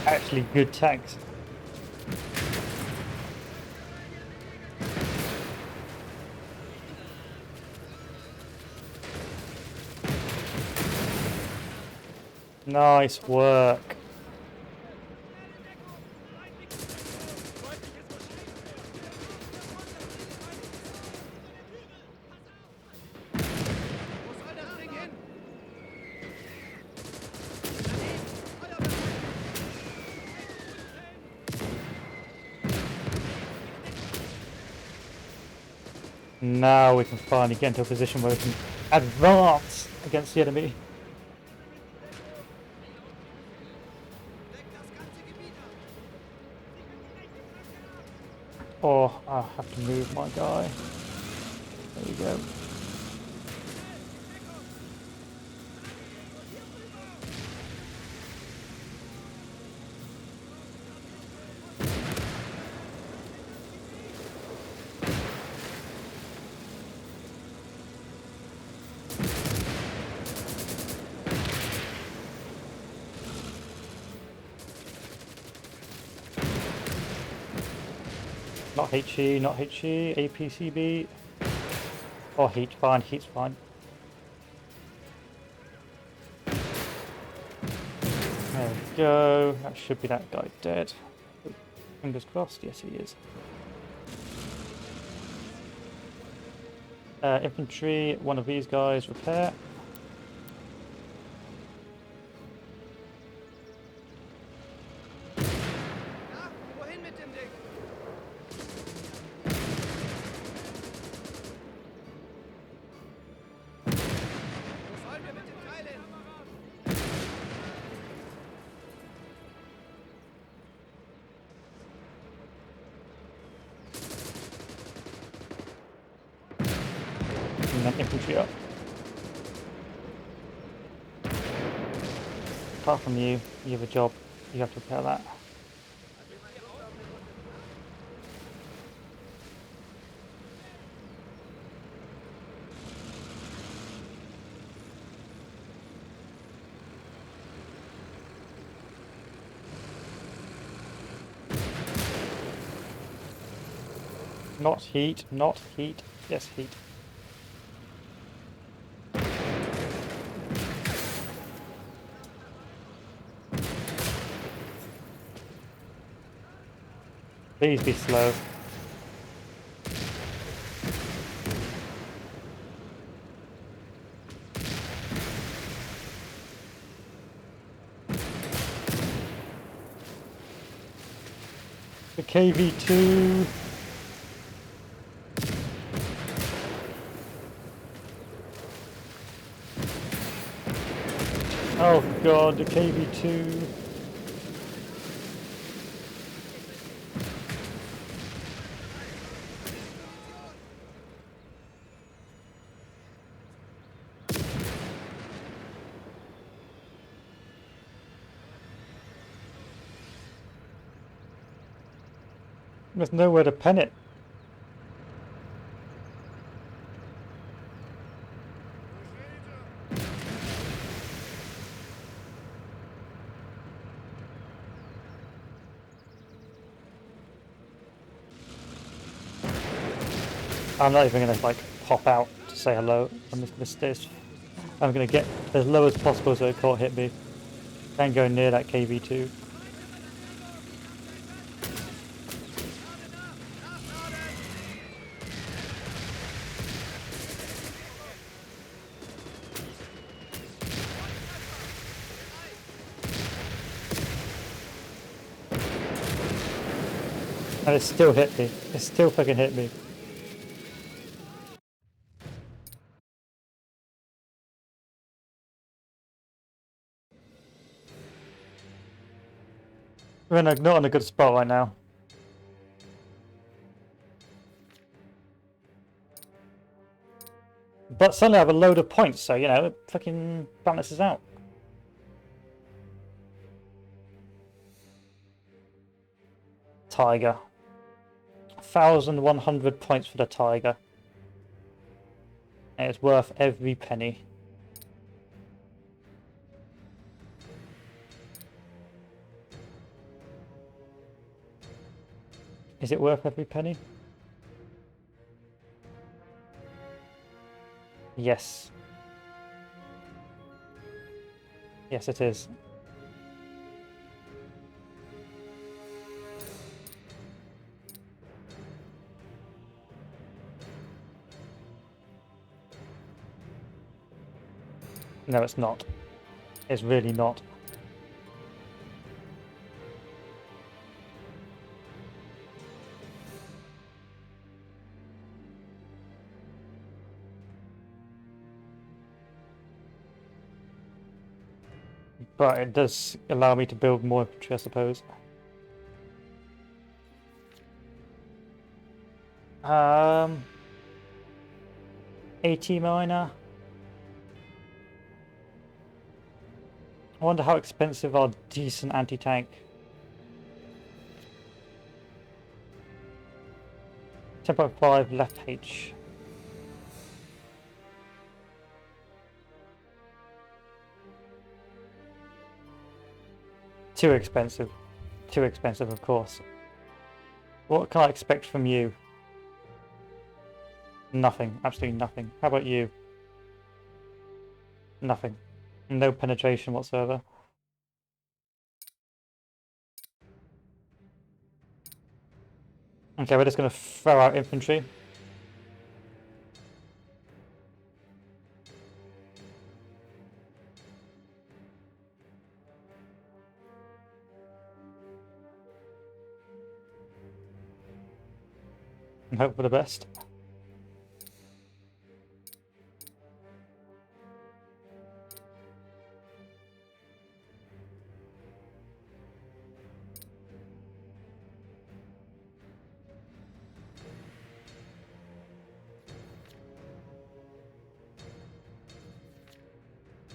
actually good tanks. Nice work. Wo soll das Ding hin? Now we can finally get into a position where we can advance against the enemy. Deckt das ganze Gebiet ab! Or I have to move my guy. There we go. Not HE, not HE, APCB. Oh, heat, fine, heat's fine. There we go. That should be that guy dead. Fingers crossed, yes he is. Infantry, one of these guys, repair. an infantry up. Apart from you, you have a job. You have to repair that. Not heat, not heat. Yes, heat. Please be slow. The KV2. Oh god, the KV2. There's nowhere to pen it. I'm not even gonna like pop out to say hello. I'm just gonna stay. I'm gonna get as low as possible so it can't hit me. Can't go near that KV2. And it still hit me. It still fucking hit me. We're not in a good spot right now. But suddenly I have a load of points, so you know, it fucking balances out. Tiger. 1,100 points for the Tiger. And it's worth every penny. Is it worth every penny? Yes. Yes, it is. No, it's not. It's really not. But it does allow me to build more infantry, I suppose. 80 miner. I wonder how expensive are decent anti-tank. 10.5 left H. Too expensive. Too expensive, of course. What can I expect from you? Nothing. Absolutely nothing. How about you? Nothing. No penetration whatsoever. Okay, we're just going to throw out infantry. And hope for the best.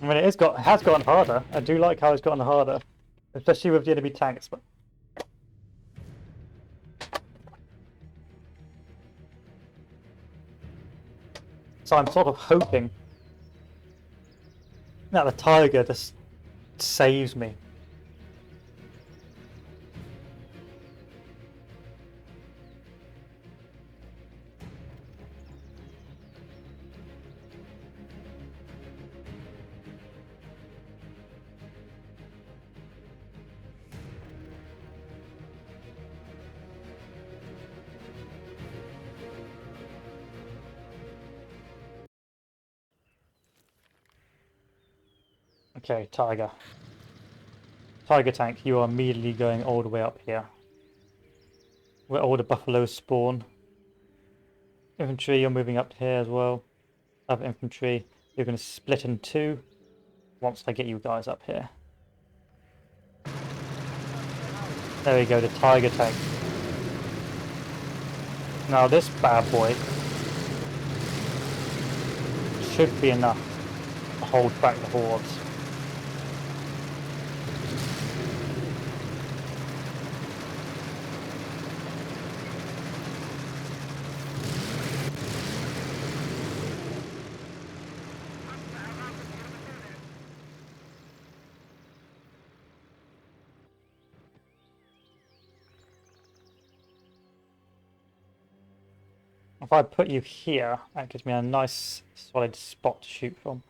I mean, it has gotten harder. I do like how it's gotten harder, especially with the enemy tanks. But so I'm sort of hoping that the Tiger just saves me. Okay, Tiger. Tiger tank, you are immediately going all the way up here, where all the buffaloes spawn. Infantry, you're moving up here as well. Other infantry, you're going to split in two once I get you guys up here. There we go, the Tiger tank. Now this bad boy should be enough to hold back the hordes. If I put you here, that gives me a nice solid spot to shoot from.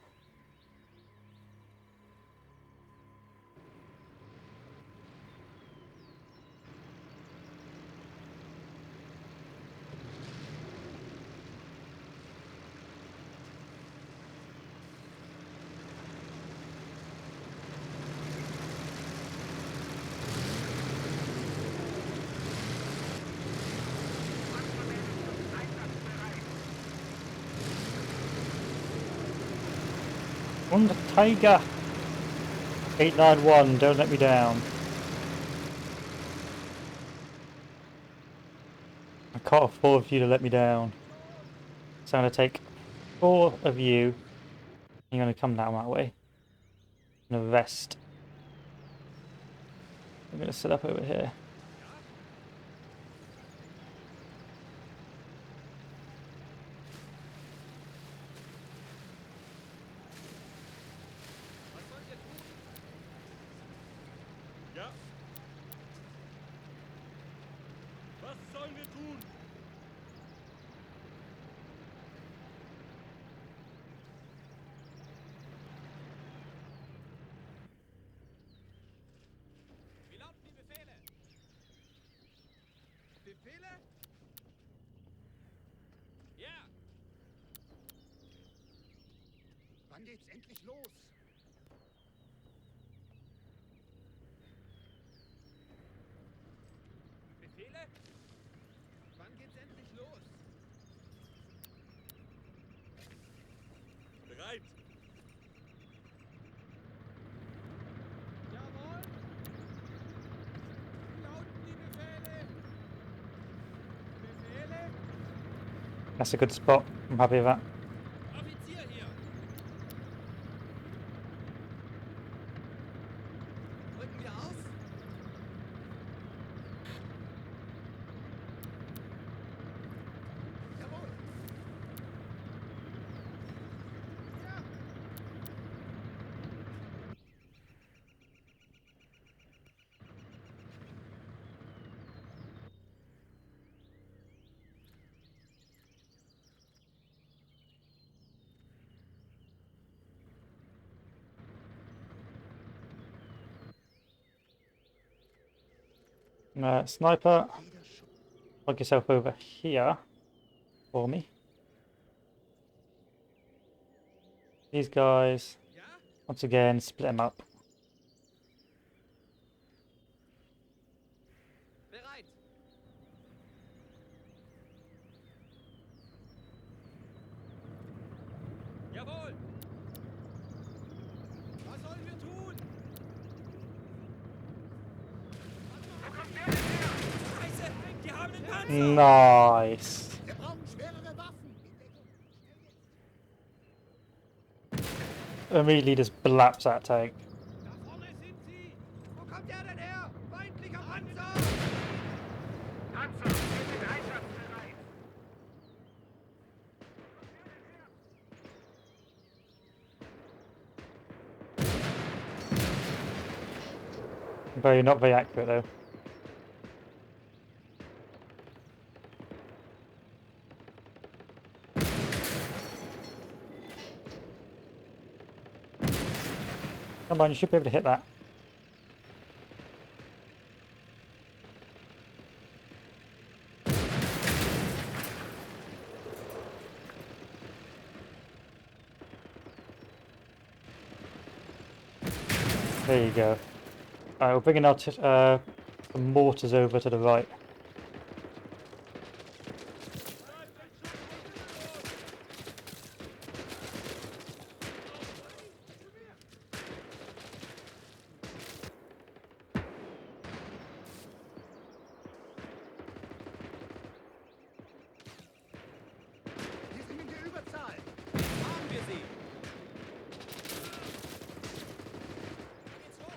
On the Tiger! 891, don't let me down. I can't afford for you to let me down. So I'm going to take 4 of you. You're going to come down that way. In a vest. I'm going to set up over here. Ja? Was sollen wir tun? Wie lauten die Befehle? Befehle? Ja. Wann geht's endlich los? Befehle? Wann geht's endlich los? Bereit! Jawohl. Wie lauten die Befehle? Befehle? That's a good spot. I'm happy with that. Offizier hier. Rücken wir aus? Jawohl. Ja. Sniper, Jeder Schuss. plug yourself over here for me. These guys, Ja? once again, split them up. Bereit. Jawohl. Was sollen wir tun? Scheiße, die haben den Panzer. Nice. Wir brauchen schwerere Waffen. In Deckung. Schnell immediately just blaps that tank. Da vorne sind sie! Wo kommt der denn her? Feindlicher Panzer! Panzer, wir sind einsatzbereit. Not very accurate though. Come on, you should be able to hit that. There you go. Alright, we're bringing our the mortars over to the right. Wir sind in der Überzahl. Haben wir sie! Geht's los!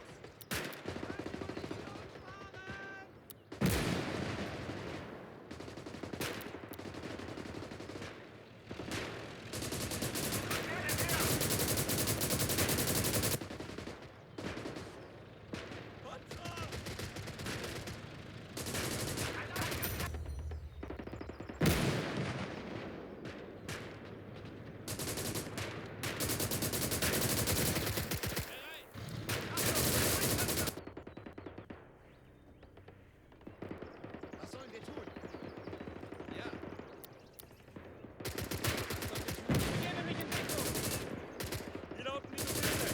Was sollen wir tun? Ja. Begebe mich in Deckung! Wie lauten die Befehle?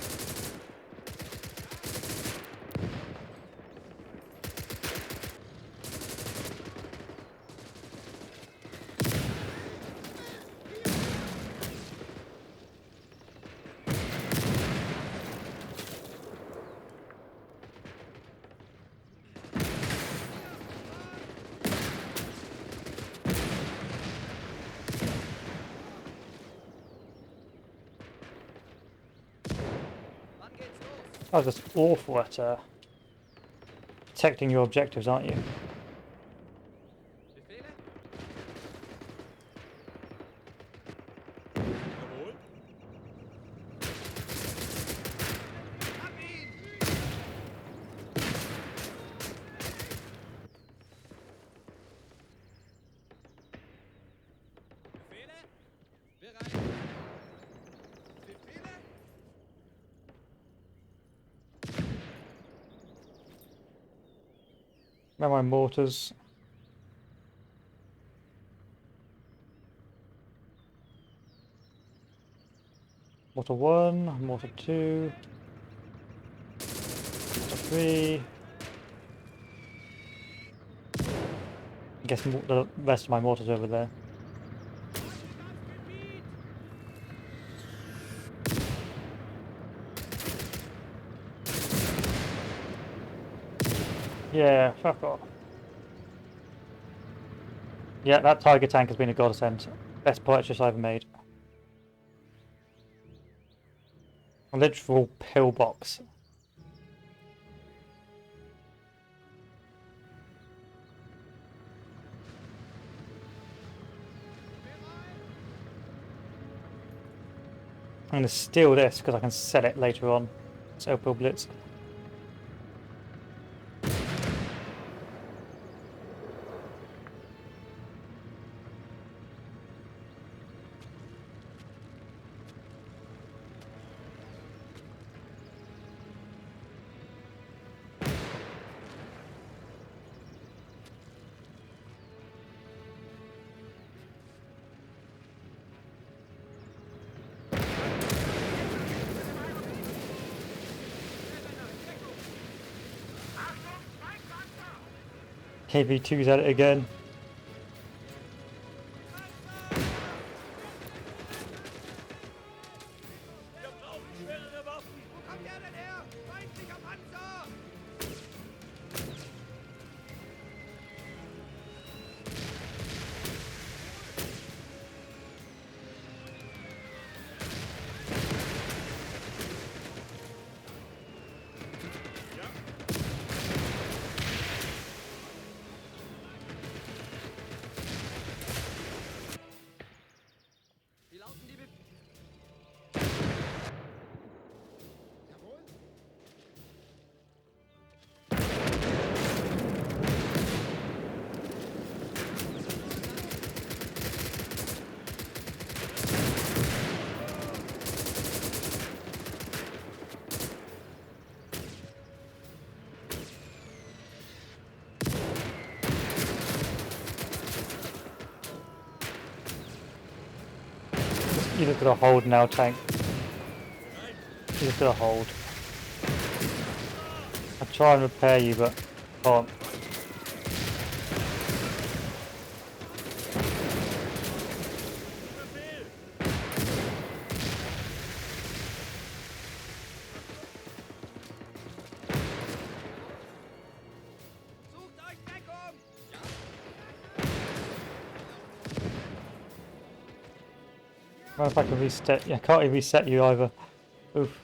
Wann geht's los? Oh, just awful at protecting your objectives, aren't you? Befehle? Jawohl. Hab ihn! Befehle? Bereit! Befehle? Where are my mortars? Mortar 1, mortar 2, mortar 3. I guess the rest of my mortars over there. Yeah, fuck off. Yeah, that Tiger tank has been a godsend. Best purchase I've made. A literal pillbox. I'm going to steal this because I can sell it later on. It's Opal Blitz. KV2's at it again. Wir brauchen schwerere Waffen. Wo kommt der denn her? Feindlicher Panzer! You just gotta hold now, tank. You just gotta hold. I'll try and repair you, but can't. Sucht euch Deckung! I don't know if I can reset. Yeah, I can't even reset you either. Oof.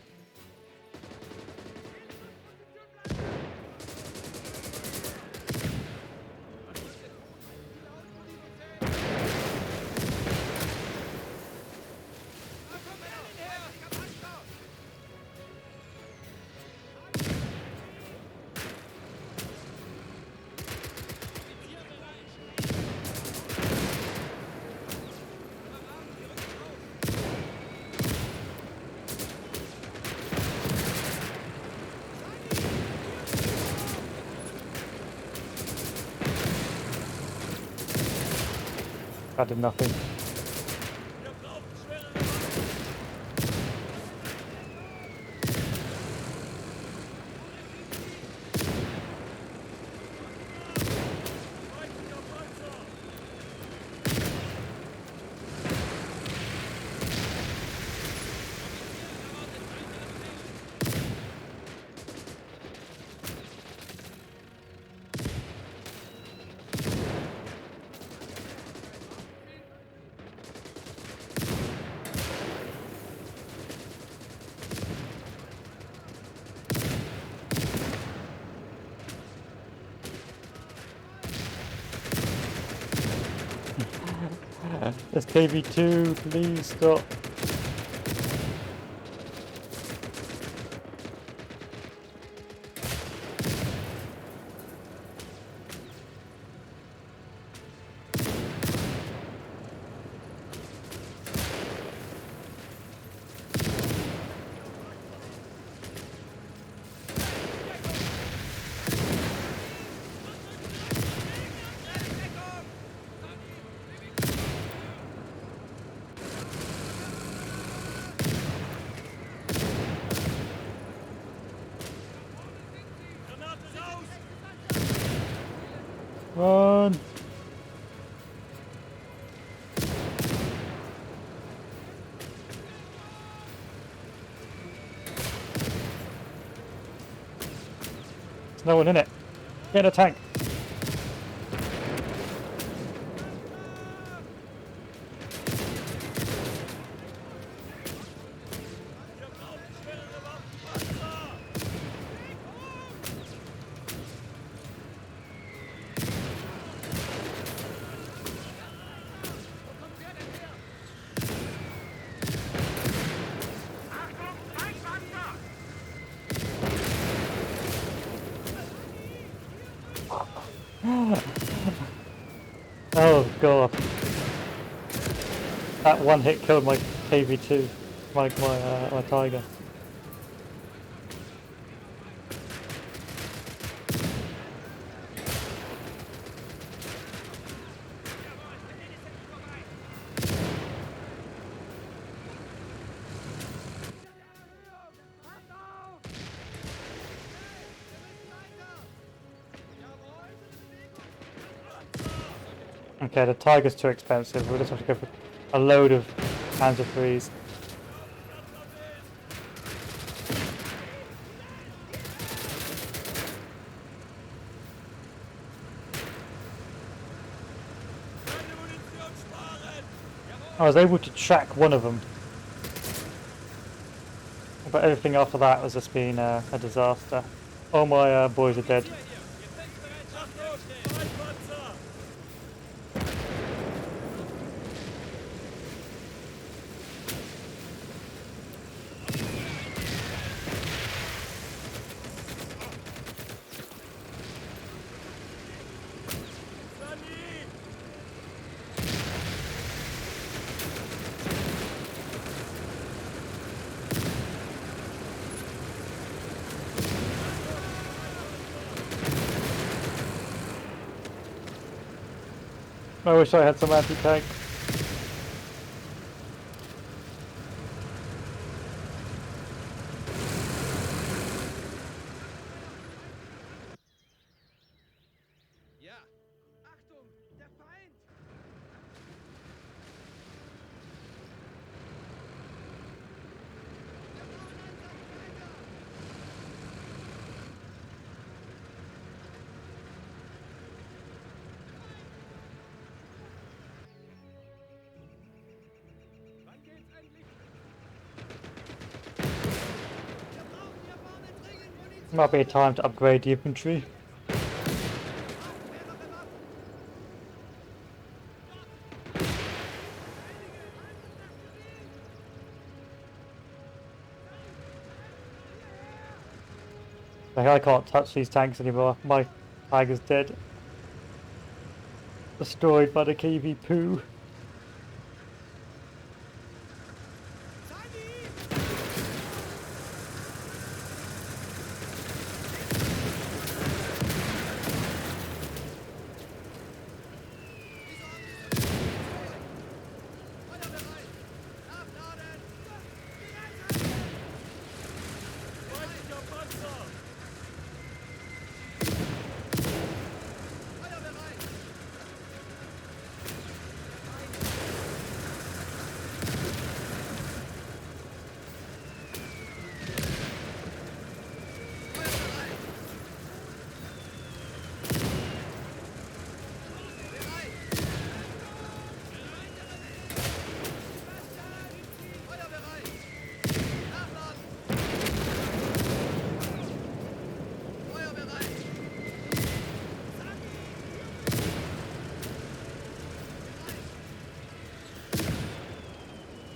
I did nothing. This KV2, please stop. Run! There's no one in it. Get in a tank. Oh god. That one hit killed my KV2, my Tiger. Okay, the Tiger's too expensive. We'll just have to go for a load of Panzer IIIs. I was able to track one of them, but everything after that has just been a disaster. All my boys are dead. I wish I had some anti-tank. Might be a time to upgrade the infantry. Like, I can't touch these tanks anymore. My tiger's dead. Destroyed by the KV poo. Feindlicher Panzer!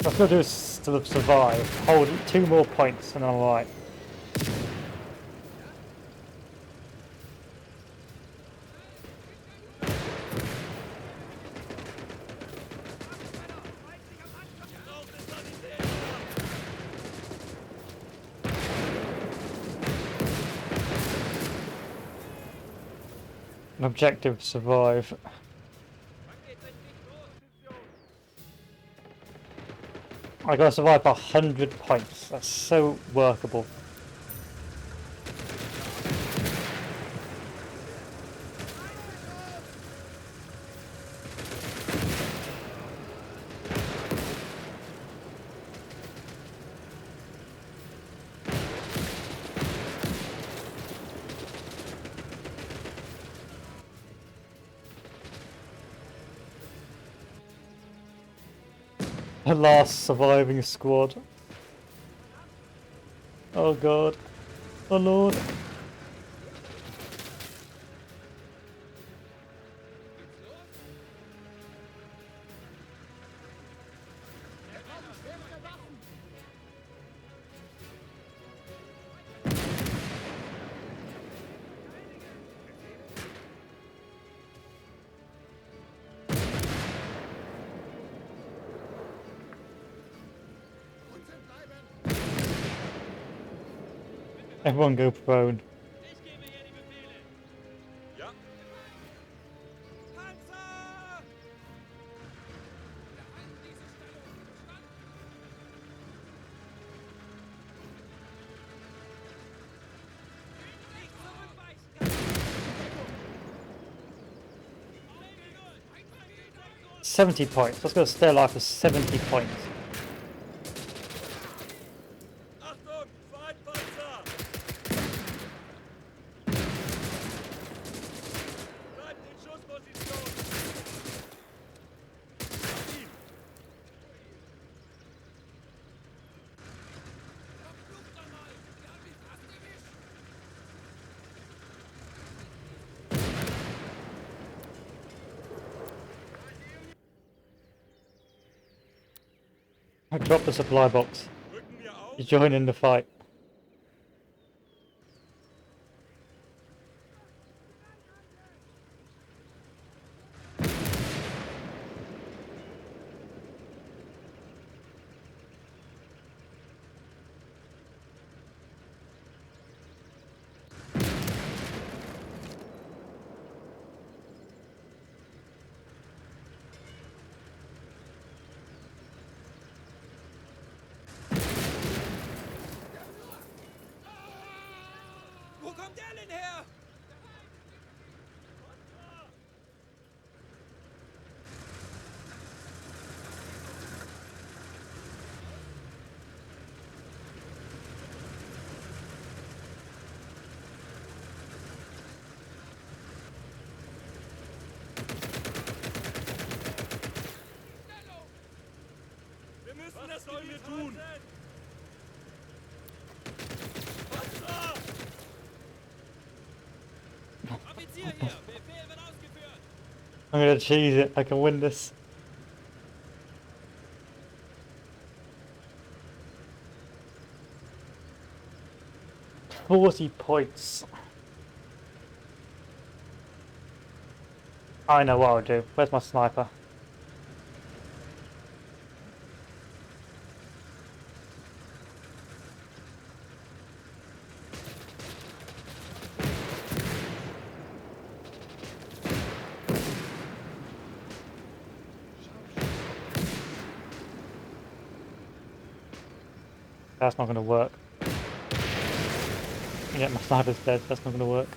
What I've got to do is still survive. Hold 2 more points and I'm alright. An objective, survive. I gotta survive by 100 points. That's so workable. The last surviving squad. Oh god. Oh lord. Everyone go prone. Ich gebe hier die Befehle. Ja. Panzer! Behalten diese Stellung. Stand. Nicht zurückweichen! 70 points. Let's go stay alive for 70 points. Achtung! Feindpanzer! Bleibt in Schussposition! Auf ihn! Verflucht einmal. Wir haben ihn fast erwischt. I dropped the supply box. Rücken wir auf! You join in the fight. Wo kommt der denn her? Wir müssen das Gebiet tun! Panzer! I'm gonna cheese it. I can win this. £40. I know what I'll do. Where's my sniper? That's not gonna work. Yeah, my sniper's dead. That's not gonna work.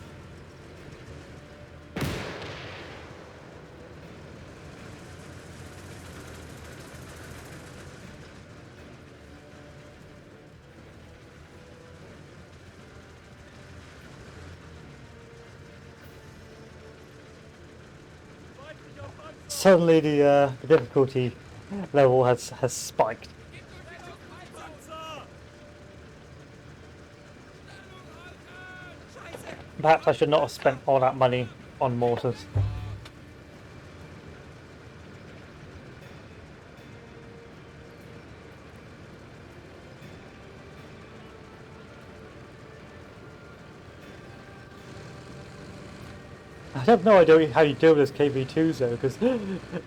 Suddenly the difficulty level has spiked. Panzer! Perhaps I should not have spent all that money on mortars. I have no idea how you deal with this KV2s though, because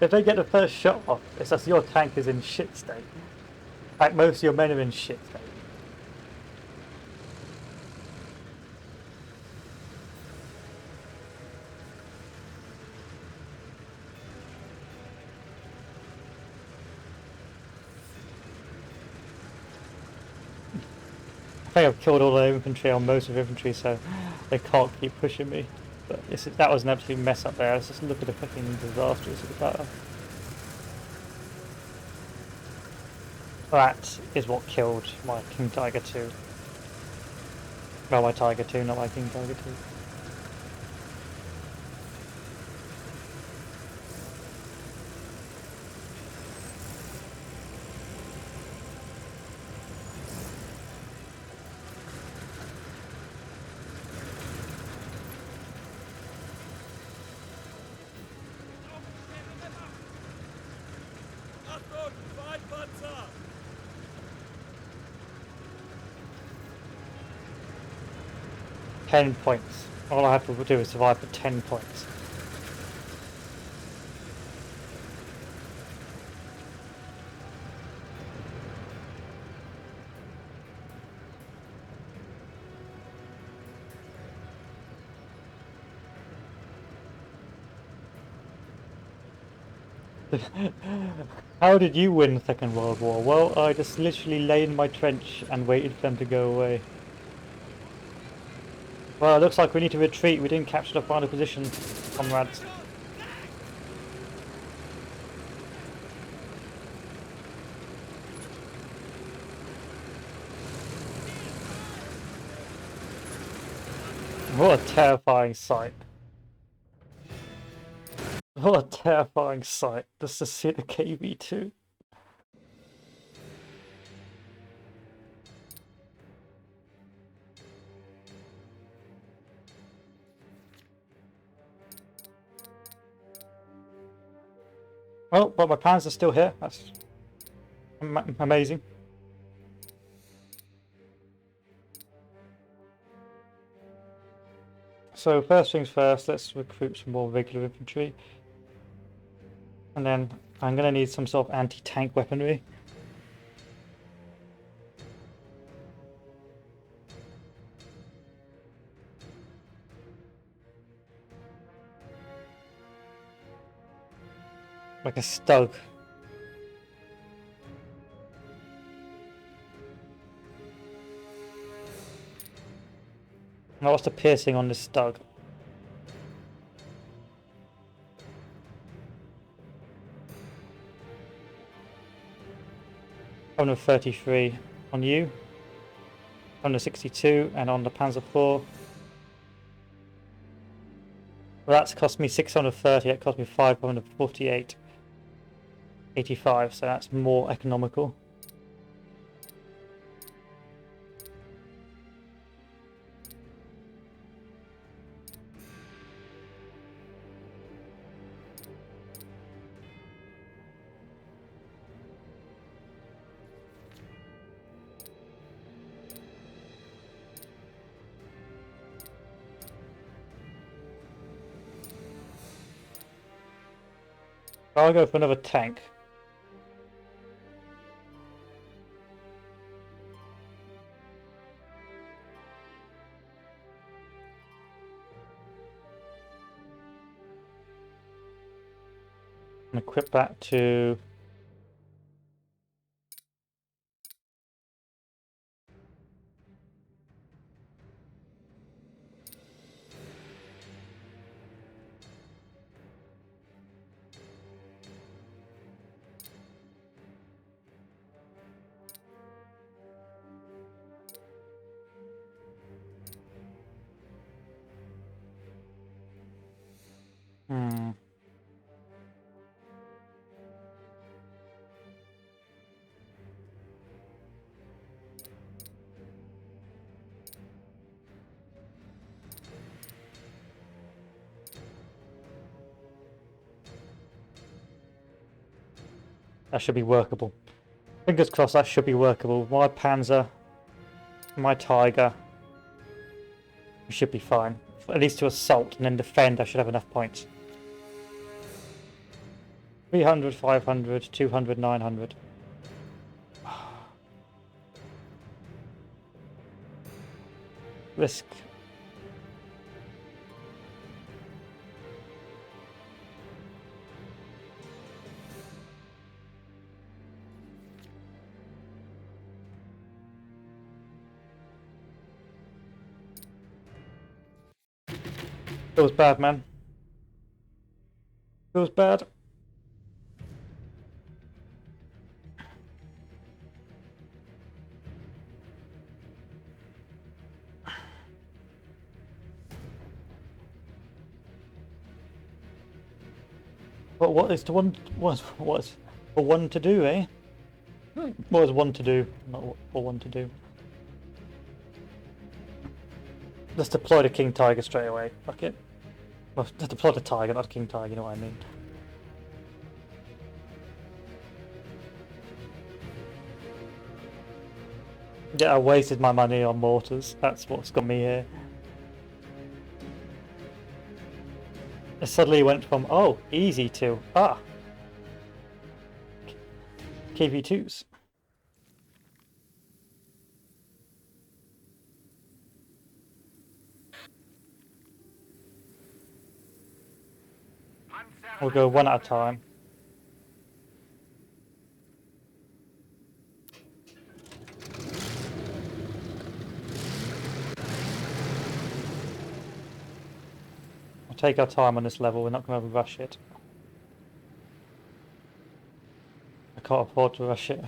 if they get the first shot off, it's as your tank is in shit state. Like most of your men are in shit state. I think I've killed all the infantry on most of infantry, so they can't keep pushing me. But that was an absolute mess up there. Let's just look at the fucking disasters of the battle. That is what killed my King Tiger 2. Well, my Tiger 2, not my King Tiger 2. Achtung, Feindpanzer! 10 points. All I have to do is survive for 10 points. How did you win the Second World War? Well, I just literally lay in my trench and waited for them to go away. Well, it looks like we need to retreat. We didn't capture the final position, comrades. What a terrifying sight. What a terrifying sight, just to see the KV2. Oh, but my plans are still here. That's amazing. So first things first, let's recruit some more regular infantry. And then I'm going to need some sort of anti-tank weaponry. Like a stug. Now what's the piercing on this stug? On the 33 on you, on the 62 and on the Panzer IV. Well, that's cost me 630, that cost me 548. 85, so that's more economical. I'll go for another tank. And equip that to... Hmm. That should be workable. Fingers crossed that should be workable. My Panzer, my Tiger, we should be fine. At least to assault and then defend I should have enough points. 300, 500, 200, 900. Risk. Feels bad, man. Feels bad. But what is to one? What's for one to do, eh? What is one to do? Not what for one to do. Let's deploy the King Tiger straight away. Fuck it. Well, just deploy the Tiger, not the King Tiger. You know what I mean? Yeah, I wasted my money on mortars. That's what's got me here. It suddenly went from, oh, easy to, KV2s. We'll go one at a time. We'll take our time on this level, we're not going to rush it. I can't afford to rush it.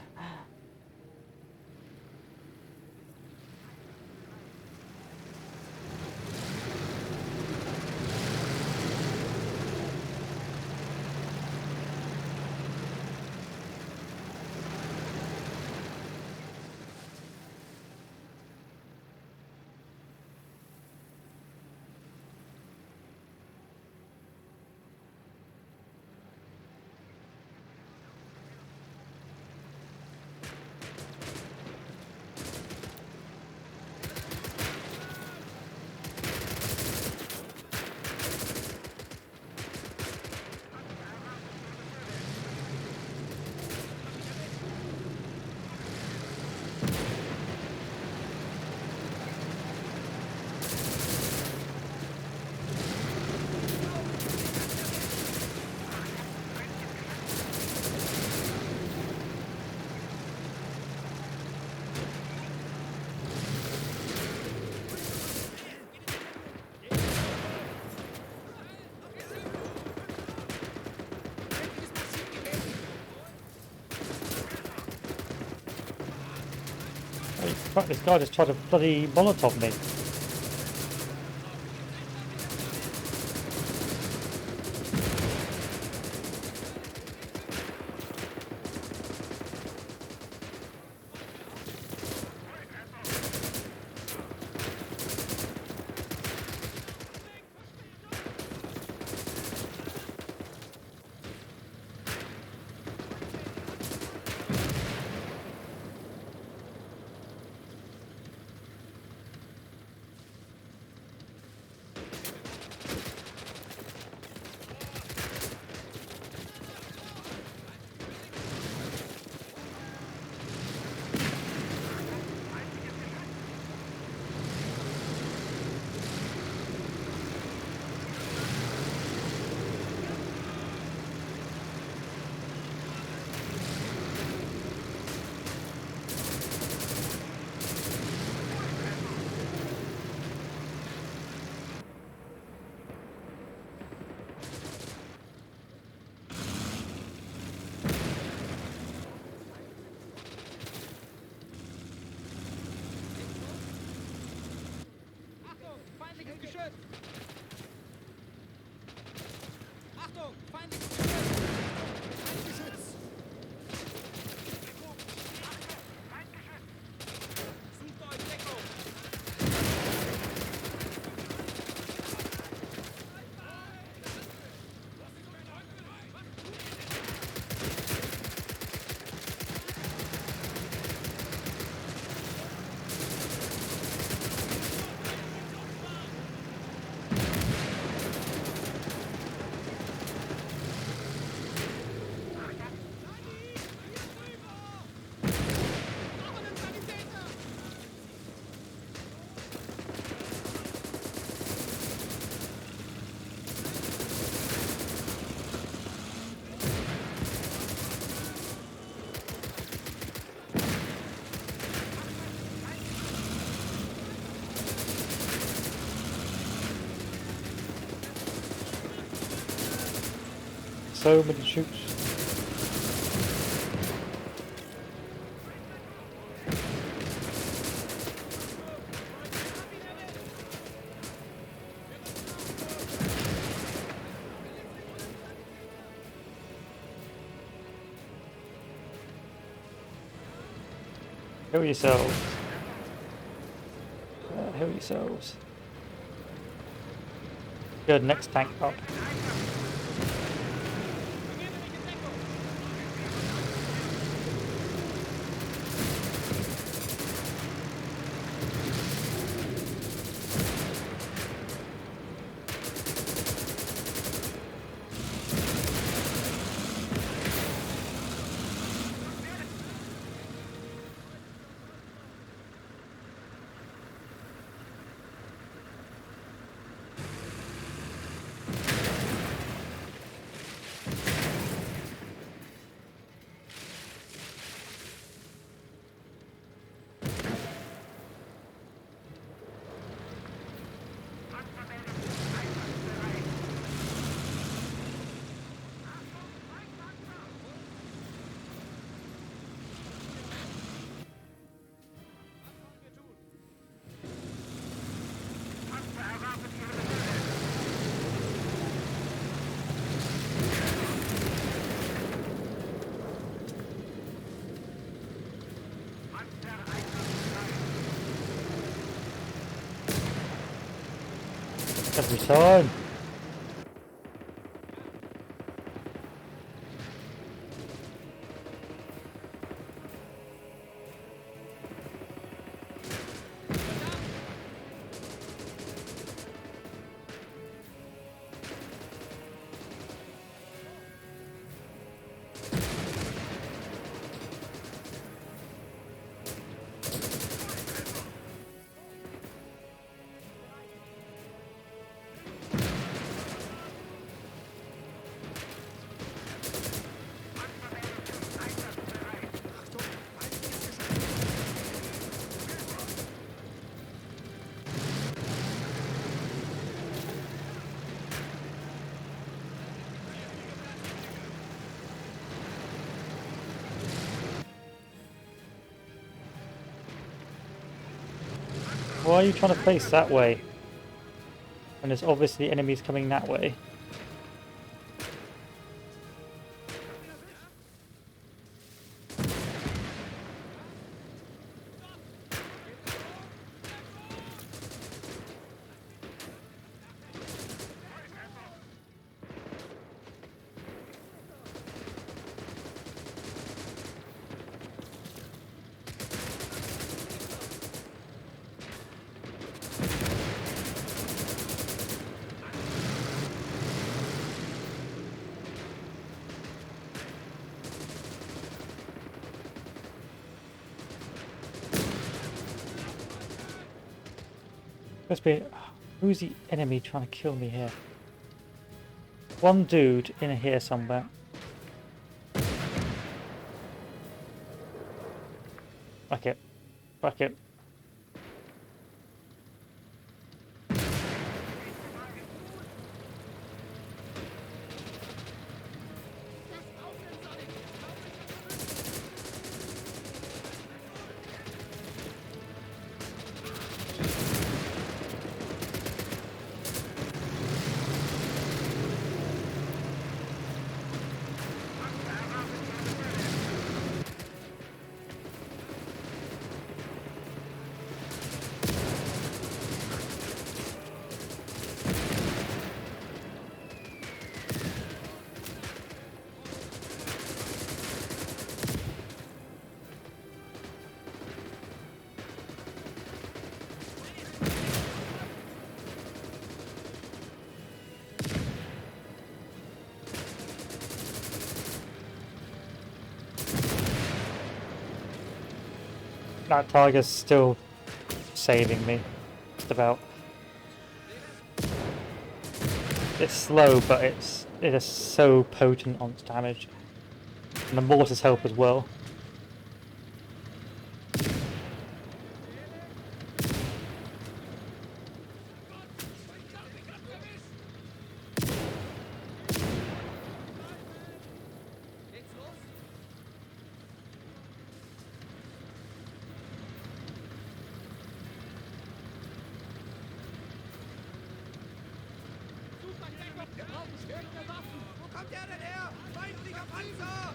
Hey, fuck, this guy just tried to bloody Molotov me. so many troops. Heal yourselves. Heal yourselves. Good, next tank up. Every time. Why are you trying to face that way? When there's obviously enemies coming that way. Must be. Who's the enemy trying to kill me here? One dude in here somewhere. Fuck it. Fuck it. That tiger's still saving me, just about. It's slow, but it is so potent on its damage. And the mortars help as well. Schwere Waffen! Wo kommt der denn her? Feindlicher Panzer!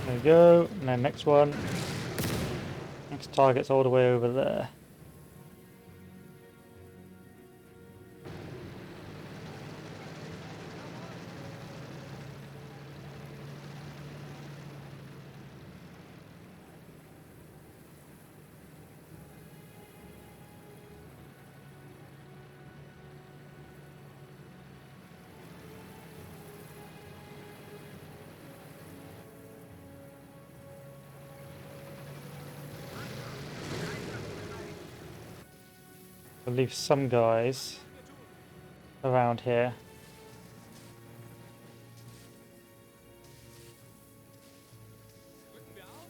There we go. And then next one. Next target's all the way over there. I'll leave some guys around here. Rücken wir aus?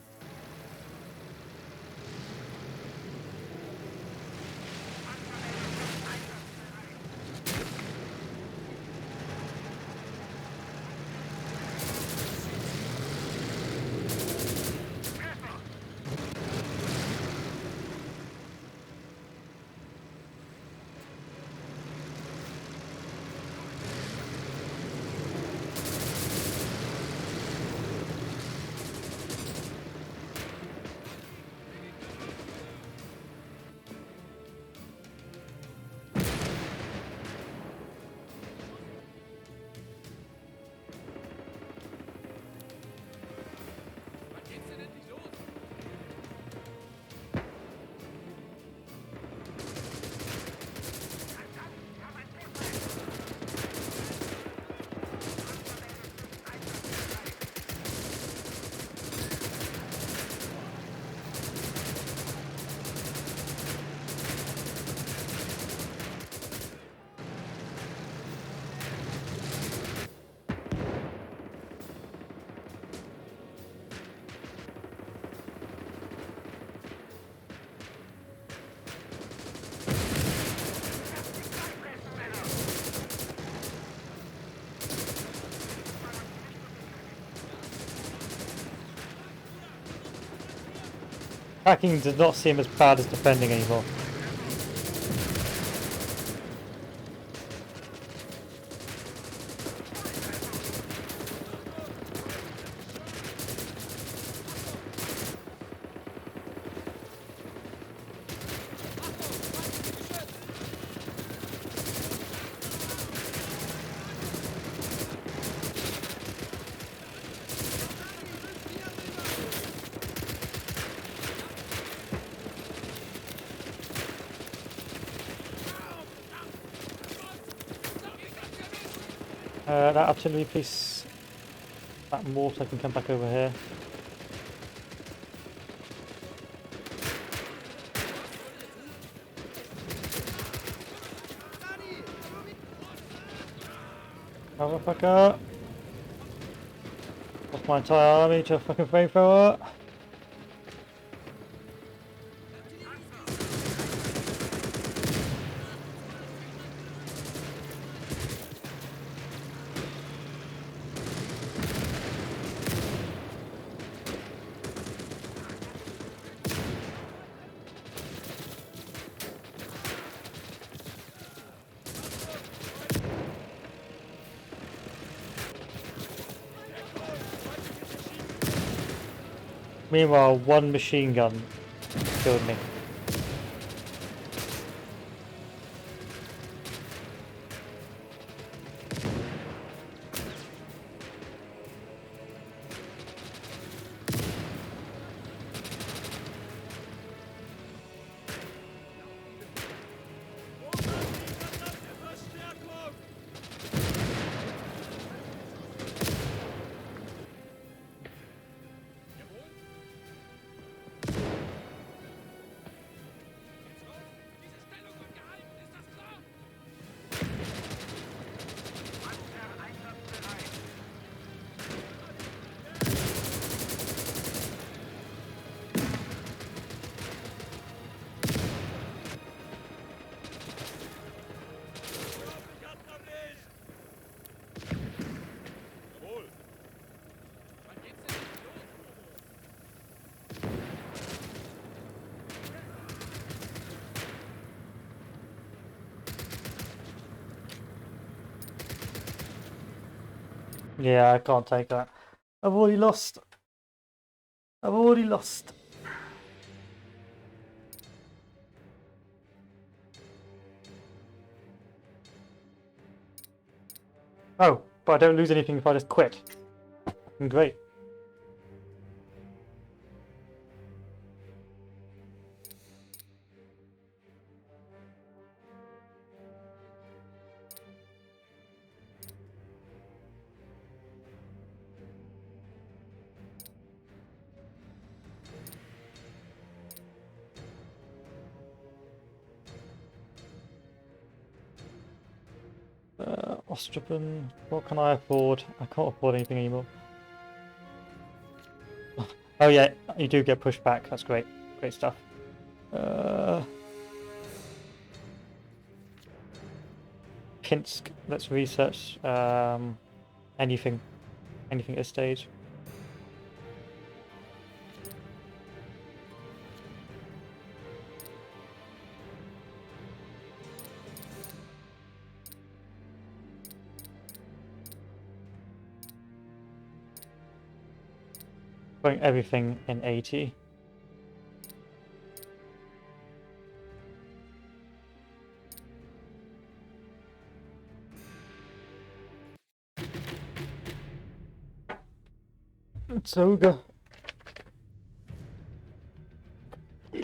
Wann geht's denn endlich los? Attacking does not seem as bad as defending anymore. That artillery piece, that mortar can come back over here. Motherfucker! Lost my entire army to a fucking flamethrower. Meanwhile, one machine gun killed me. Yeah, I can't take that. I've already lost. I've already lost. Oh, but I don't lose anything if I just quit. Great. Ostfront, what can I afford? I can't afford anything anymore. Oh yeah, you do get pushed back. That's great. Great stuff. Pinsk, let's research anything. Anything at this stage. Putting everything in 80. It's ogre. I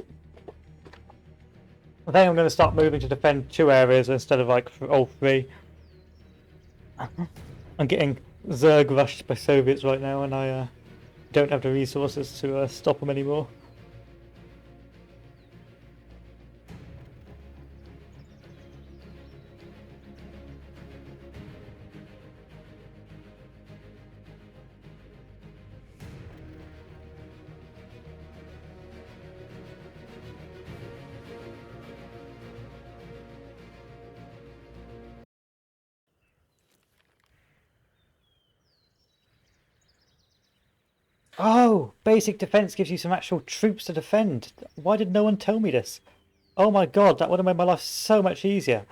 think I'm going to start moving to defend 2 areas instead of like all 3. I'm getting Zerg rushed by Soviets right now, and I don't have the resources to stop them anymore. Oh, basic defense gives you some actual troops to defend. Why did no one tell me this? Oh my god, that would have made my life so much easier.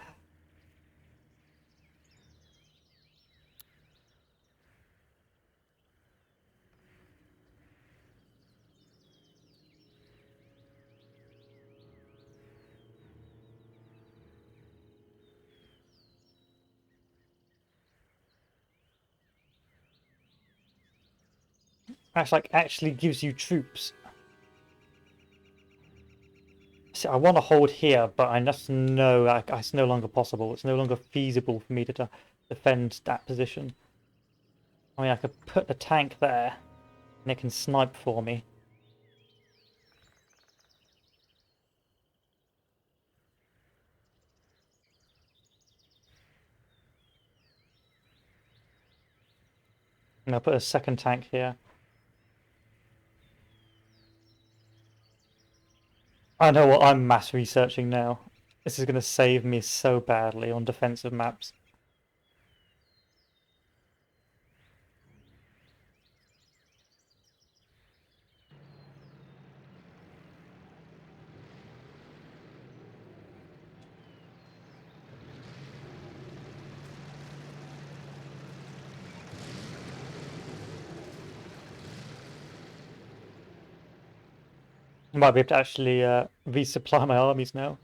That's like actually gives you troops. See, I want to hold here, but I just know it's no longer possible. It's no longer feasible for me to defend that position. I mean, I could put the tank there, and it can snipe for me. And I'll put a second tank here. I know what I'm mass researching now. This is going to save me so badly on defensive maps. I might be able to actually resupply my armies now.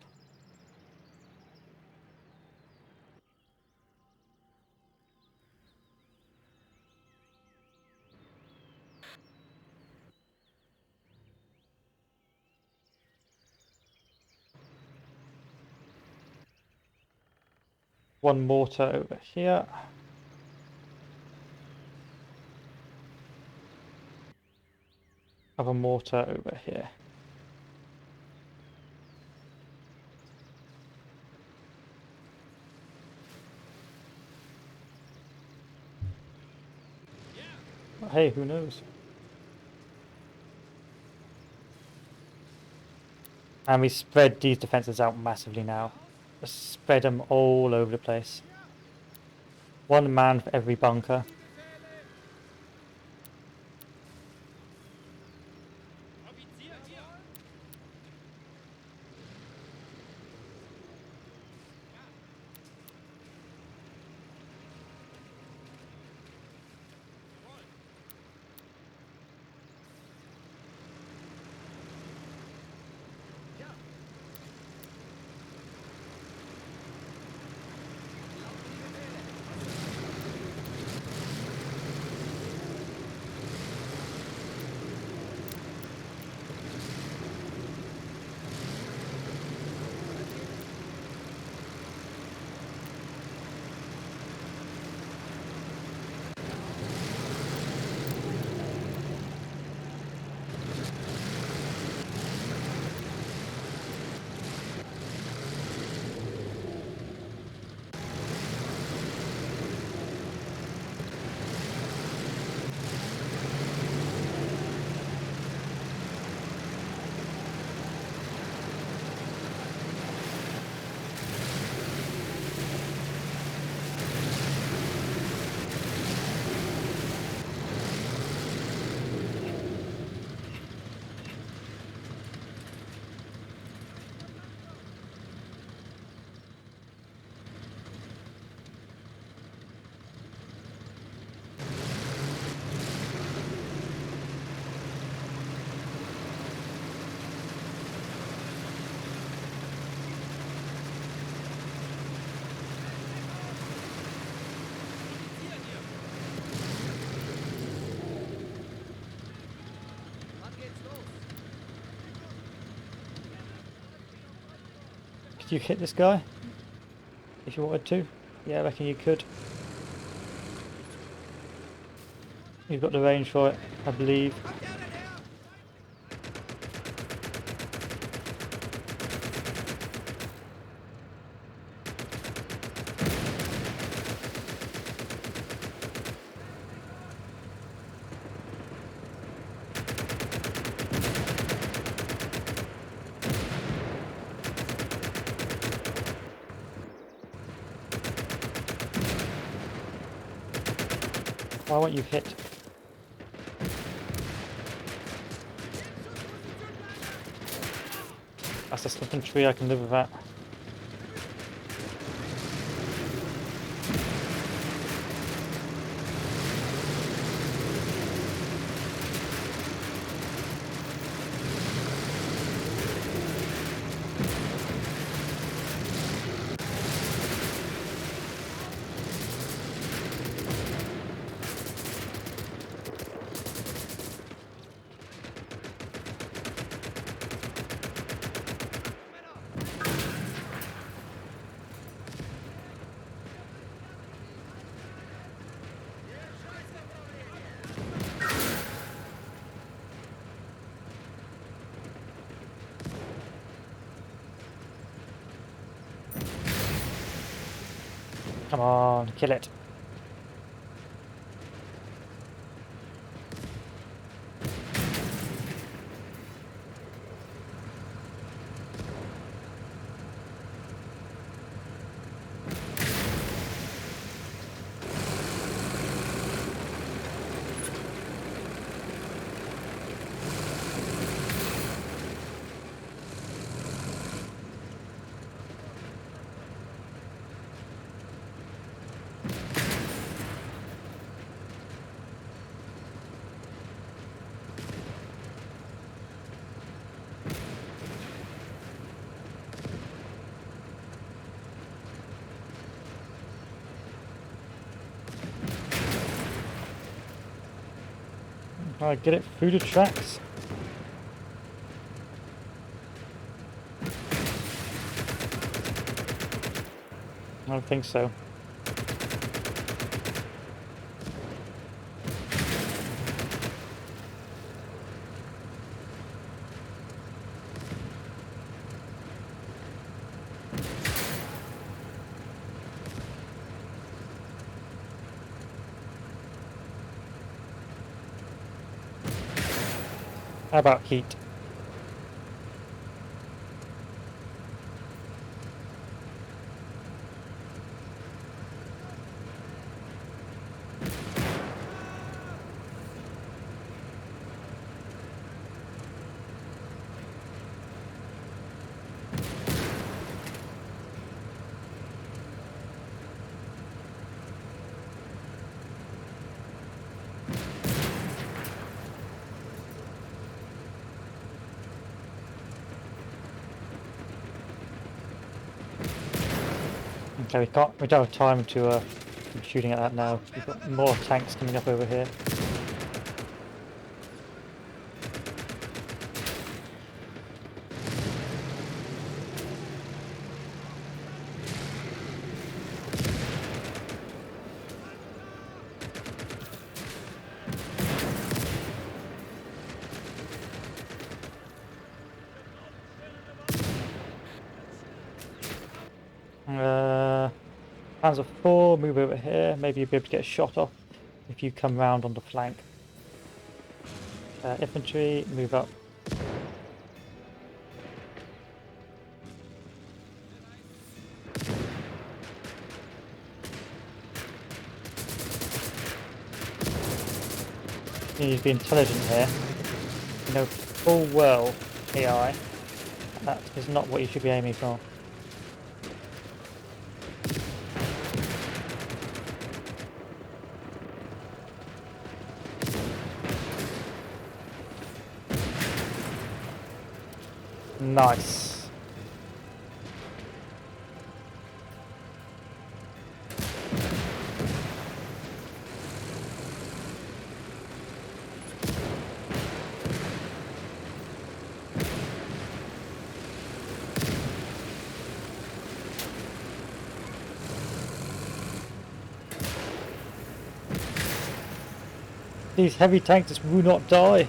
One mortar over here. Have a mortar over here. Hey, who knows? And we spread these defenses out massively now. Just spread them all over the place. 1 man for every bunker. Offizier hier! Could you hit this guy? If you wanted to? Yeah, I reckon you could. You've got the range for it, I believe. Kommt der denn her? Why won't you hit? That's a slipping tree, I can live with that. Come on, kill it. I get it through the tracks. I don't think so. How about heat? Okay, we don't have time to keep shooting at that now. We've got more tanks coming up over here. Panzer 4, move over here. Maybe you'll be able to get a shot off if you come round on the flank. Infantry, move up. You need to be intelligent here. You know full well, AI, that is not what you should be aiming for. Nice. These heavy tanks just will not die.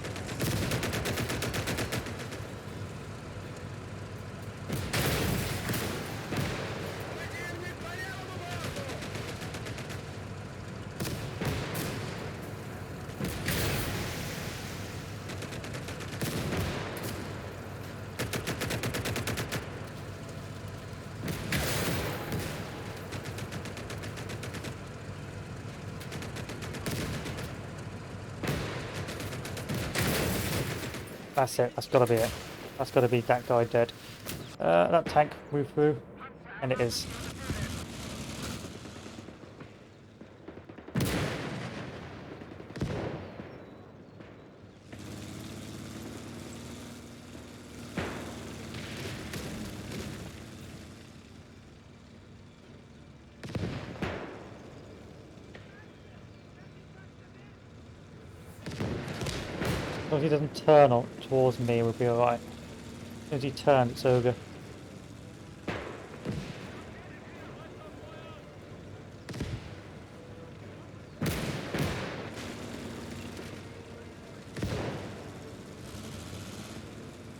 That's it. That's gotta be it. That's gotta be that guy dead. That tank moved through, and it is. As long as he doesn't turn on towards me, we'll be alright. As soon as he turns, it's ogre.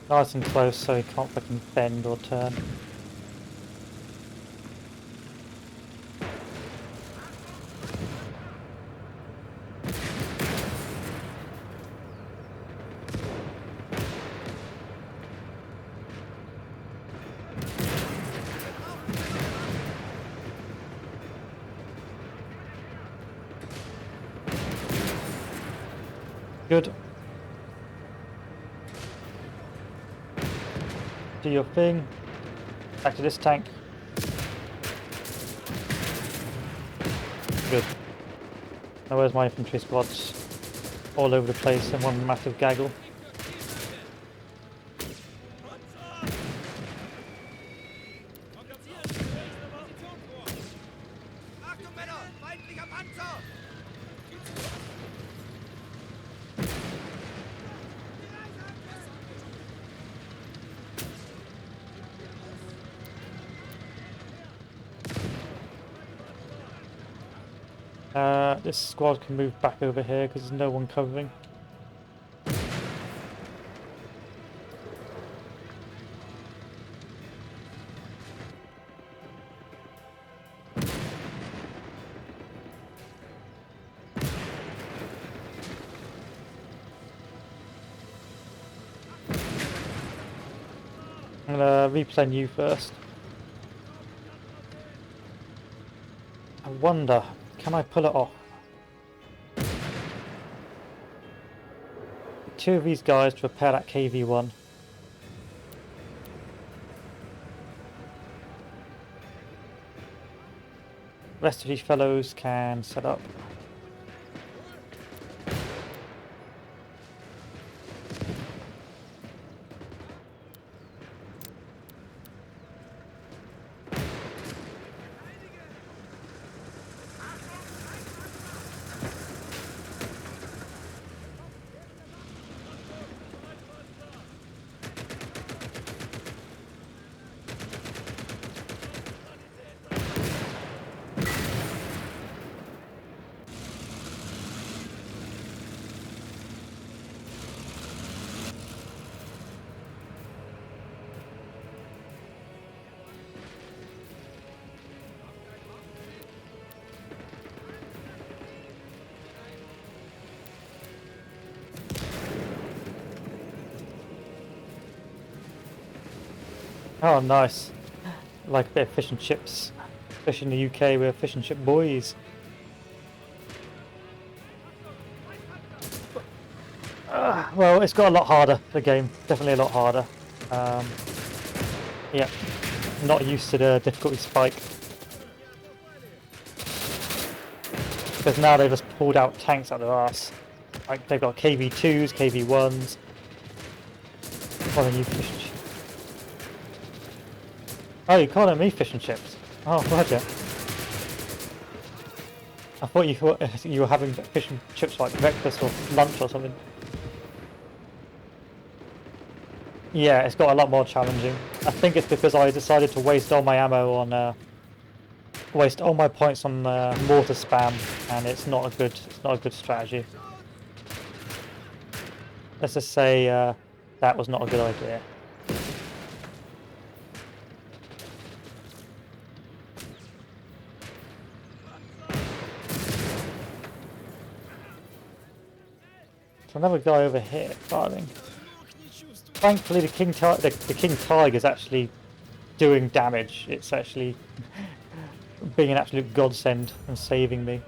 Nice and close so he can't fucking bend or turn. Good. Do your thing. Back to this tank. Good. Now where's my infantry squads? All over the place in one massive gaggle. Achtung, Männer! Feindlicher Panzer! This squad can move back over here because there's no one covering. I'm gonna replan you first. I wonder, can I pull it off? Two of these guys to repair that KV-1. Rest of these fellows can set up. Oh, nice. Like a bit of fish and chips. Especially in the UK, we're fish and chip boys. Well, it's got a lot harder, the game. Definitely a lot harder. Yeah, not used to the difficulty spike. Because now they've just pulled out tanks out their arse. Like, they've got KV2s, KV1s. What a new fish and chips. Oh, you're calling me fish and chips? Oh, roger. I thought you were having fish and chips like breakfast or lunch or something. Yeah, it's got a lot more challenging. I think it's because I decided to waste all my ammo on, waste all my points on mortar spam, and it's not a good strategy. let's just say that was not a good idea. There's another guy over here firing. Thankfully, the King Tiger is actually doing damage. It's actually being an absolute godsend and saving me.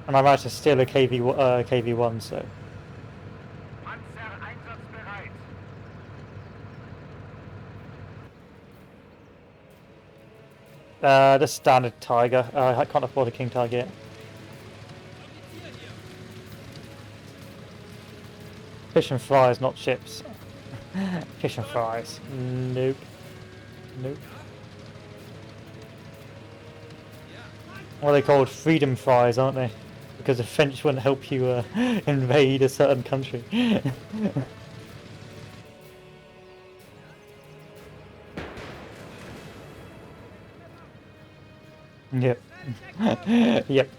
And I managed to steal a KV1, so. Panzer einsatzbereit. The standard Tiger. I can't afford a King Tiger yet. Fish and fries, not chips. Fish and fries. Nope. Nope. What are they called? Freedom fries, aren't they? Because the French wouldn't help you invade a certain country. Yep. Yep.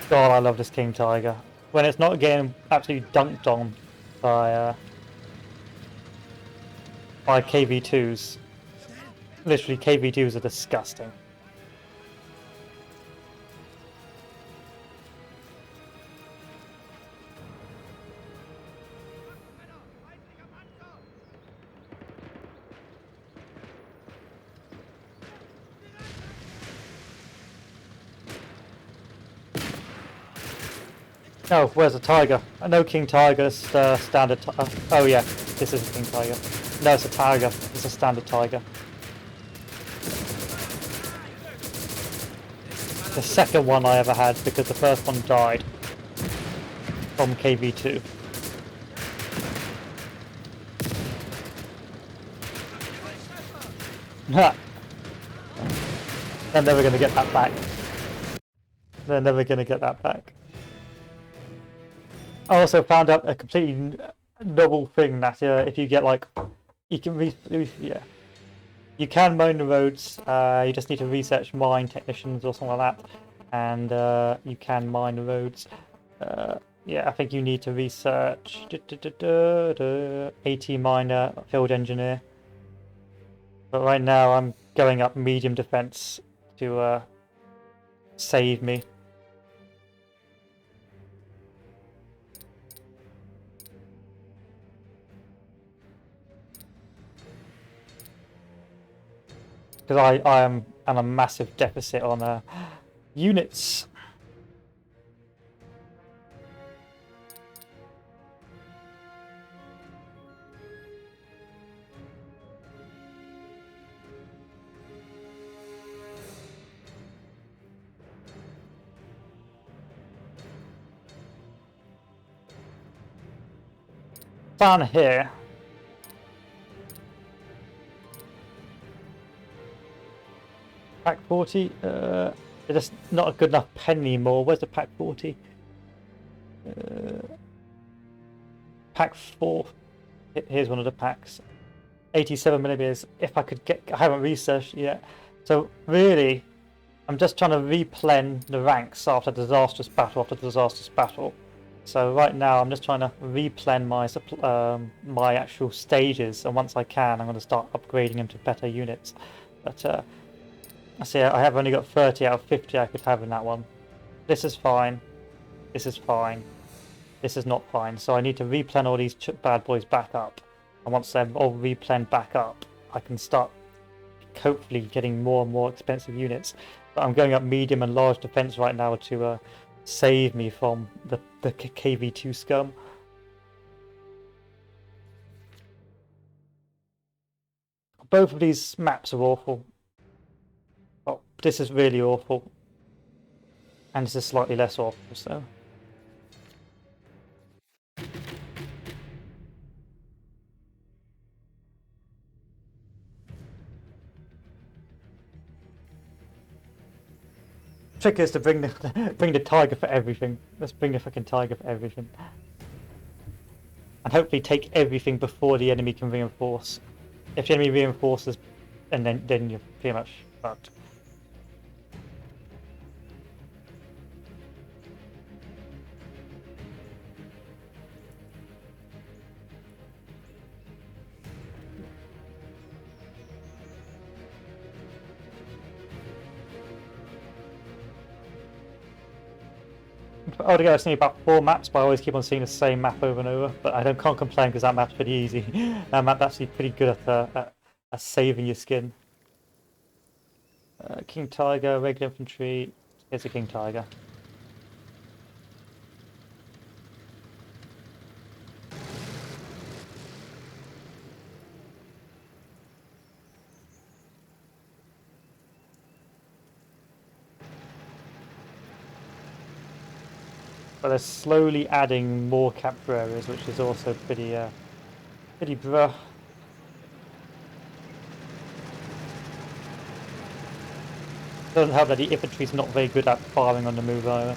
God, I love this King Tiger. When it's not getting absolutely dunked on by KV2s. Literally, KV2s are disgusting. Oh, where's the Tiger? No King Tiger, standard oh yeah, this is a King Tiger. No, it's a Tiger. It's a standard Tiger. The second one I ever had because the first one died from KV2. They're never going to get that back. They're never going to get that back. I also found out a completely novel thing that if you get like, you can you can mine the roads. You just need to research mine technicians or something like that, and you can mine the roads. Yeah, I think you need to research AT miner, field engineer. But right now I'm going up medium defense to save me. Because I am on a massive deficit on units. Down here. Pack 40, they're just not a good enough pen anymore. Where's the pack 40? Pack 4. Here's one of the packs. 87mm. If I could get, I haven't researched yet. So really, I'm just trying to replen the ranks after disastrous battle after disastrous battle. So right now I'm just trying to replen my my actual stages, and once I can, I'm going to start upgrading them to better units. But I see I have only got 30 out of 50 I could have in that one. This is fine. This is fine. This is not fine. So I need to replen all these bad boys back up. And once they're all replen back up, I can start hopefully getting more and more expensive units. But I'm going up medium and large defense right now to save me from the KV2 scum. Both of these maps are awful. Oh, this is really awful. And this is slightly less awful, so. Trick is to bring the tiger for everything. Let's bring the fucking tiger for everything. And hopefully take everything before the enemy can reinforce. If the enemy reinforces and then you're pretty much fucked. Altogether, I've seen about 4 maps, but I always keep on seeing the same map over and over. But I can't complain because that map's pretty easy. That map's actually pretty good at saving your skin. King Tiger, regular infantry. Here's a King Tiger. But they're slowly adding more capture areas, which is also pretty bruh. Doesn't help that the infantry's not very good at firing on the move either.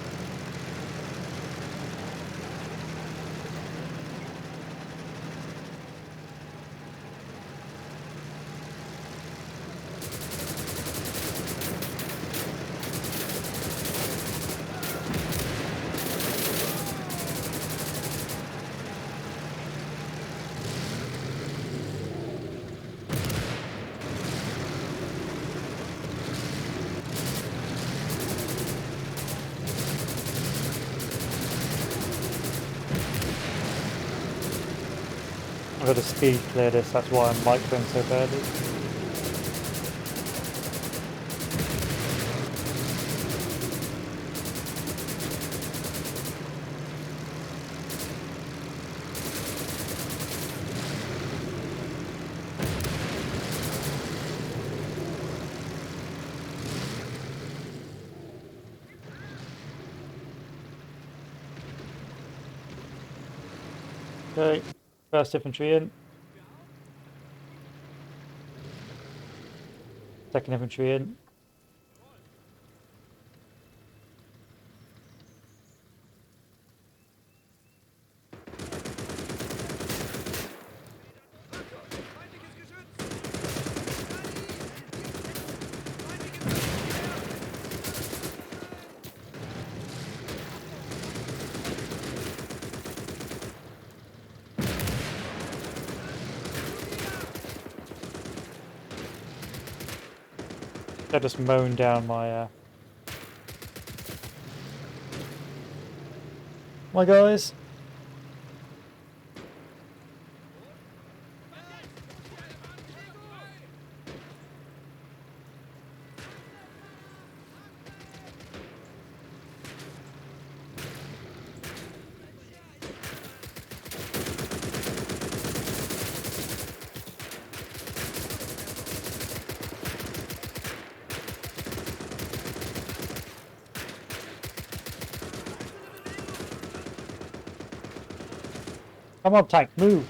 I've got to speed clear this, that's why I'm microing so badly. Okay, first infantry in. Second infantry in. They're just mowing down my guys. Come on, tank, move!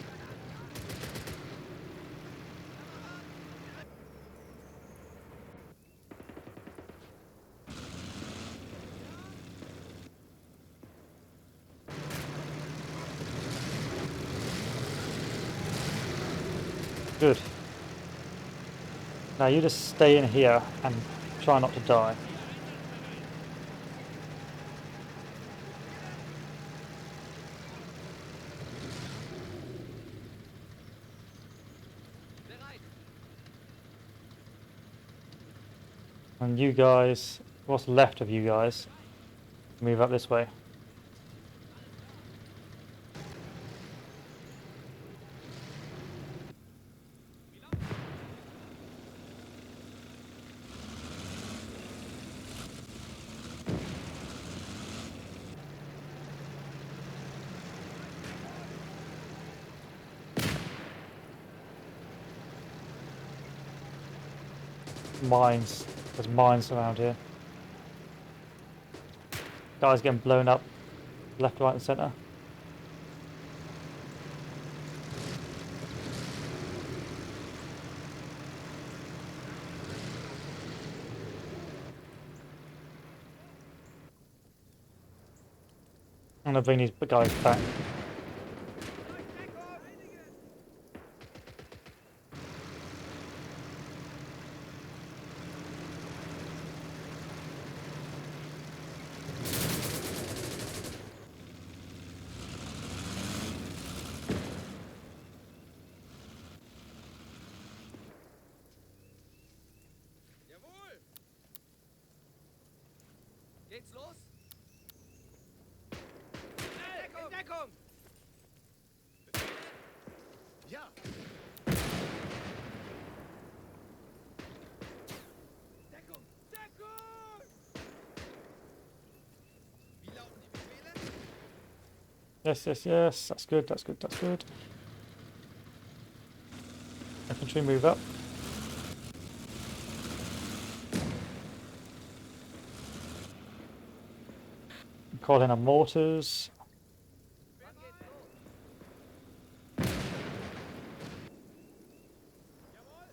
Good. Now you just stay in here and try not to die. And you guys, what's left of you guys, move up this way. Mines. There's mines around here. Guys getting blown up left, right and centre. I'm gonna bring these guys back. Geht's los? Deckung! Deckung! Ja. Deckung! Deckung! Wie lauten die Befehle? Yes, yes, yes. That's good. That's good. That's good. Infantry move up. Call in our mortars. Wann geht's los? Jawohl!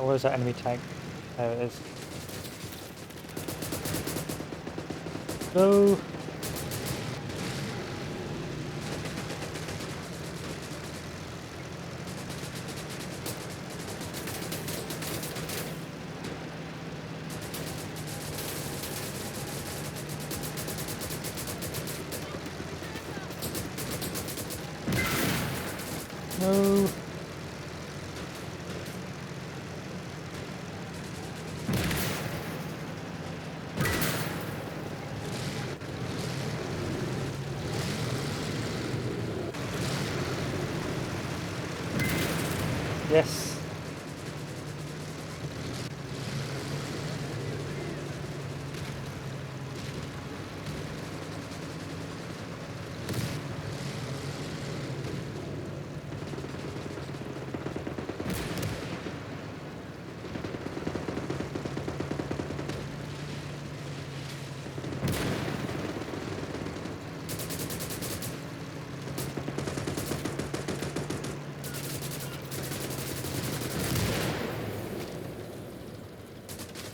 Where's that enemy tank? There it is. Go! No! Yes!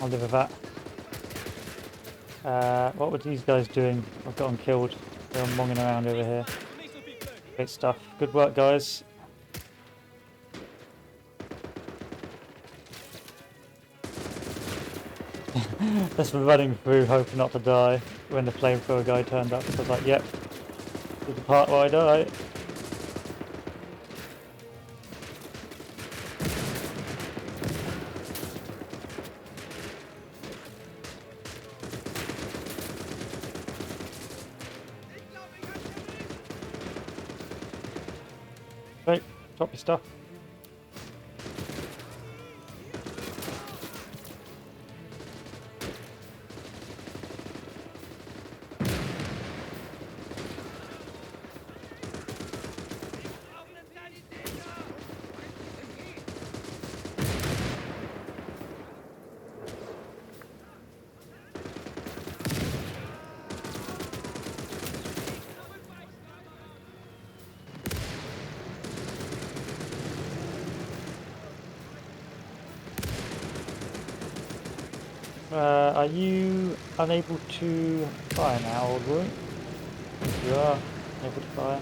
I'll live with that. What were these guys doing? I've got them killed. They're monging around over here. Great stuff. Good work, guys. Just running through, hoping not to die. When the flamethrower guy turned up, I was like, yep, this is the part where I die. Right, drop your stuff. Are you unable to fire now, old boy? You are able to fire.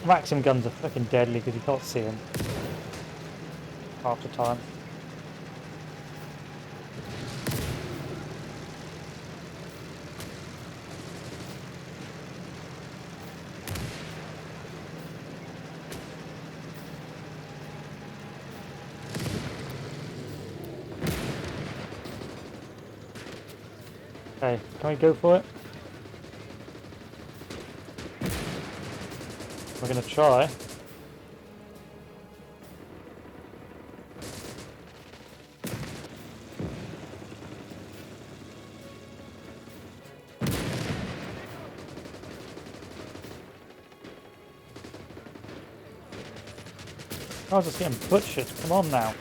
Maxim guns are fucking deadly because you can't see them half the time. Okay, can we go for it? We're gonna try. I was just getting butchered. Come on now.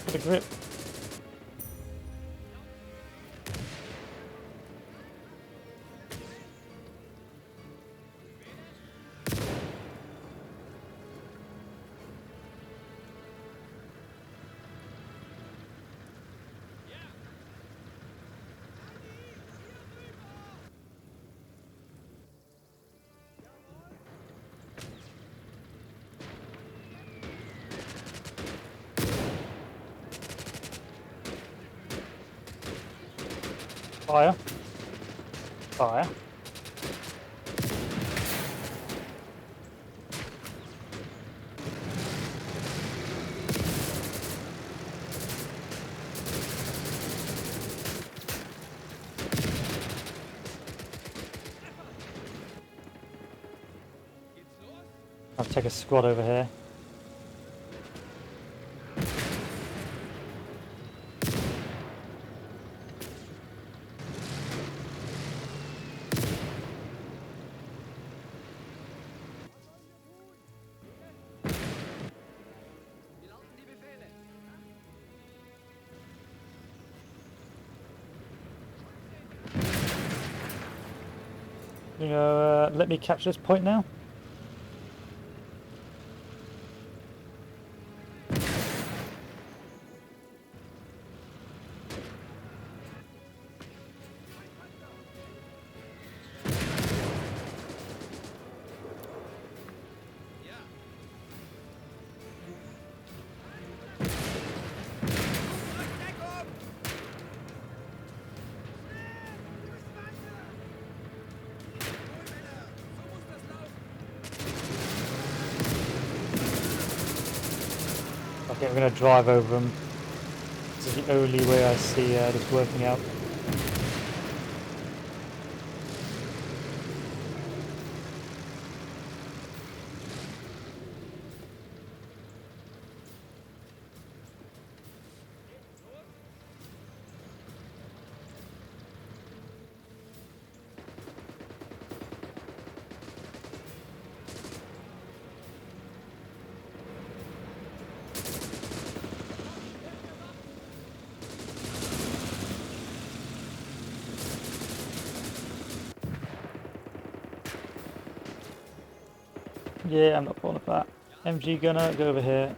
Get a grip. Fire. Fire. I'll take a squad over here. Wie lauten die Befehle? You know, let me capture this point now. Ja. Rückdeckung! So muss das laufen. Okay, I'm going to drive over them. This is the only way I see this working out. Yeah, I'm not falling for that. MG gunner, go over here.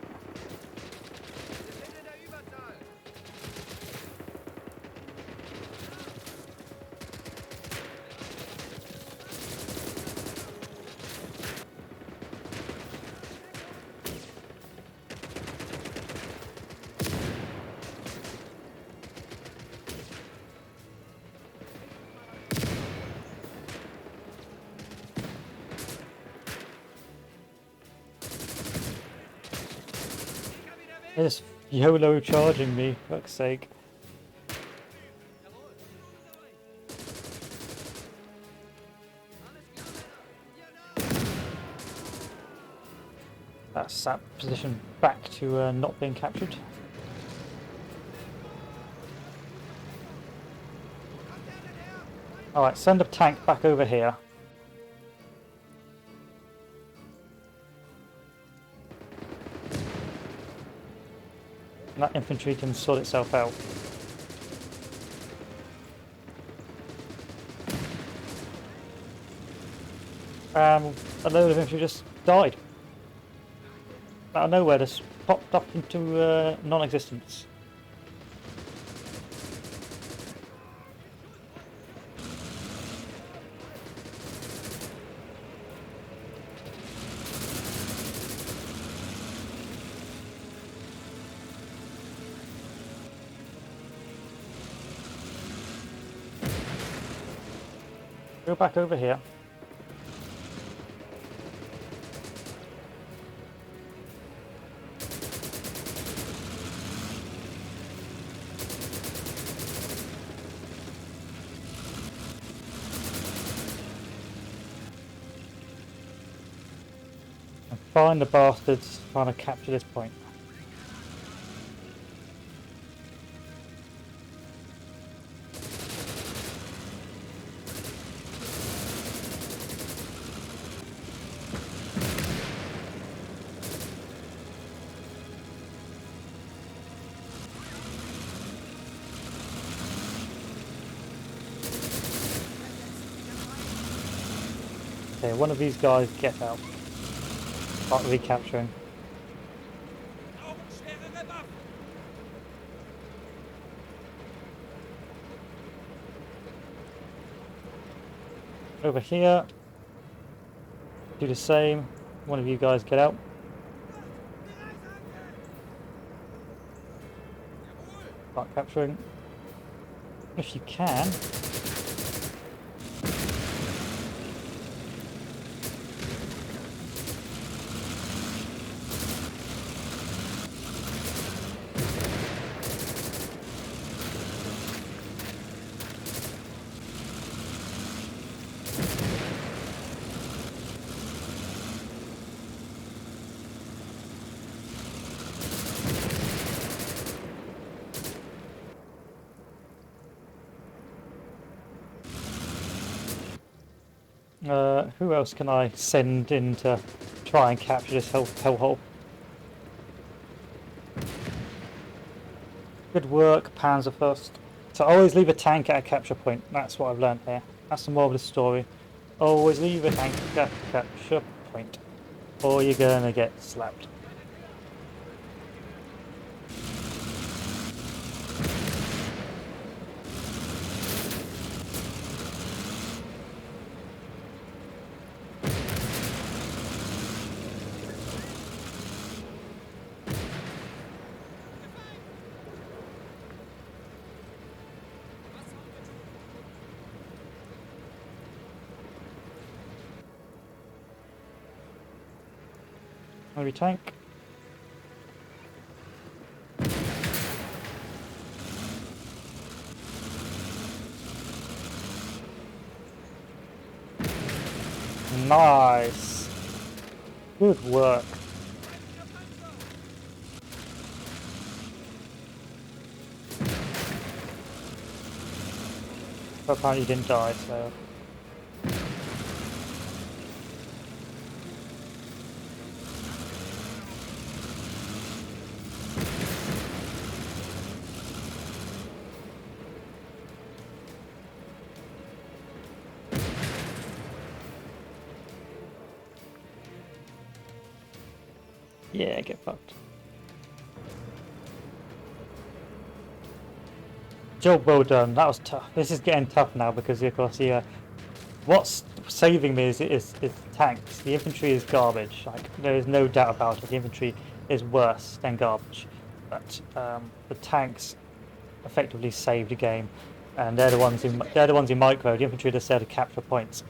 Wir sind in der Überzahl. They're just YOLO charging me, for fuck's sake. Jawohl. Alles klar, Männer. Hier nach. That's that position back to not being captured. Alright, send a tank back over here. And that infantry can sort itself out. A load of infantry just died. Out of nowhere, just popped up into non-existence. Go back over here. And find the bastards trying to capture this point. Okay, one of these guys get out. Start recapturing. Brauchen schwerere Waffen. Over here. Do the same. One of you guys get out. Start capturing. If you can. Who else can I send in to try and capture this hellhole? Good work, Panzer first. So always leave a tank at a capture point. That's what I've learned here. That's the moral of the story. Always leave a tank at a capture point, or you're gonna get slapped. Every tank. Nice. Good work. But apparently you didn't die, so... Yeah, get fucked. Job well done. That was tough. This is getting tough now because, of course, what's saving me is tanks. The infantry is garbage. Like, there is no doubt about it. The infantry is worse than garbage, but the tanks effectively saved the game, and they're the ones who micro. The infantry are just there to capture points.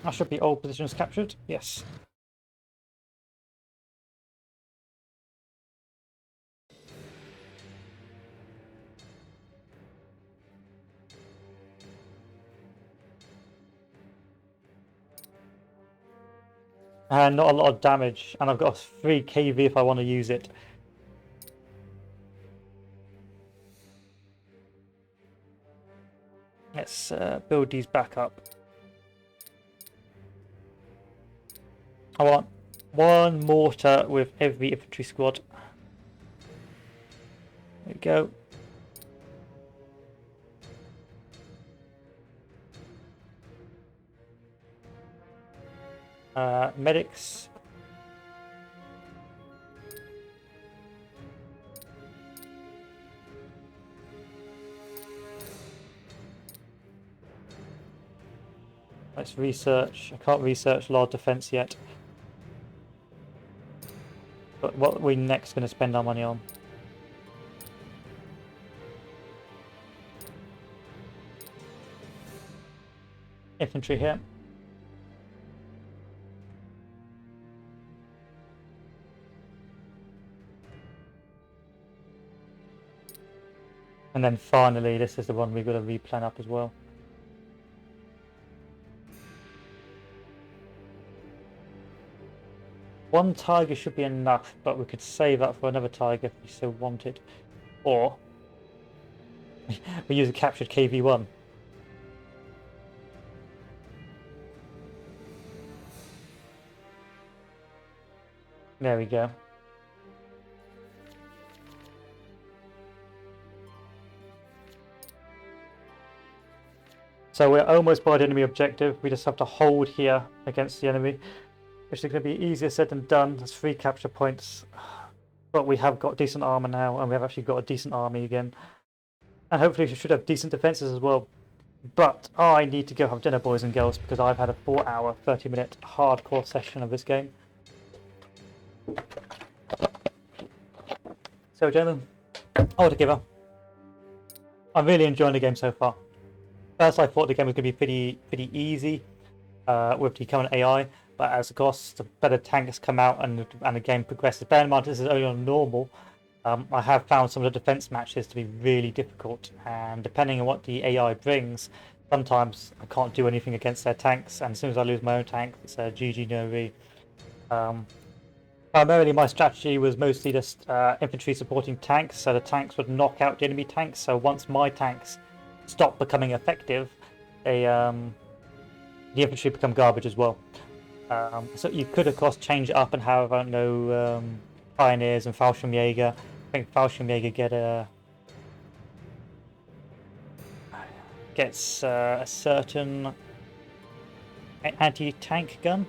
That should be all positions captured. Yes. And not a lot of damage, and I've got a free KV if I want to use it. Let's build these back up. I want one mortar with every infantry squad. There we go. Medics. Let's research. I can't research large defense yet. But what are we next going to spend our money on? Infantry here. And then finally, this is the one we've got to replan up as well. One tiger should be enough, but we could save that for another tiger if we so wanted. Or we use a captured KV-1. There we go. So we're almost by the enemy objective. We just have to hold here against the enemy, which is going to be easier said than done. There's 3 capture points, but we have got decent armor now, and we have actually got a decent army again. And hopefully we should have decent defenses as well. But I need to go have dinner, boys and girls, because I've had a 4-hour, 30-minute hardcore session of this game. So, gentlemen, altogether, I'm really enjoying the game so far. First, I thought the game was going to be pretty easy with the current AI, but as of course the better tanks come out and the game progresses. Bear in mind this is only on normal. I have found some of the defense matches to be really difficult, and depending on what the AI brings, sometimes I can't do anything against their tanks, and as soon as I lose my own tank, it's a GG no re. Primarily my strategy was mostly just infantry supporting tanks, so the tanks would knock out the enemy tanks, so once my tanks stop becoming effective, the infantry become garbage as well. So you could of course change it up and have, I don't know, Pioneers and Fallschirmjäger. I think Fallschirmjäger gets a certain anti-tank gun,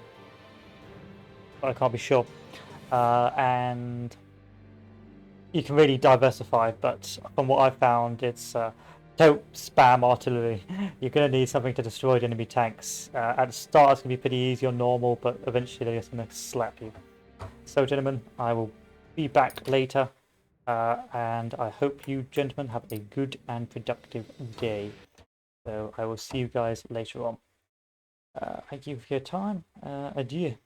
but I can't be sure. And you can really diversify, but from what I found, it's don't spam artillery. You're going to need something to destroy the enemy tanks. At the start it's going to be pretty easy or normal, but eventually they're just going to slap you. So gentlemen, I will be back later, and I hope you gentlemen have a good and productive day. So I will see you guys later on. Thank you for your time. Adieu.